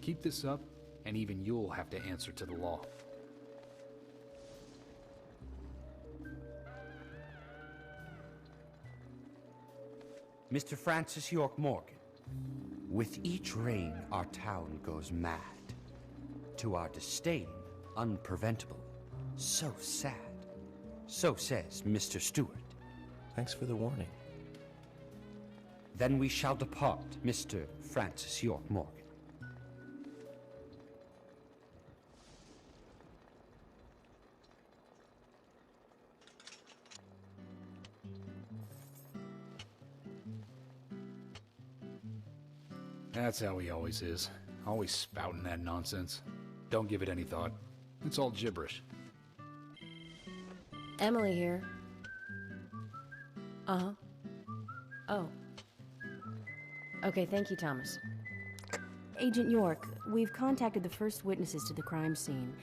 Speaker 8: Keep this up, and even you'll have to answer to the law.
Speaker 16: Mr. Francis York Morgan, with each rain our town goes mad. To our disdain, unpreventable. So sad. So says Mr. Stewart.
Speaker 13: Thanks for the warning.
Speaker 16: Then we shall depart, Mr. Francis York Morgan.
Speaker 8: That's how he always is. Always spouting that nonsense. Don't give it any thought. It's all gibberish.
Speaker 6: Emily here. Uh-huh. Oh. Okay, thank you, Thomas.
Speaker 17: Agent York, we've contacted the first witnesses to the crime scene.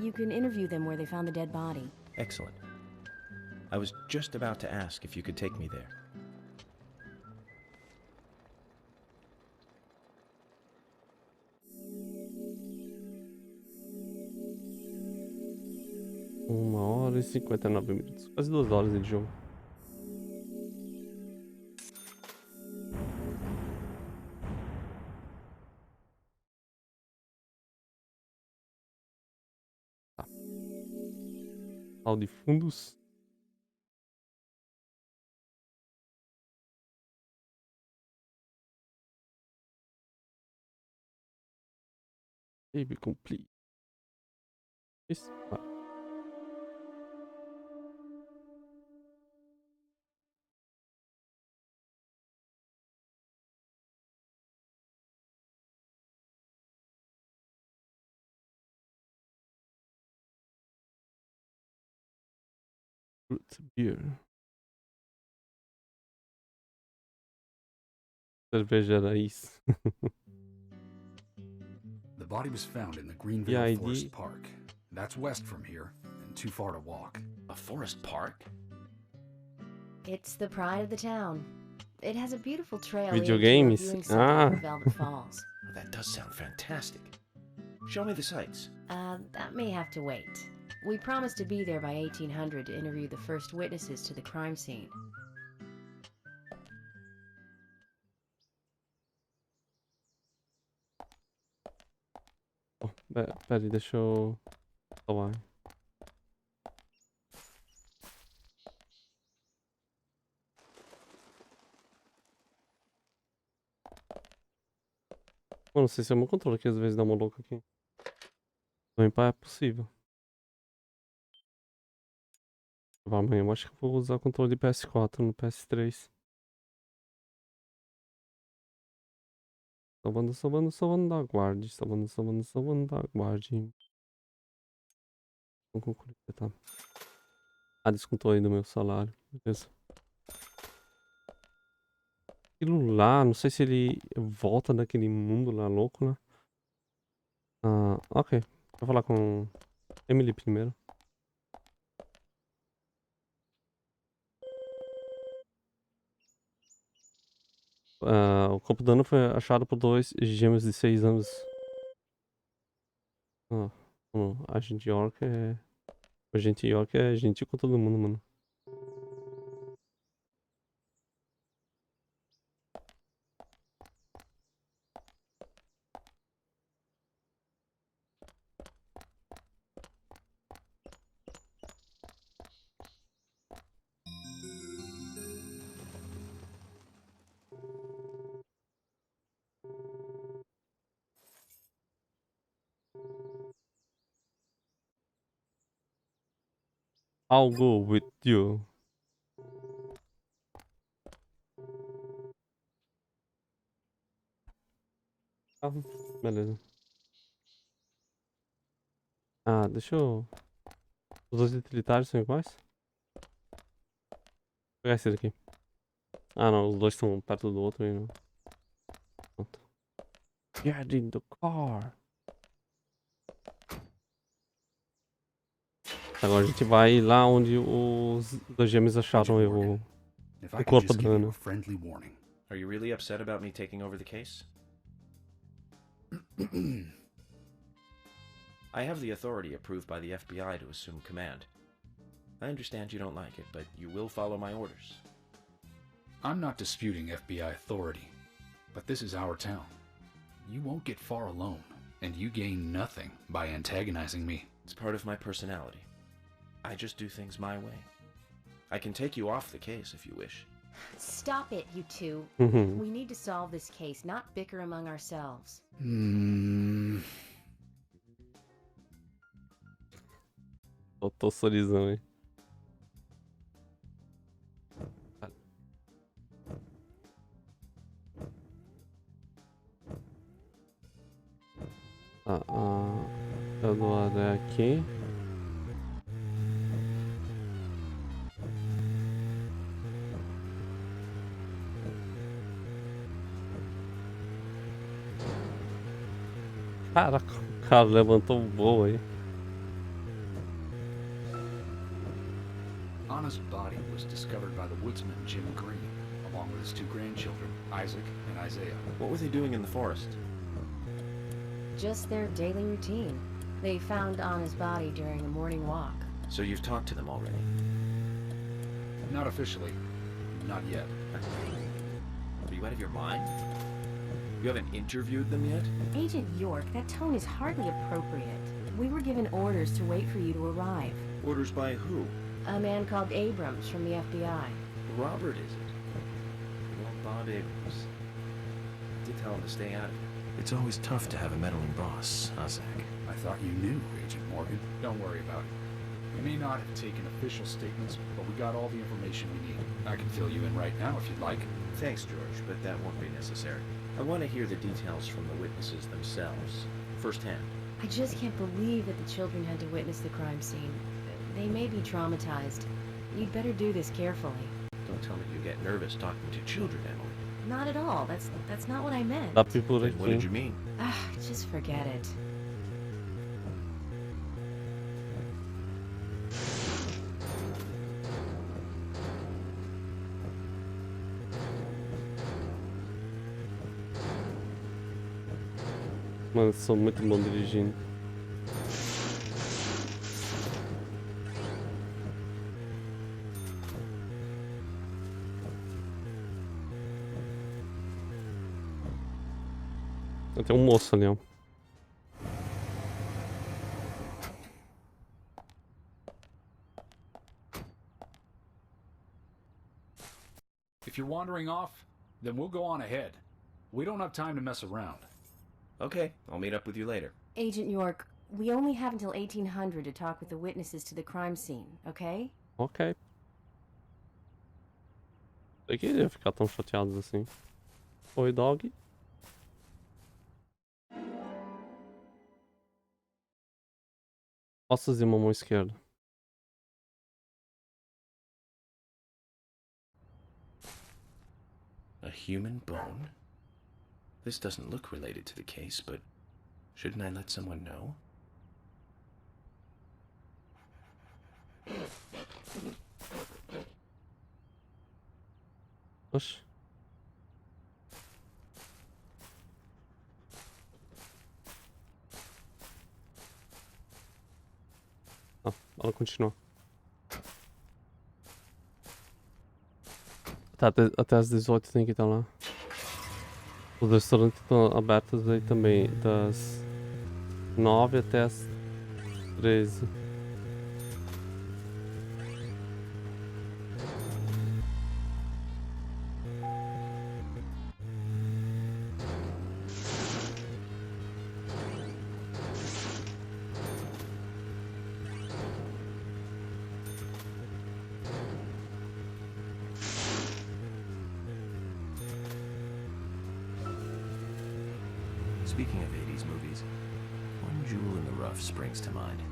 Speaker 17: You can interview them where they found the dead body.
Speaker 13: Excellent. I was just about to ask if you could take me there.
Speaker 1: Uma hora e 59 minutos. Quase 2 horas de jogo. Tá. Portal de fundos. Save complete. Isso. Vai. Root beer. Cerveja raiz.
Speaker 8: The body was found in the Greenville
Speaker 1: Yeah,
Speaker 8: Forest Park. That's west from here, and too far to walk.
Speaker 5: A forest park?
Speaker 6: It's the pride of the town. It has a beautiful trail
Speaker 1: Video
Speaker 6: leading to a
Speaker 1: games.
Speaker 6: viewing center
Speaker 1: Ah.
Speaker 6: over Velvet Falls.
Speaker 5: That does sound fantastic. Show me the sights.
Speaker 6: That may have to wait. We promised to be there by 1800 to interview the first witnesses to the crime scene.
Speaker 1: Oh, peraí, deixa eu falar. Eu não sei se é o meu controle que às vezes dá uma louca aqui. Também pá, é possível. Amanhã eu acho que vou usar o controle de PS4 no PS3. Salvando da guarda. Salvando da guarda. Vamos concluir, tá? Ah, descontou aí do meu salário. Beleza. Aquilo lá, não sei se ele volta daquele mundo lá louco, né? Ah, ok. Vou falar com Emily primeiro. O corpo do Dano foi achado por 2 gêmeos de 6 anos. Agente York é... O agente York é gentil com todo mundo, mano. I'll go with you. Ah, beleza. Ah, deixa eu... Os dois utilitários são iguais? Vou pegar esse daqui. Ah, não. Os dois estão perto do outro e não... Pronto. Get in the car. Agora a gente vai lá onde os dois gêmeos acharam o corpo da Ana.
Speaker 7: Are you really upset about me taking over the case? I have the authority approved by the FBI to assume command. I understand you don't like it, but you will follow my orders.
Speaker 8: I'm not disputing FBI authority, but this is our town. You won't get far alone, and you gain nothing by antagonizing me.
Speaker 7: It's part of my personality. I just do things my way. I can take you off the case if you wish.
Speaker 6: Stop it, you two. We need to solve this case, not bicker among ourselves.
Speaker 1: Tô sorizão, hein? Eu dou a aqui. Caraca, o cara levantou um voo aí.
Speaker 8: Anna's body was discovered by the woodsman Jim Green, along with his 2 grandchildren, Isaac and Isaiah.
Speaker 7: What were they doing in the forest?
Speaker 6: Just their daily routine. They found Anna's body during a morning walk.
Speaker 7: So you've talked to them already?
Speaker 8: Not officially. Not yet.
Speaker 7: Are you out of your mind? You haven't interviewed them yet?
Speaker 17: Agent York, that tone is hardly appropriate. We were given orders to wait for you to arrive.
Speaker 7: Orders by who?
Speaker 17: A man called Abrams from the FBI.
Speaker 7: Robert, is it? Well, Bob Abrams. Did tell him to stay out of it.
Speaker 3: It's always tough to have a meddling boss, huh, Zach?
Speaker 8: I thought you knew, Agent Morgan. Don't worry about it. We may not have taken official statements, but we got all the information we need. I can fill you in right now if you'd like.
Speaker 7: Thanks, George, but that won't be necessary. I want to hear the details from the witnesses themselves, firsthand.
Speaker 17: I just can't believe that the children had to witness the crime scene. They may be traumatized. You'd better do this carefully.
Speaker 7: Don't tell me you get nervous talking to children, Emily.
Speaker 17: Not at all. That's not what I meant.
Speaker 1: Dá people
Speaker 7: Then what did you mean?
Speaker 17: Just forget it.
Speaker 1: Mano, sou muito bom dirigindo. Tem um moço ali, ó.
Speaker 8: If you're wandering off, then we'll go on ahead. We don't have time to mess around.
Speaker 7: Okay, I'll meet up with you later.
Speaker 17: Agent York, we only have until 1800 to talk with the witnesses to the crime scene, okay?
Speaker 1: Ok. Eu queria ficar tão chateados assim. Oi, dog. Costas e mão esquerda.
Speaker 5: A human bone? This doesn't look related to the case, but shouldn't I let someone know?
Speaker 1: Oxe. Ah, ela continua. Tá, até às 18 tem que estar lá. Os restaurantes estão abertos aí também, das 9 até as 13.
Speaker 3: Speaking of 80s movies, one jewel in the rough springs to mind.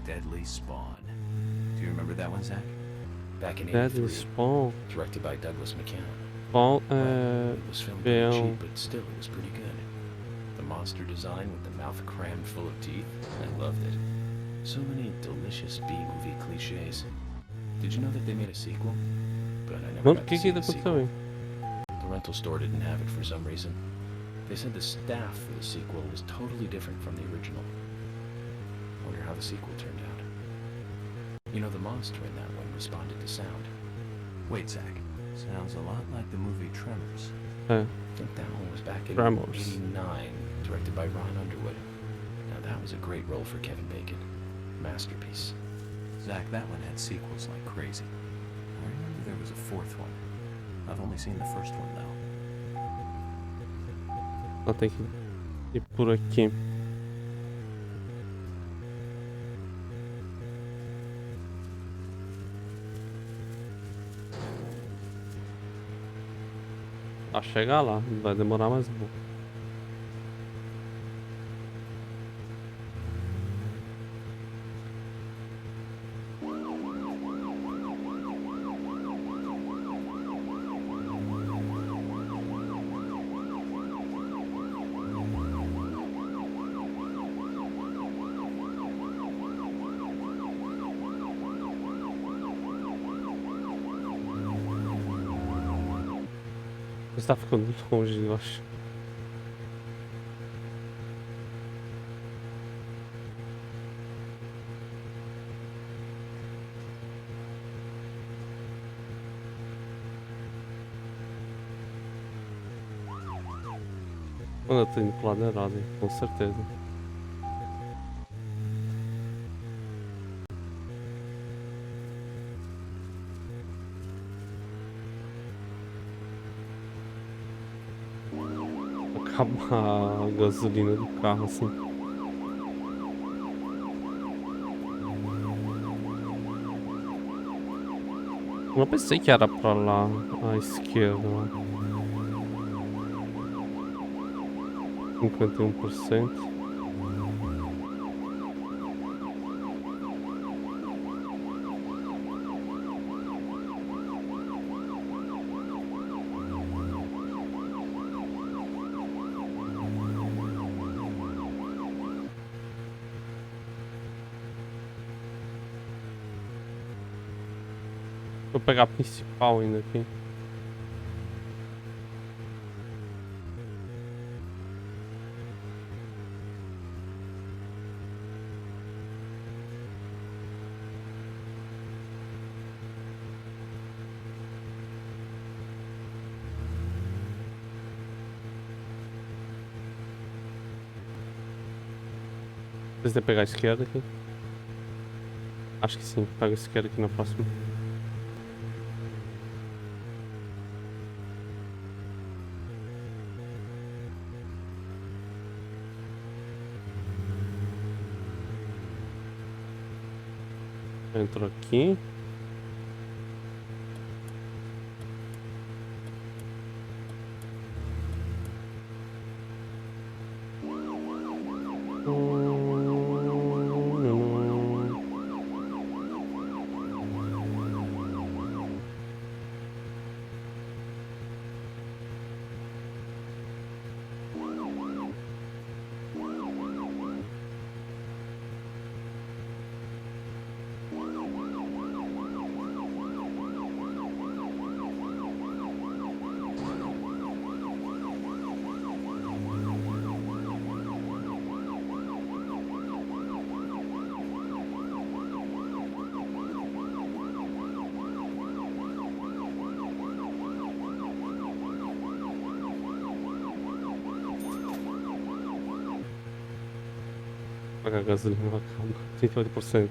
Speaker 3: Deadly Spawn. Do you remember that one, Zach?
Speaker 5: Back in
Speaker 1: Deadly
Speaker 5: 83,
Speaker 1: Spawn.
Speaker 5: directed by Douglas McCann.
Speaker 1: Spawn
Speaker 5: It was filmed pretty
Speaker 1: bem.
Speaker 5: cheap, but still it was pretty good. The monster design with the mouth crammed full of teeth, I loved it. So many delicious B-movie cliches. Did you know that they made a sequel? But I never
Speaker 1: Mano,
Speaker 5: got
Speaker 1: que
Speaker 5: to see
Speaker 1: que
Speaker 5: the
Speaker 1: aconteceu
Speaker 5: sequel.
Speaker 1: aí?
Speaker 5: The rental store didn't have it for some reason. They said the staff for the sequel was totally different from the original. Wonder how the sequel turned out. You know, the monster in that one responded to sound.
Speaker 3: Wait, Zach. Sounds a lot like the movie Tremors.
Speaker 1: É.
Speaker 5: I think that one was back in
Speaker 1: Tremors.
Speaker 5: 89, directed by Ron Underwood. Now that was a great role for Kevin Bacon. Masterpiece.
Speaker 3: Zach, that one had sequels like crazy. I remember there was a fourth one. I've only seen the first one, though.
Speaker 1: Ela tem que ir por aqui. A chegar lá, vai demorar mais um pouco. Você tá ficando longe, eu acho. Mano, eu tô indo pro lado errado, hein? Com certeza. acabar a gasolina do carro, assim. Eu não pensei que era pra lá, à esquerda. 51%. Vou pegar a principal ainda aqui. Precisa pegar a esquerda aqui? Acho que sim, pega a esquerda aqui na próxima. Entrou aqui. Pagar a gasolina vai acabar 38%.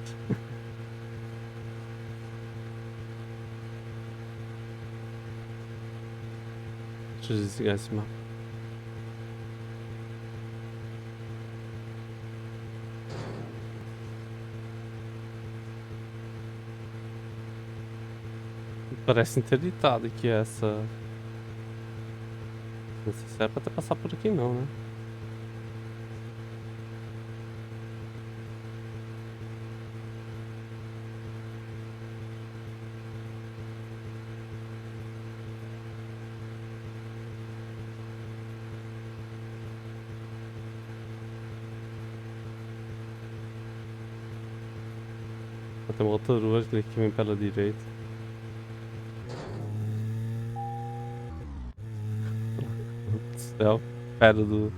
Speaker 1: Deixa eu desligar esse mapa. Parece interditado aqui essa. Não sei se é pra até passar por aqui não, né? Tem uma outra rua que vem pela direita. Meu Deus do céu, perto do...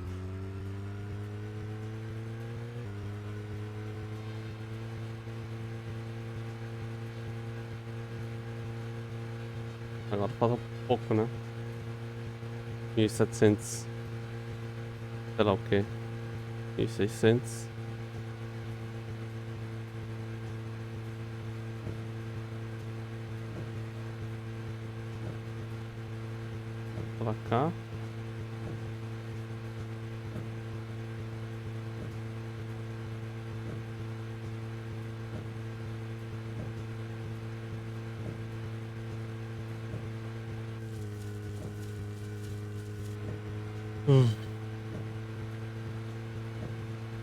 Speaker 1: Agora falta pouco, né? 1700. Sei lá o que. 1600. Pra cá.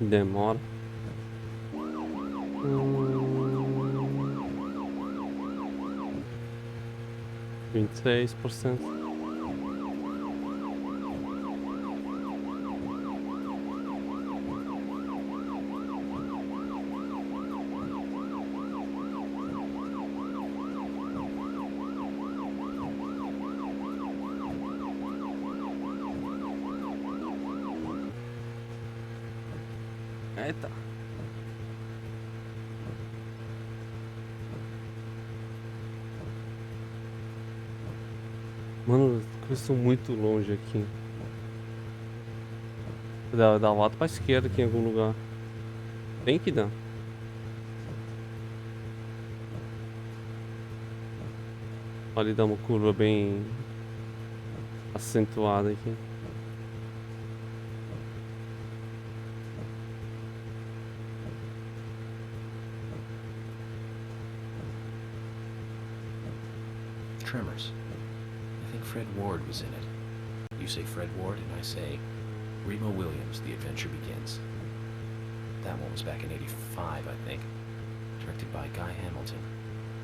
Speaker 1: Demora. 26%. Eita. Mano, as coisas estão muito longe aqui. Dá um lado pra esquerda aqui em algum lugar. Tem que dar. Ali dá uma curva bem acentuada aqui.
Speaker 5: Tremors. I think Fred Ward was in it. You say Fred Ward, and I say Remo Williams, The Adventure Begins. That one was back in '85, I think. Directed by Guy Hamilton.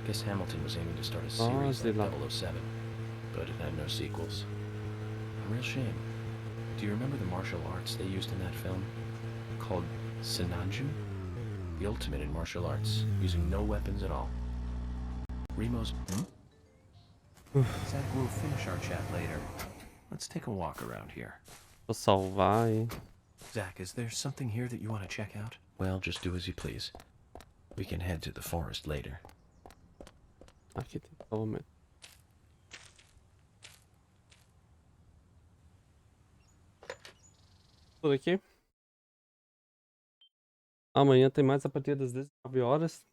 Speaker 5: Guess Hamilton was aiming to start a series like 007, but it had no sequels. A real shame. Do you remember the martial arts they used in that film? Called Sinanju? The ultimate in martial arts, using no weapons at all. Remo's... Zach, we'll finish our chat later. Let's take a walk around here.
Speaker 1: Vou salvar, hein?
Speaker 3: Zach, is there something here that you want to check out?
Speaker 5: Well, just do as you please. We can head to the forest later.
Speaker 1: Aqui tem salvamento. Por aqui. Amanhã tem mais a partir das 19 horas.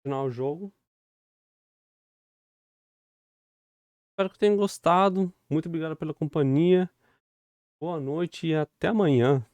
Speaker 1: Final o jogo. Espero que tenham gostado. Muito obrigado pela companhia. Boa noite e até amanhã.